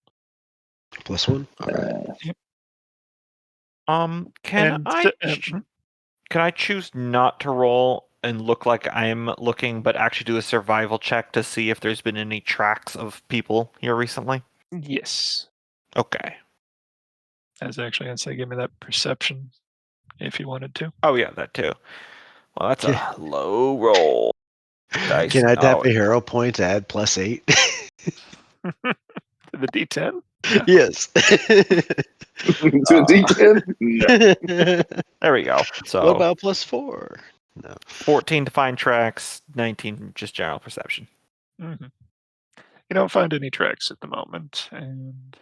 S4: +1. All right.
S2: Can
S1: And
S2: I can I choose not to roll and look like I'm looking, but actually do a survival check to see if there's been any tracks of people here recently?
S1: yes.
S2: Okay.
S1: I was actually going to say give me that perception if you wanted to.
S2: Oh yeah, that too. Well, that's
S4: Yeah.
S2: a low roll. Dice.
S4: Can I tap
S2: Oh,
S4: a hero point to add +8?
S1: The D10?
S4: Yes.
S5: To a D10? No.
S2: there we go. So
S4: What about +4? No.
S2: 14 to find tracks, 19 just general perception.
S1: Mm-hmm. You don't find any tracks at the moment, and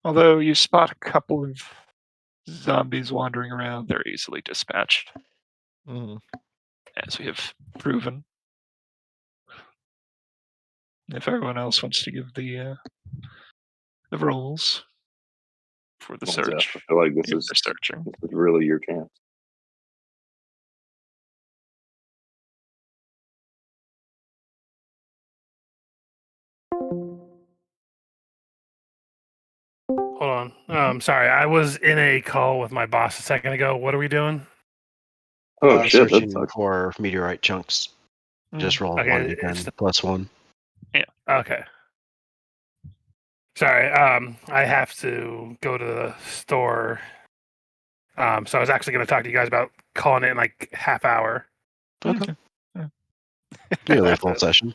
S1: although you spot a couple of zombies wandering around, they're easily dispatched,
S2: Mm.
S1: as we have proven. If everyone else wants to give the rolls for the
S5: Well, Jeff,
S1: search,
S5: I feel like
S1: if they're searching.
S5: this is really your chance.
S3: Hold on. Sorry, I was in a call with my boss a second ago. What are we doing?
S5: Oh, shit, that
S4: Searching
S5: sucks.
S4: for meteorite chunks. Just roll
S3: Okay,
S4: 1d10 +1.
S3: Okay. Sorry, I have to go to the store. So I was actually going to talk to you guys about calling it in like half hour.
S4: Okay.
S1: Yeah.
S4: Nearly a full session.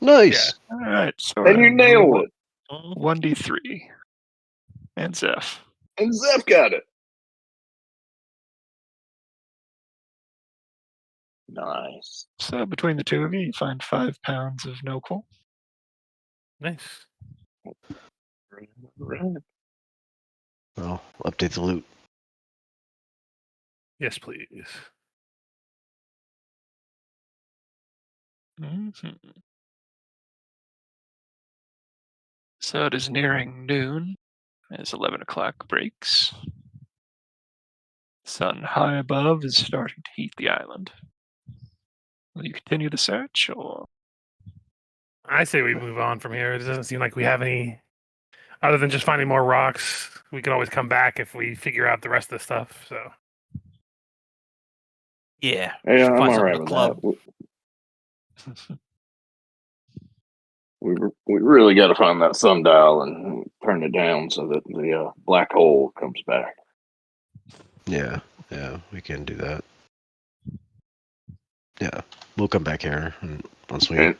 S4: Nice.
S1: All right. So
S5: And you nailed it.
S1: 1d3. And Zeph.
S5: And Zeph got it. Nice.
S1: So between the two of you, you find 5 pounds of Nocal.
S3: Nice.
S5: Right.
S4: Well, update the loot.
S3: Yes, please.
S1: Mm-hmm. So it is nearing noon as 11 o'clock breaks. Sun high above is starting to heat the island. Will you continue the search, or
S3: I say we move on from here. It doesn't seem like we have any, other than just finding more rocks. We can always come back if we figure out the rest of the stuff. So
S2: Yeah.
S5: Yeah,
S2: should
S5: I'm
S2: find
S5: all
S2: something
S5: right
S2: to
S5: with
S2: club.
S5: that. We really got to find that sundial and turn it down so that the black hole comes back.
S4: Yeah, we can do that. Yeah, we'll come back here and once we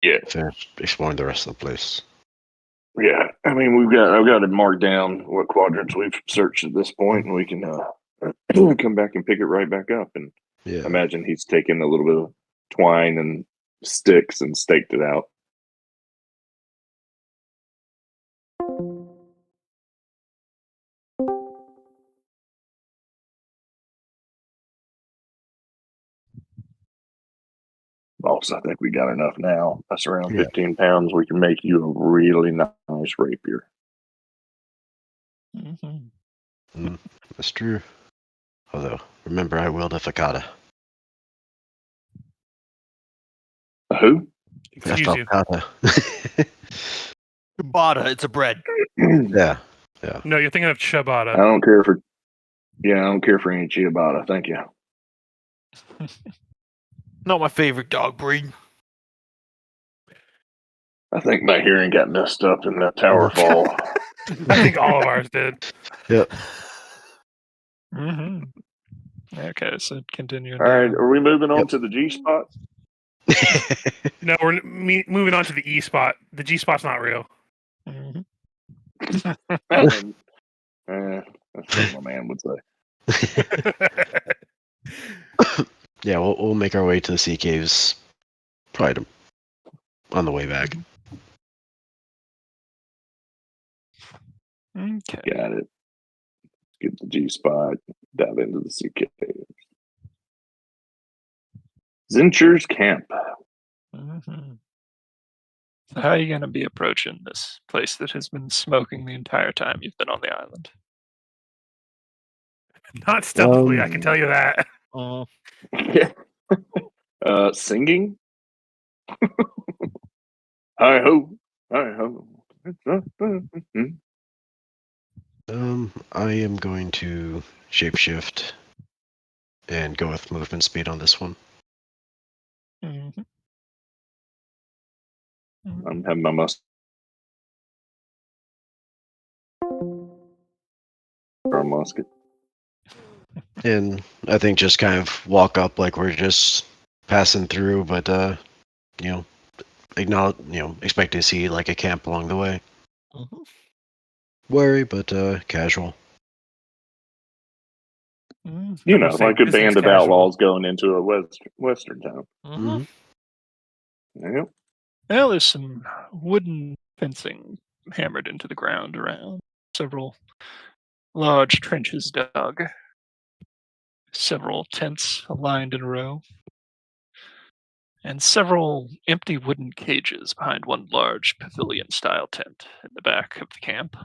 S5: Yeah.
S4: finish exploring the rest of the place.
S5: Yeah, I mean, I've got it marked down what quadrants we've searched at this point, and we can come back and pick it right back up. And
S4: Yeah.
S5: imagine he's taken a little bit of twine and sticks and staked it out. Boss, I think we got enough now. That's around
S4: Yeah.
S5: 15 pounds. We can make you a really nice rapier.
S1: mm-hmm.
S4: That's true. Although, remember, I willed a facada.
S5: Who?
S3: excuse you.
S4: Falcata.
S2: Ciabatta, it's a bread.
S4: Yeah.
S3: No, you're thinking of
S5: I
S3: ciabatta.
S5: don't care for. Yeah, I don't care for any ciabatta. Thank you.
S2: Not my favorite dog breed.
S5: I think my hearing got messed up in that tower fall.
S3: I think all of ours did.
S4: Yep.
S1: Mm-hmm. Okay, so continuing
S5: All right,
S1: down.
S5: are we moving on
S4: Yep.
S5: to the G spot?
S3: No, we're moving on to the E spot. The G spot's not real.
S1: Mm-hmm.
S5: That's what my man would say.
S4: Yeah, we'll make our way to the sea caves. Probably on the way back.
S1: Okay.
S5: Got it. Get the G spot. Dive into the CK. Zincher's camp.
S1: Mhm. So how are you going to be approaching this place that has been smoking the entire time you've been on the island?
S3: Not stealthily, I can tell you that.
S5: Singing. Hi ho, hi ho.
S4: I am going to shapeshift and go with movement speed on this one.
S1: Mm-hmm.
S5: I'm having my musket.
S4: And I think just kind of walk up like we're just passing through, but you know, acknowledge, expect to see like a camp along the way. Wary, but casual.
S5: You
S3: I
S5: know,
S3: will say
S5: like a
S3: this seems
S5: band of
S3: casual.
S5: outlaws going into a western town.
S4: Mhm.
S5: Yep.
S1: Well, there's some wooden fencing hammered into the ground around. Several large trenches dug. Several tents aligned in a row. And several empty wooden cages behind one large pavilion-style tent in the back of the camp.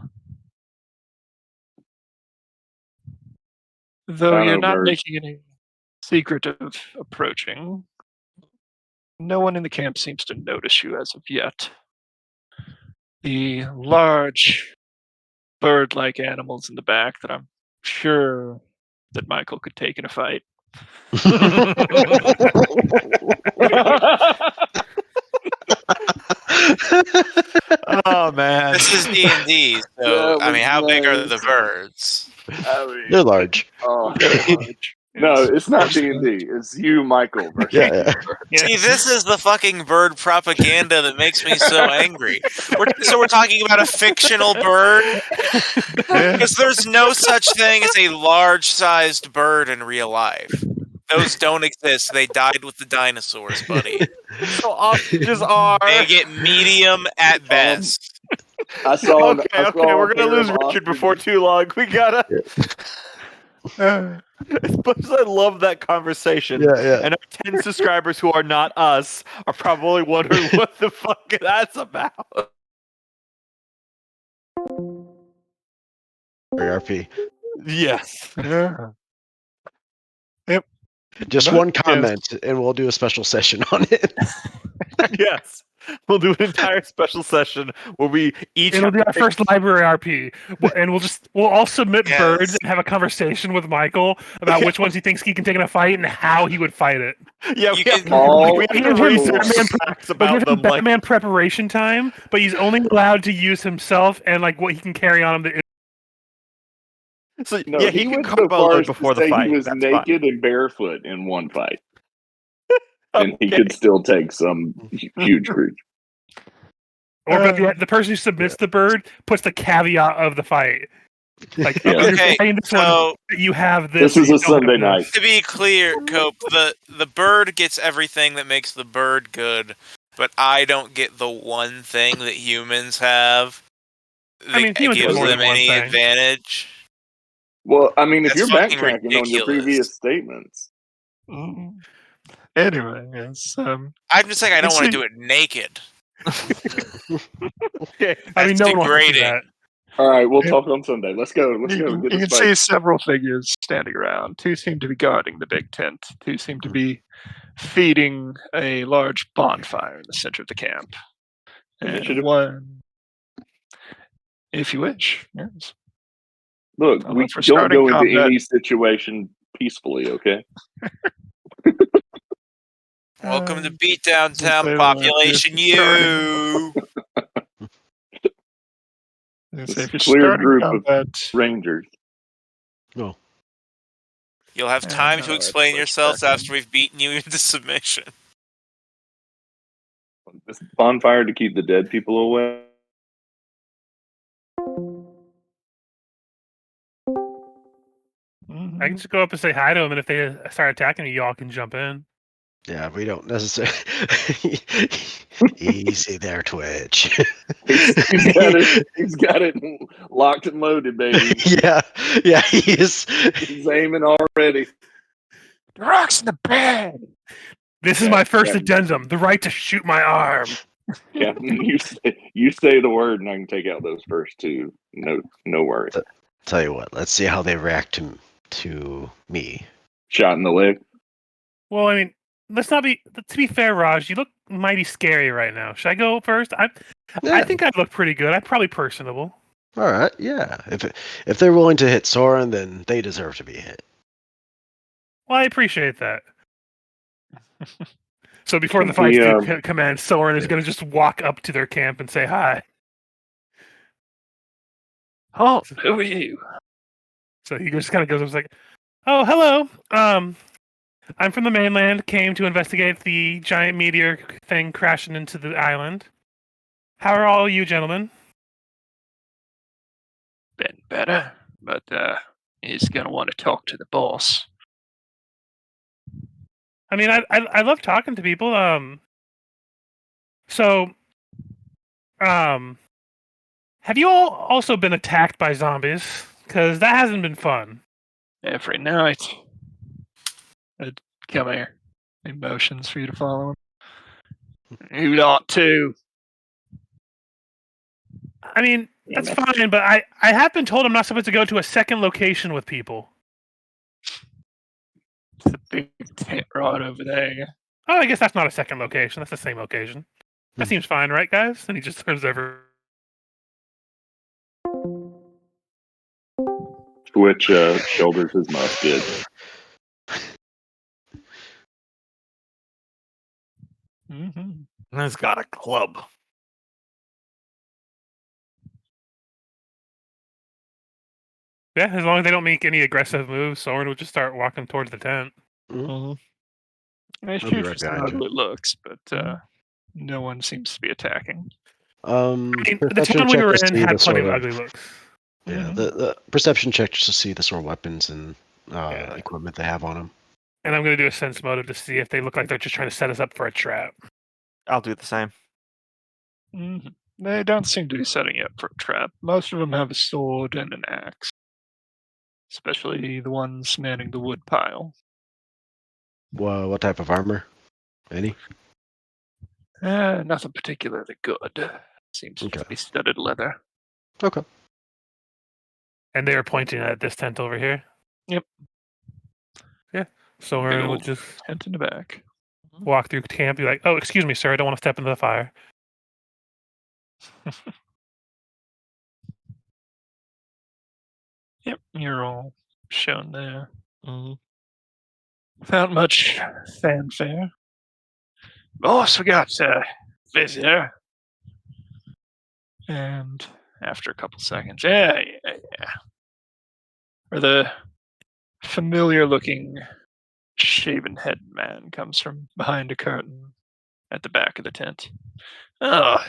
S1: Though you're
S5: Dino
S1: not
S5: birds.
S1: making any secret of approaching, no one in the camp seems to notice you as of yet. The large bird-like animals in the back that I'm sure that Michael could take in a fight.
S2: Oh man.
S6: This is D&D, so
S5: That
S6: I mean,
S5: was
S6: how big are the
S5: nice.
S6: birds?
S5: I mean,
S4: They're large.
S5: oh,
S1: Very large.
S5: no,
S1: Yes,
S5: it's not
S1: very
S5: D and D. It's you, Michael, versus
S4: Yeah.
S3: Yeah.
S6: See, this is the fucking bird propaganda that makes me so angry. So we're talking about a fictional bird? Because there's no such thing as a large-sized bird in real life. Those don't exist. They died with the dinosaurs, buddy.
S2: So ostriches are.
S6: They get medium at best.
S5: I saw.
S2: Okay, we're gonna lose Richard before too long. We gotta.
S1: Uh,
S2: As much as I love that conversation,
S4: Yeah.
S2: and our 10 subscribers who are not us are probably wondering what the fuck that's about.
S4: RP.
S2: Yes.
S1: yeah.
S4: Just
S1: But,
S4: one
S1: yes.
S4: comment, and we'll do a special session on it.
S2: Yes. We'll do an entire special session where we each
S3: It'll
S2: have
S3: be
S2: to
S3: our
S2: pick-
S3: first library RP, and we'll all submit
S6: Yes.
S3: birds and have a conversation with Michael about which ones he thinks he can take in a fight and how he would fight it.
S2: Yeah,
S6: You
S2: we have,
S6: can-
S5: All
S2: we have to
S3: Give him
S2: research
S3: Batman
S2: some facts
S3: But
S2: about
S3: give him
S2: them. Like,
S3: Batman preparation time, but he's only allowed to use himself and like what he can carry on him.
S2: so,
S5: No,
S2: yeah,
S5: he
S2: can
S5: went so
S2: carve a
S5: far
S2: load
S5: as
S2: before
S5: to
S2: the
S5: say
S2: fight.
S5: he was
S2: That's
S5: naked and barefoot in one fight,
S2: fine.
S5: and he could still take some huge creature.
S3: Or but the person who submits the bird puts the caveat of the fight. Like,
S5: Yeah.
S3: you're
S6: Okay,
S3: fighting this one,
S6: so
S3: you have this.
S5: This is
S3: you
S5: a
S3: don't have
S5: Sunday
S3: this.
S5: night.
S6: to be clear, Cope, the bird gets everything that makes the bird good, but I don't get the one thing that humans have that
S3: I mean, humans have
S6: gives
S3: more
S6: them
S3: than one
S6: any
S3: thing.
S6: advantage.
S5: Well, I mean, if
S6: That's
S5: you're
S6: fucking
S5: backtracking on your
S6: ridiculous.
S5: previous statements,
S1: Mm. Anyway, yes.
S6: I'm just saying I don't
S1: Let's
S6: want to
S1: see.
S6: do it naked.
S2: Okay.
S3: I mean,
S6: That's
S3: no one wants to see
S6: degrading.
S3: that.
S5: all right, we'll
S1: Yeah.
S5: talk on Sunday. Let's go. Let's
S1: You
S5: go.
S1: can,
S5: Get
S1: you
S5: this
S1: can
S5: fight.
S1: see several figures standing around. Two seem to be guarding the big tent. Two seem to be feeding a large bonfire in the center of the camp. And
S5: Initiative.
S1: one, if you wish, yes.
S5: Look,
S1: Although
S5: we
S1: for
S5: don't
S1: starting
S5: go into
S1: combat,
S5: any situation peacefully, okay?
S6: Welcome to
S1: Um,
S6: Beat Downtown
S1: say
S6: Population
S1: that if you're
S6: U.
S1: If
S5: This
S1: you're
S5: clear
S1: starting
S5: group of
S1: combat,
S5: Rangers.
S6: You'll have
S1: Yeah,
S6: time
S1: no,
S6: to
S1: that's
S6: explain
S1: what's
S6: yourselves
S1: back
S6: after we've beaten you into submission.
S5: This bonfire to keep the dead people away.
S1: Mhm.
S3: I can just go up and say hi to them, and if they start attacking you, y'all can jump in.
S4: Yeah, we don't necessarily. Easy there, Twitch.
S5: He's got it. He's got it locked and loaded, baby.
S4: Yeah, he is.
S5: He's aiming already.
S1: The rock's in the bag.
S3: This is
S5: Yeah,
S3: my first
S5: yeah.
S3: addendum: the right to shoot my arm.
S5: Captain, you say the word, and I can take out those first two. No worry.
S4: Tell you what, let's see how they react to me.
S5: Shot in the leg.
S3: Well, I mean, let's not be. To be fair, Raj, you look mighty scary right now. Should I go first? I
S4: Yeah.
S3: think I look pretty good. I'm probably personable.
S4: All right, yeah. If they're willing to hit Soren, then they deserve to be hit.
S3: Well, I appreciate that. So before the
S5: Can we,
S3: fights do commence, Soren is going to just walk up to their camp and say hi.
S1: Oh, who are you?
S3: So he just kind of goes and is like, "Oh, hello. I'm from the mainland. Came to investigate the giant meteor thing crashing into the island. How are all you gentlemen?"
S1: Been better, but he's gonna want to talk to the boss.
S3: I mean, I love talking to people. So, have you all also been attacked by zombies? Because that hasn't been fun.
S1: Every night. Come here. Emotions for you to follow him. You ought to.
S3: I mean, that's fine, but I have been told I'm not supposed to go to a second location with people.
S1: It's a big tent right over there.
S3: Oh, I guess that's not a second location. That's the same location. That seems fine, right, guys? And he just turns over.
S5: Twitch shoulders his musket.
S1: Mm-hmm.
S2: And it's got a club.
S3: Yeah, as long as they don't make any aggressive moves, Soren will just start walking towards the tent.
S2: Mm-hmm.
S1: I
S4: I'll be
S1: shoot
S4: right
S1: for some
S4: behind you.
S1: ugly looks, but no one seems to be attacking.
S3: I mean, the
S4: Perception
S3: town we
S4: check
S3: were
S4: to
S3: in
S4: see
S3: had
S4: the
S3: plenty
S4: sort
S3: of
S4: of
S3: ugly looks.
S4: yeah,
S1: Mhm.
S4: the perception check just to see the sort of weapons and
S3: Yeah.
S4: equipment they have on them.
S3: And I'm going to do a sense motive to see if they look like they're just trying to set us up for a trap.
S2: I'll do the same.
S1: Mhm. They don't seem to be setting you up for a trap. Most of them have a sword and an axe, especially the ones manning the wood pile.
S4: Well, what type of armor? Any?
S1: Nothing particularly good. Seems
S4: Okay.
S1: to be studded leather.
S4: Okay.
S3: And they are pointing at this tent over here.
S1: Yep.
S3: Yeah. So
S1: Big
S3: we're will
S1: old
S3: just
S1: tent in the back.
S3: walk through camp, be like, "Oh, excuse me, sir, I don't want to step into the fire."
S1: Yep, you're all shown there.
S2: Mm-hmm.
S1: Without much fanfare. Boss, we got a visitor. And after a couple seconds, yeah. Or the familiar looking shaven head man comes from behind a curtain at the back of the tent. Oh,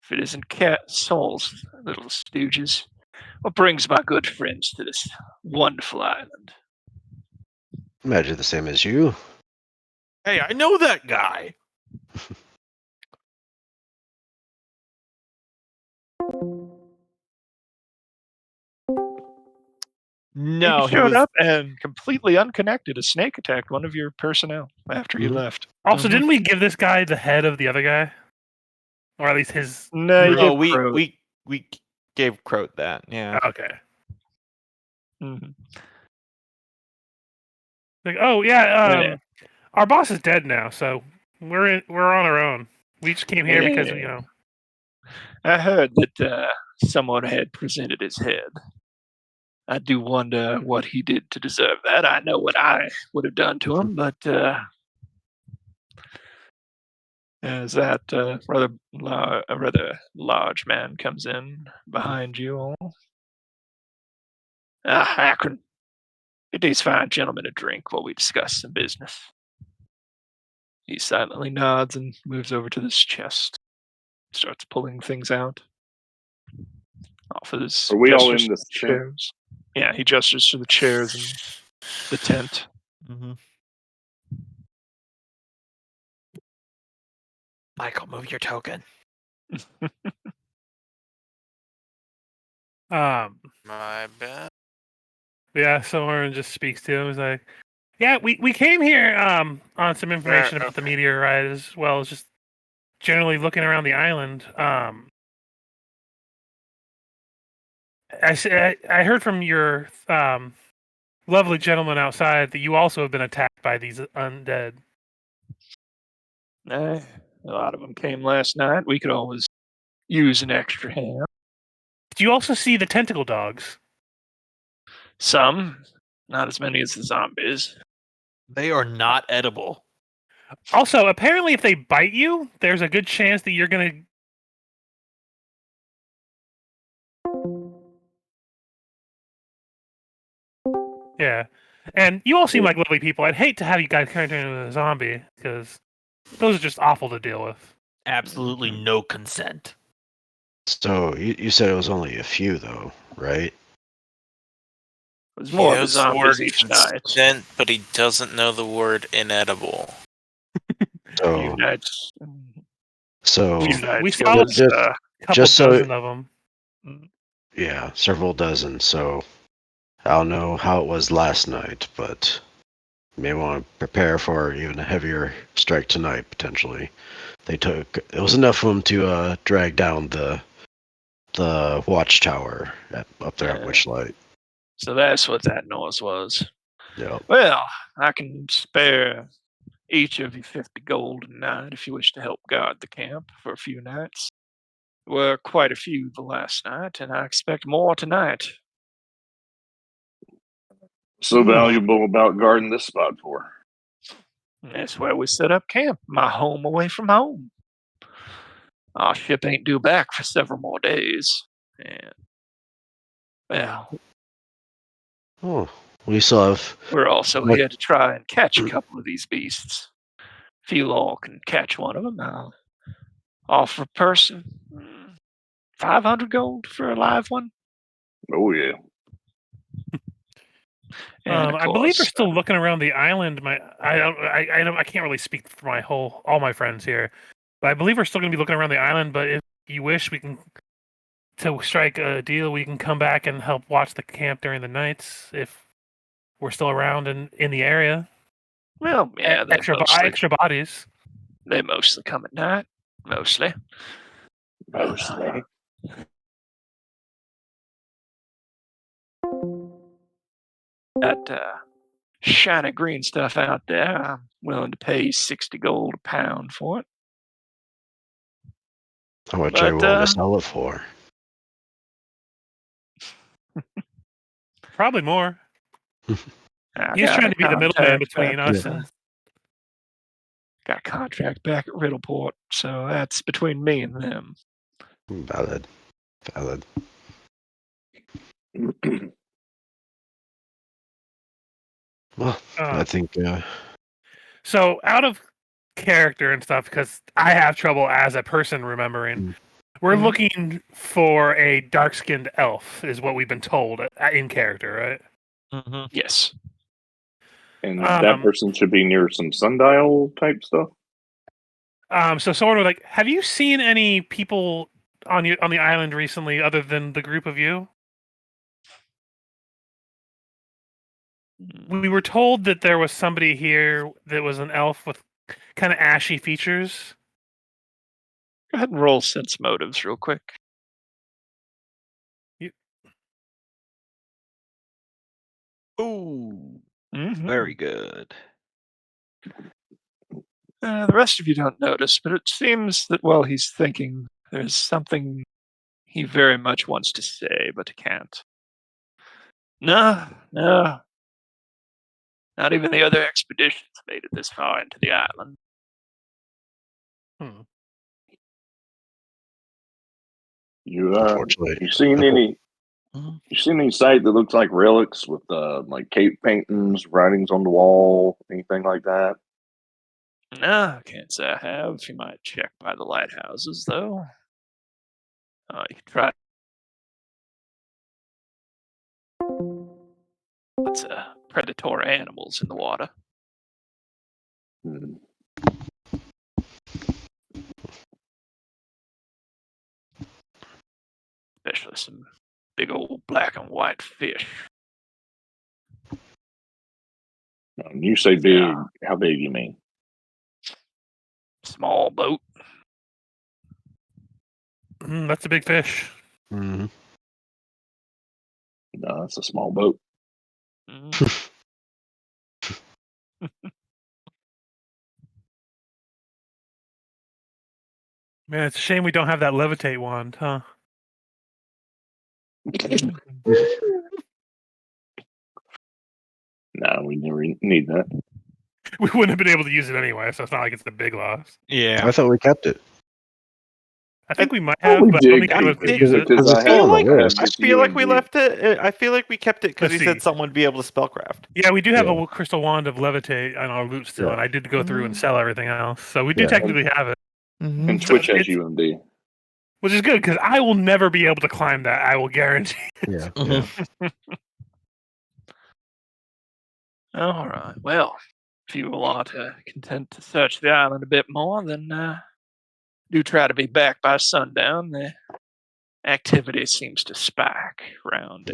S1: if it isn't Cat Souls, little stooges. What brings my good friends to this wonderful island?
S4: Imagine the same as you.
S2: Hey, I know that guy. No,
S1: He
S2: he
S1: showed
S2: was.
S1: up and completely unconnected. A snake attacked one of your personnel after you
S4: Mhm.
S1: left.
S3: Also,
S1: Mhm.
S3: didn't we give this guy the head of the other guy? Or at least his...
S1: No, you
S2: No,
S1: gave Crow.
S2: we gave Croat that. Yeah.
S3: Okay.
S1: Mhm.
S3: Like, oh, yeah,
S1: Yeah.
S3: our boss is dead now, so we're on our own. We just came here because,
S1: Yeah. I heard that someone had presented his head. I do wonder what he did to deserve that. I know what I would have done to him, but as that a rather large man comes in behind you all. Akron, get these fine gentlemen a drink while we discuss some business. He silently nods and moves over to this chest. Starts pulling things out. Offers
S5: Are we all
S1: gestures
S5: in this tent?
S1: chairs. Yeah, he gestures to the chairs and the tent.
S2: Mm-hmm. Michael, move your token.
S3: Um,
S6: My bad.
S3: yeah, someone just speaks to him. He's like, "Yeah, we came here on some information about the
S6: okay.
S3: meteorite as well as just generally looking around the island. I heard from your lovely gentleman outside that you also have been attacked by these undead.
S1: A lot of them came last night. We could always use an extra hand.
S3: Do you also see the tentacle dogs?
S1: Some, not as many as the zombies.
S2: They are not edible.
S3: Also, apparently, if they bite you, there's a good chance that you're gonna. Yeah, and you all seem like lovely people. I'd hate to have you guys turn into a zombie because those are just awful to deal with.
S2: Absolutely no consent.
S4: So you said it was only a few, though, right?
S1: It was
S6: He
S1: more of the
S6: knows the
S1: zombies
S6: word
S1: each night.
S6: consent, but he doesn't know the word inedible.
S1: Few
S4: So,
S1: nights.
S4: so
S1: Few nights
S3: we
S1: where
S3: saw
S1: it's,
S4: just,
S3: a couple
S4: just so
S3: dozen of them.
S4: yeah, several dozen. So I don't know how it was last night, but you may want to prepare for even a heavier strike tonight potentially. It was enough of them to drag down the watchtower up there at
S1: Yeah.
S4: Witchlight.
S1: So that's what that noise was.
S4: Yep.
S1: Well, I can spare each of you 50 gold a night if you wish to help guard the camp for a few nights. There were quite a few the last night, and I expect more tonight.
S5: So valuable about guarding this spot for?
S1: And that's where we set up camp, my home away from home. Our ship ain't due back for several more days. And, well,
S4: Oh, we still have.
S1: we're also
S4: What?
S1: here to try and catch a couple of these beasts. If you all can catch one of them, I'll offer a person 500 gold for a live one.
S5: Oh yeah.
S1: And of
S3: I believe we're
S1: course,
S3: still looking around the island. I can't really speak for all my friends here, but I believe we're still going to be looking around the island. But if you wish, we can to strike a deal. We can come back and help watch the camp during the nights if we're still around in the area.
S1: well, yeah,
S3: Extra bodies.
S1: they mostly come at night. Mostly.
S5: Mostly.
S1: That shiny green stuff out there, I'm willing to pay 60 gold a pound for it.
S4: How much are you
S1: But
S4: willing to sell it for?
S3: Probably more.
S1: I
S3: He's
S1: got
S3: trying
S1: a
S3: to be the middleman
S1: contact
S3: between
S1: back
S3: us
S1: at,
S3: and.
S1: got a contract back at Riddleport, so that's between me and them.
S4: Valid. Valid. Well, I think.
S3: So out of character and stuff, because I have trouble as a person remembering. We're
S1: Mhm.
S3: looking for a dark-skinned elf, is what we've been told in character, right?
S2: Mm-hmm.
S1: Yes.
S5: And that person should be near some sundial type stuff.
S3: So sort of like, have you seen any people on the island recently, other than the group of you? We were told that there was somebody here that was an elf with kind of ashy features.
S1: Go ahead and roll sense motives real quick.
S2: Ooh,
S1: Mhm.
S2: very good.
S1: The rest of you don't notice, but it seems that while he's thinking, there's something he very much wants to say, but he can't. No, no. Not even the other expeditions made it this far into the island.
S4: Unfortunately,
S5: You seen
S4: the whole-
S5: any? You seen any site that looks like relics with like cave paintings, writings on the wall, anything like that?
S1: No, I can't say I have. You might check by the lighthouses, though. You can try. Lots of predatory animals in the water.
S5: Hmm.
S1: Especially some big old black and white fish.
S5: When you say big, how big you mean?
S1: Small boat.
S3: That's a big fish.
S4: Mm-hmm.
S5: No, that's a small boat.
S1: Mm.
S3: Man, it's a shame we don't have that levitate wand, huh?
S5: No, we never need that.
S3: We wouldn't have been able to use it anyway, so it's not like it's a big loss.
S2: Yeah.
S4: I thought we kept it.
S3: I think we might
S5: Oh,
S3: have,
S5: we
S3: but I don't
S5: did
S3: think any of us
S5: keep
S3: would
S5: it,
S3: use it.
S5: because
S4: Because it's
S5: I
S4: still
S5: have,
S4: on the
S5: I have
S4: list.
S2: I
S5: this
S2: feel like we
S5: UND.
S2: left it. I feel like we kept it because
S3: Let's
S2: we said
S3: see.
S2: someone would be able to spellcraft.
S3: Yeah, we do have
S4: Yeah.
S3: a crystal wand of levitate on our loot still,
S4: Yeah.
S3: and I did go through and sell everything else. So we do
S4: Yeah.
S3: technically have it,
S5: And
S3: So
S5: Twitch has
S3: it's-
S5: UMD.
S3: which is good because I will never be able to climb that. I will guarantee.
S4: Yeah.
S2: Mhm.
S4: Yeah.
S1: All right. Well, if you are content to search the island a bit more, then do try to be back by sundown. The activity seems to spike around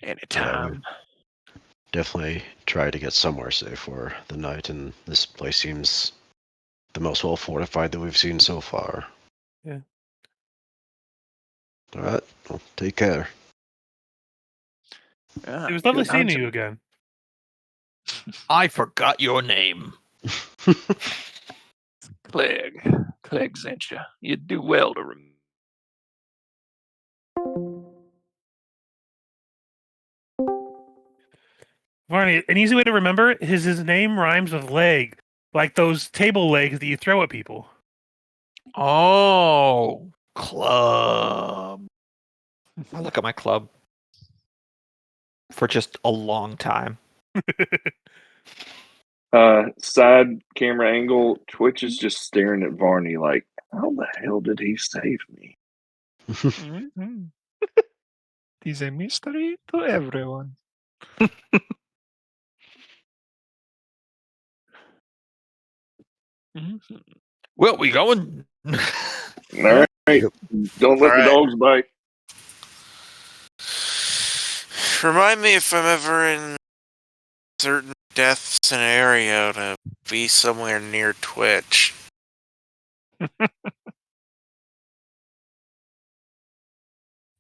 S1: any time.
S4: Definitely try to get somewhere safe for the night, and this place seems the most well fortified that we've seen so far.
S3: Yeah.
S4: All right. Well, take care.
S1: Yeah,
S3: It was lovely
S1: good
S3: seeing
S1: hunting.
S3: you again.
S2: I forgot your name.
S1: Clegg. Clegg sent you. You'd do well to remember.
S3: Varney, an easy way to remember it is his name rhymes with leg, like those table legs that you throw at people.
S2: Oh, club. I look at my club for just a long time.
S5: Side camera angle, Twitch is just staring at Varney like, how the hell did he save me?
S1: Mm-hmm. It is a mystery to everyone. Mm-hmm.
S2: Well, we going?
S5: All right.
S4: Yep.
S5: Don't let
S6: All
S5: the
S6: right.
S5: dogs bite.
S6: Remind me if I'm ever in a certain death scenario to be somewhere near Twitch.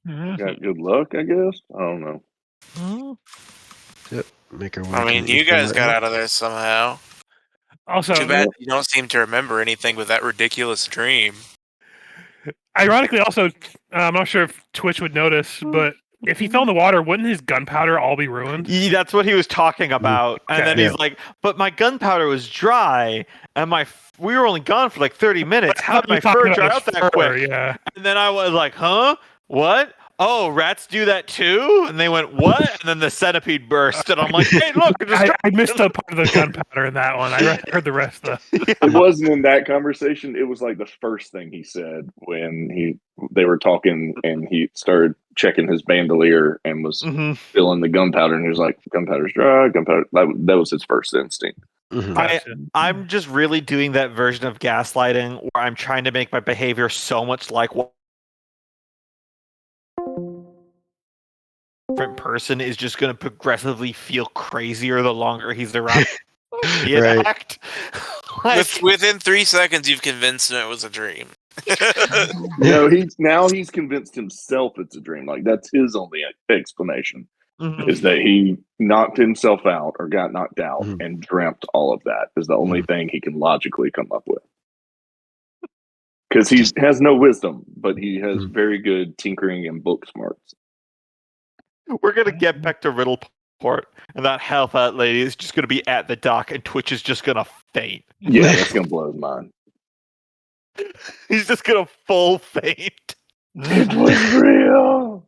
S5: Got good luck, I guess. I don't know.
S4: Yep. Make our way.
S6: I
S4: to
S6: mean,
S4: the
S6: you
S4: eastern
S6: guys got
S4: lighthouse.
S6: out of there somehow.
S3: Also,
S6: Too bad you don't seem to remember anything with that ridiculous dream.
S3: ironically, also, I'm not sure if Twitch would notice, but if he fell in the water, wouldn't his gunpowder all be ruined?
S2: That's what he was talking about, and then
S3: Okay.
S2: he's like, "But my gunpowder was dry, and we were only gone for like 30 minutes. How did my fur dry out that quick?"
S3: Yeah.
S2: And then I was like, "Huh? What? Oh, rats do that too?" And they went, "What?" And then the centipede burst, and I'm like, "Hey, look!"
S3: I missed a part of the gunpowder in that one. I heard the rest though.
S5: It wasn't in that conversation. It was like the first thing he said when they were talking and he started checking his bandolier and was filling the gunpowder, and he was like, "Gunpowder's dry. Gunpowder." That was his first instinct.
S4: Mhm.
S3: Gotcha.
S2: I'm just really doing that version of gaslighting where I'm trying to make my behavior so much like what different person is just going to progressively feel crazier the longer he's around. The
S4: Right.
S2: act. Like,
S6: Within 3 seconds, you've convinced him it was a dream.
S5: No, he's convinced himself it's a dream. Like that's his only explanation is that he knocked himself out or got knocked out
S4: Mhm.
S5: and dreamt all of that is the only thing he can logically come up with. Because he has no wisdom, but he has very good tinkering and book smarts.
S2: We're going to get back to Riddleport, and that health out lady is just going to be at the dock, and Twitch is just going to faint.
S5: Yeah, that's gonna blow his mind.
S2: He's just going to full faint.
S5: It was real.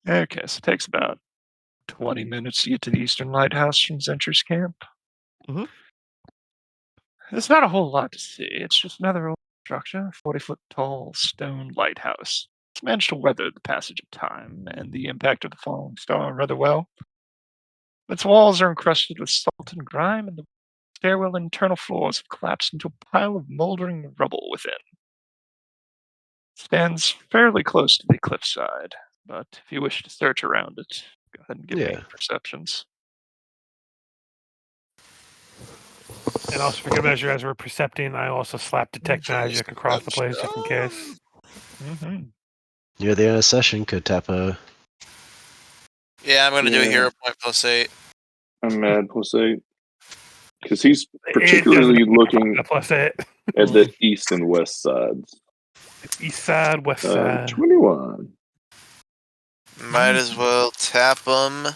S1: Okay, so it takes about 20 minutes to get to the Eastern Lighthouse from Zencher's camp.
S2: Mhm.
S1: There's not a whole lot to see. It's just another old structure, 40-foot tall stone lighthouse. It's managed to weather the passage of time and the impact of the falling star rather well. Its walls are encrusted with salt and grime, and the stairwell and internal floors have collapsed into a pile of moldering rubble within. It stands fairly close to the cliffside, but if you wish to search around it, go ahead and give me
S4: Yeah.
S1: perceptions.
S3: And also, for good measure, as we're percepting, I also slap detect magic across the place just in case.
S1: Mm-hmm.
S4: Near the end of session, could tap a.
S6: Yeah, I'm gonna do a
S5: Yeah.
S6: hero point +8.
S5: I'm mad +8 because he's
S3: It
S5: particularly
S3: doesn't
S5: looking
S3: +8.
S5: at the east and west sides.
S3: East side, west side.
S5: 21.
S6: Might as well tap them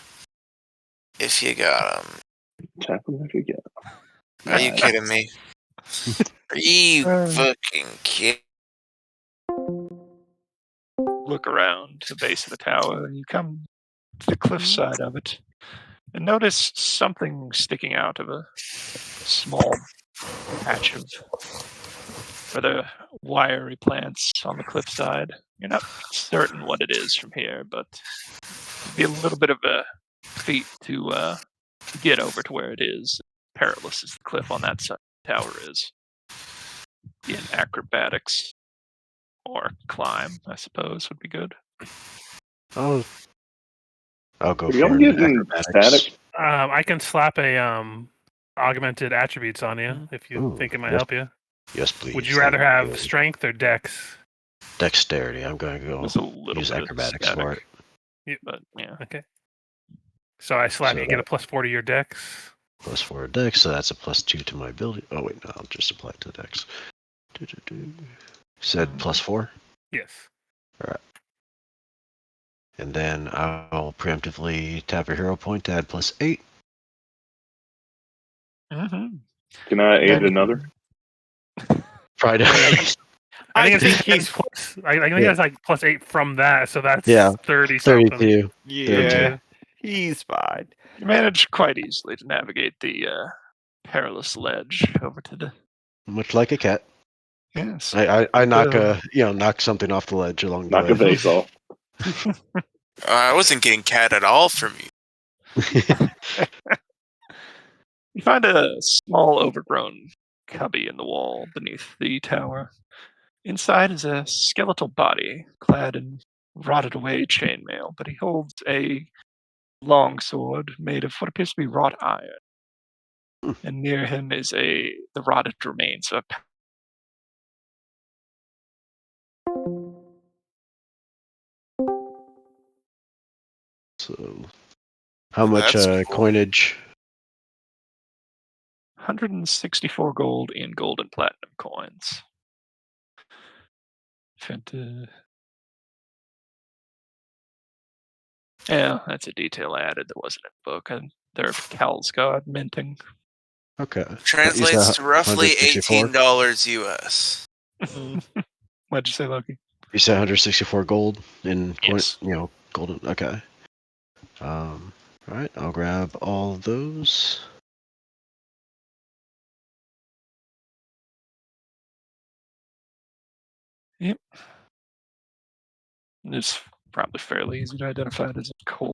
S6: if you got them.
S5: Tap him if you get.
S6: Are you kidding me? Are you
S1: Uh.
S6: fucking kidding?
S1: Look around the base of the tower, and you come to the cliffside of it, and notice something sticking out of a small patch of rather wiry plants on the cliffside. You're not certain what it is from here, but it'd be a little bit of a feat to get over to where it is. Perilous as the cliff on that side of the tower is. In acrobatics or climb, I suppose, would be good.
S4: I'll go
S5: Are
S4: for
S5: y'all
S4: an
S5: getting
S4: acrobatics.
S5: static?
S3: I can slap a augmented attributes on you if you
S4: Ooh,
S3: think it might
S4: yes.
S3: help you.
S4: Yes, please.
S3: Would you rather
S4: that'd be
S3: have
S4: good.
S3: strength or dex?
S4: Dexterity? I'm going to go
S1: There's a little
S4: use
S1: bit
S4: acrobatics
S1: of
S4: for
S1: static,
S4: it.
S1: but yeah.
S3: Okay. So I slap
S4: So
S3: you, get a
S4: that-
S3: +4 to your dex.
S4: +4 dex, so that's a +2 to my ability. Oh wait, no, I'll just apply it to the dex. Said +4,
S3: Yes.
S4: and then I'll preemptively tap a hero point to add +8.
S1: Mm-hmm.
S5: Can I aid
S4: And-
S5: another?
S4: Friday.
S3: I think
S2: I
S3: it's
S2: think he's
S3: I think
S4: Yeah.
S3: it's like +8 from that, so that's
S4: Yeah,
S3: 30 something.
S4: 32.
S2: yeah, he's fine.
S1: You managed quite easily to navigate the perilous ledge over to the.
S4: Much like a cat.
S1: Yes.
S4: I knock
S1: So-
S4: knock something off the ledge along
S5: Knock
S4: the
S5: a
S4: way.
S5: vase off.
S6: I wasn't getting cat at all from you.
S1: You find a small, overgrown cubby in the wall beneath the tower. Inside is a skeletal body clad in rotted away chainmail, but he holds a long sword made of what appears to be wrought iron. And near him is the rotted remains of a
S4: So, how much
S6: That's cool.
S4: coinage?
S1: 164 gold in gold and platinum coins. Yeah, that's a detail added that wasn't in the book. And they're Calsgard minting.
S4: Okay.
S6: Translates to roughly
S4: 164?
S6: $18 US.
S1: What'd you say, Loki?
S4: You said 164 gold in coin.
S1: Yes.
S4: Golden. Okay. All right. I'll grab all of those.
S1: Yep. It's probably fairly easy to identify it as a cold.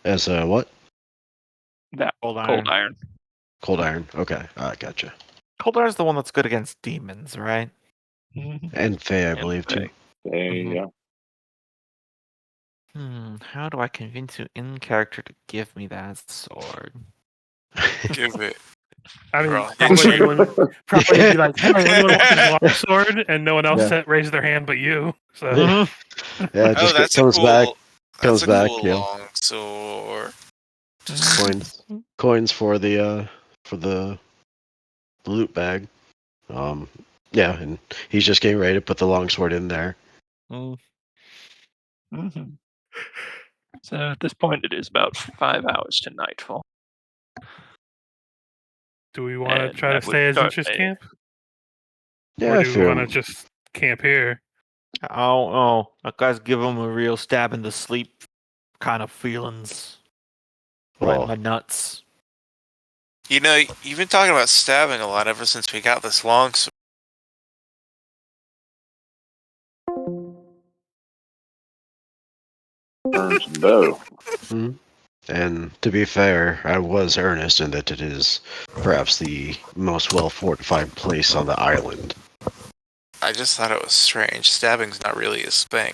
S4: As what?
S1: That
S2: Cold
S1: cold
S2: iron.
S1: iron.
S4: Cold iron. Okay. Gotcha.
S2: Cold iron's the one that's good against demons, right?
S1: Mhm.
S4: And Faye, I
S1: And
S4: believe too.
S5: Hey,
S2: Mhm.
S5: yeah.
S2: How do I convince you in character to give me that sword?
S6: Give it.
S3: I mean,
S6: Bro,
S3: probably anyone probably be like, "Hey, anyone want this
S6: Yeah.
S3: longsword?" And no one else
S4: Yeah.
S3: raised their hand but you. So
S4: Yeah,
S6: Oh,
S4: just
S6: that's
S4: comes
S6: a cool.
S4: back.
S6: That's
S4: Comes
S6: a
S4: back.
S6: cool
S4: Yeah.
S6: long sword.
S4: Coins for the loot bag. Yeah, and he's just getting ready to put the longsword in there.
S1: Mhm. So at this point, it is about 5 hours to nightfall.
S3: do we want to
S1: And
S3: try to
S1: that would
S3: stay as
S1: start
S3: interest
S1: a-
S3: camp?
S4: Yeah,
S3: Or
S4: I
S3: do we
S4: feel.
S3: want to just camp here?
S2: Oh, that guy's give him a real stab in the sleep kind of feelings. Right in
S4: Well,
S2: my nuts.
S6: You know, you've been talking about stabbing a lot ever since we got this long sword.
S5: Burn some dough.
S4: And to be fair, I was earnest in that it is perhaps the most well fortified place on the island.
S6: I just thought it was strange. Stabbing's not really his thing.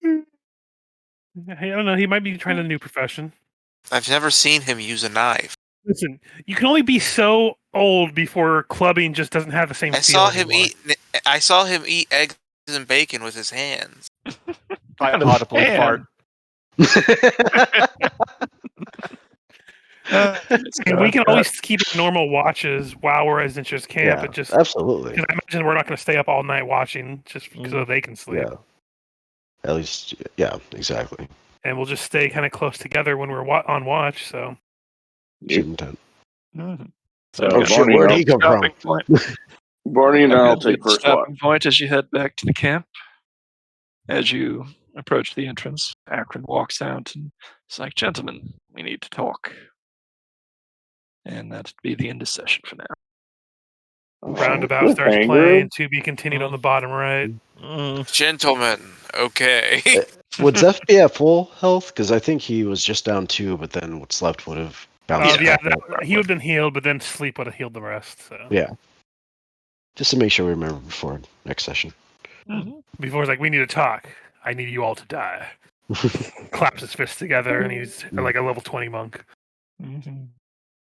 S3: I don't know. He might be trying a new profession.
S6: I've never seen him use a knife.
S3: Listen, you can only be so old before clubbing just doesn't have the same
S6: I
S3: feel
S6: saw him
S3: anymore.
S6: eat eggs and bacon with his hands.
S2: I
S1: Kind of
S2: audibly
S1: fan.
S2: fart.
S3: And we can always keep normal watches while we're at Zincher's camp.
S4: Yeah,
S3: It just
S4: absolutely.
S3: because I imagine we're not going to stay up all night watching just so they can sleep.
S4: Yeah. At least, yeah, exactly.
S3: And we'll just stay kind of close together when we're on watch. So
S4: Shooting tent.
S1: Mhm.
S5: So
S4: Oh shit, where'd he come from?
S1: Stopping point.
S5: Barney and
S1: I've
S5: I'll
S1: got the
S5: take first watch.
S1: stopping point as you head back to the camp. As you approach the entrance, Akron walks out and it's like, "Gentlemen, we need to talk." And that'd be the end of session for now.
S3: roundabout starts
S5: Cliffhanger.
S3: playing. To be continued on the bottom right.
S6: Gentlemen, okay.
S4: Would Zeph be at full health? Because I think he was just down 2, but then what's left would have bounced
S3: Yeah,
S4: back up.
S3: he would have been healed, but then sleep would have healed the rest. So
S4: Yeah. Just to make sure we remember before next session.
S3: before it's like, we need to talk. I need you all to die. Claps his fists together, and he's like a level 20 monk.
S1: Mhm.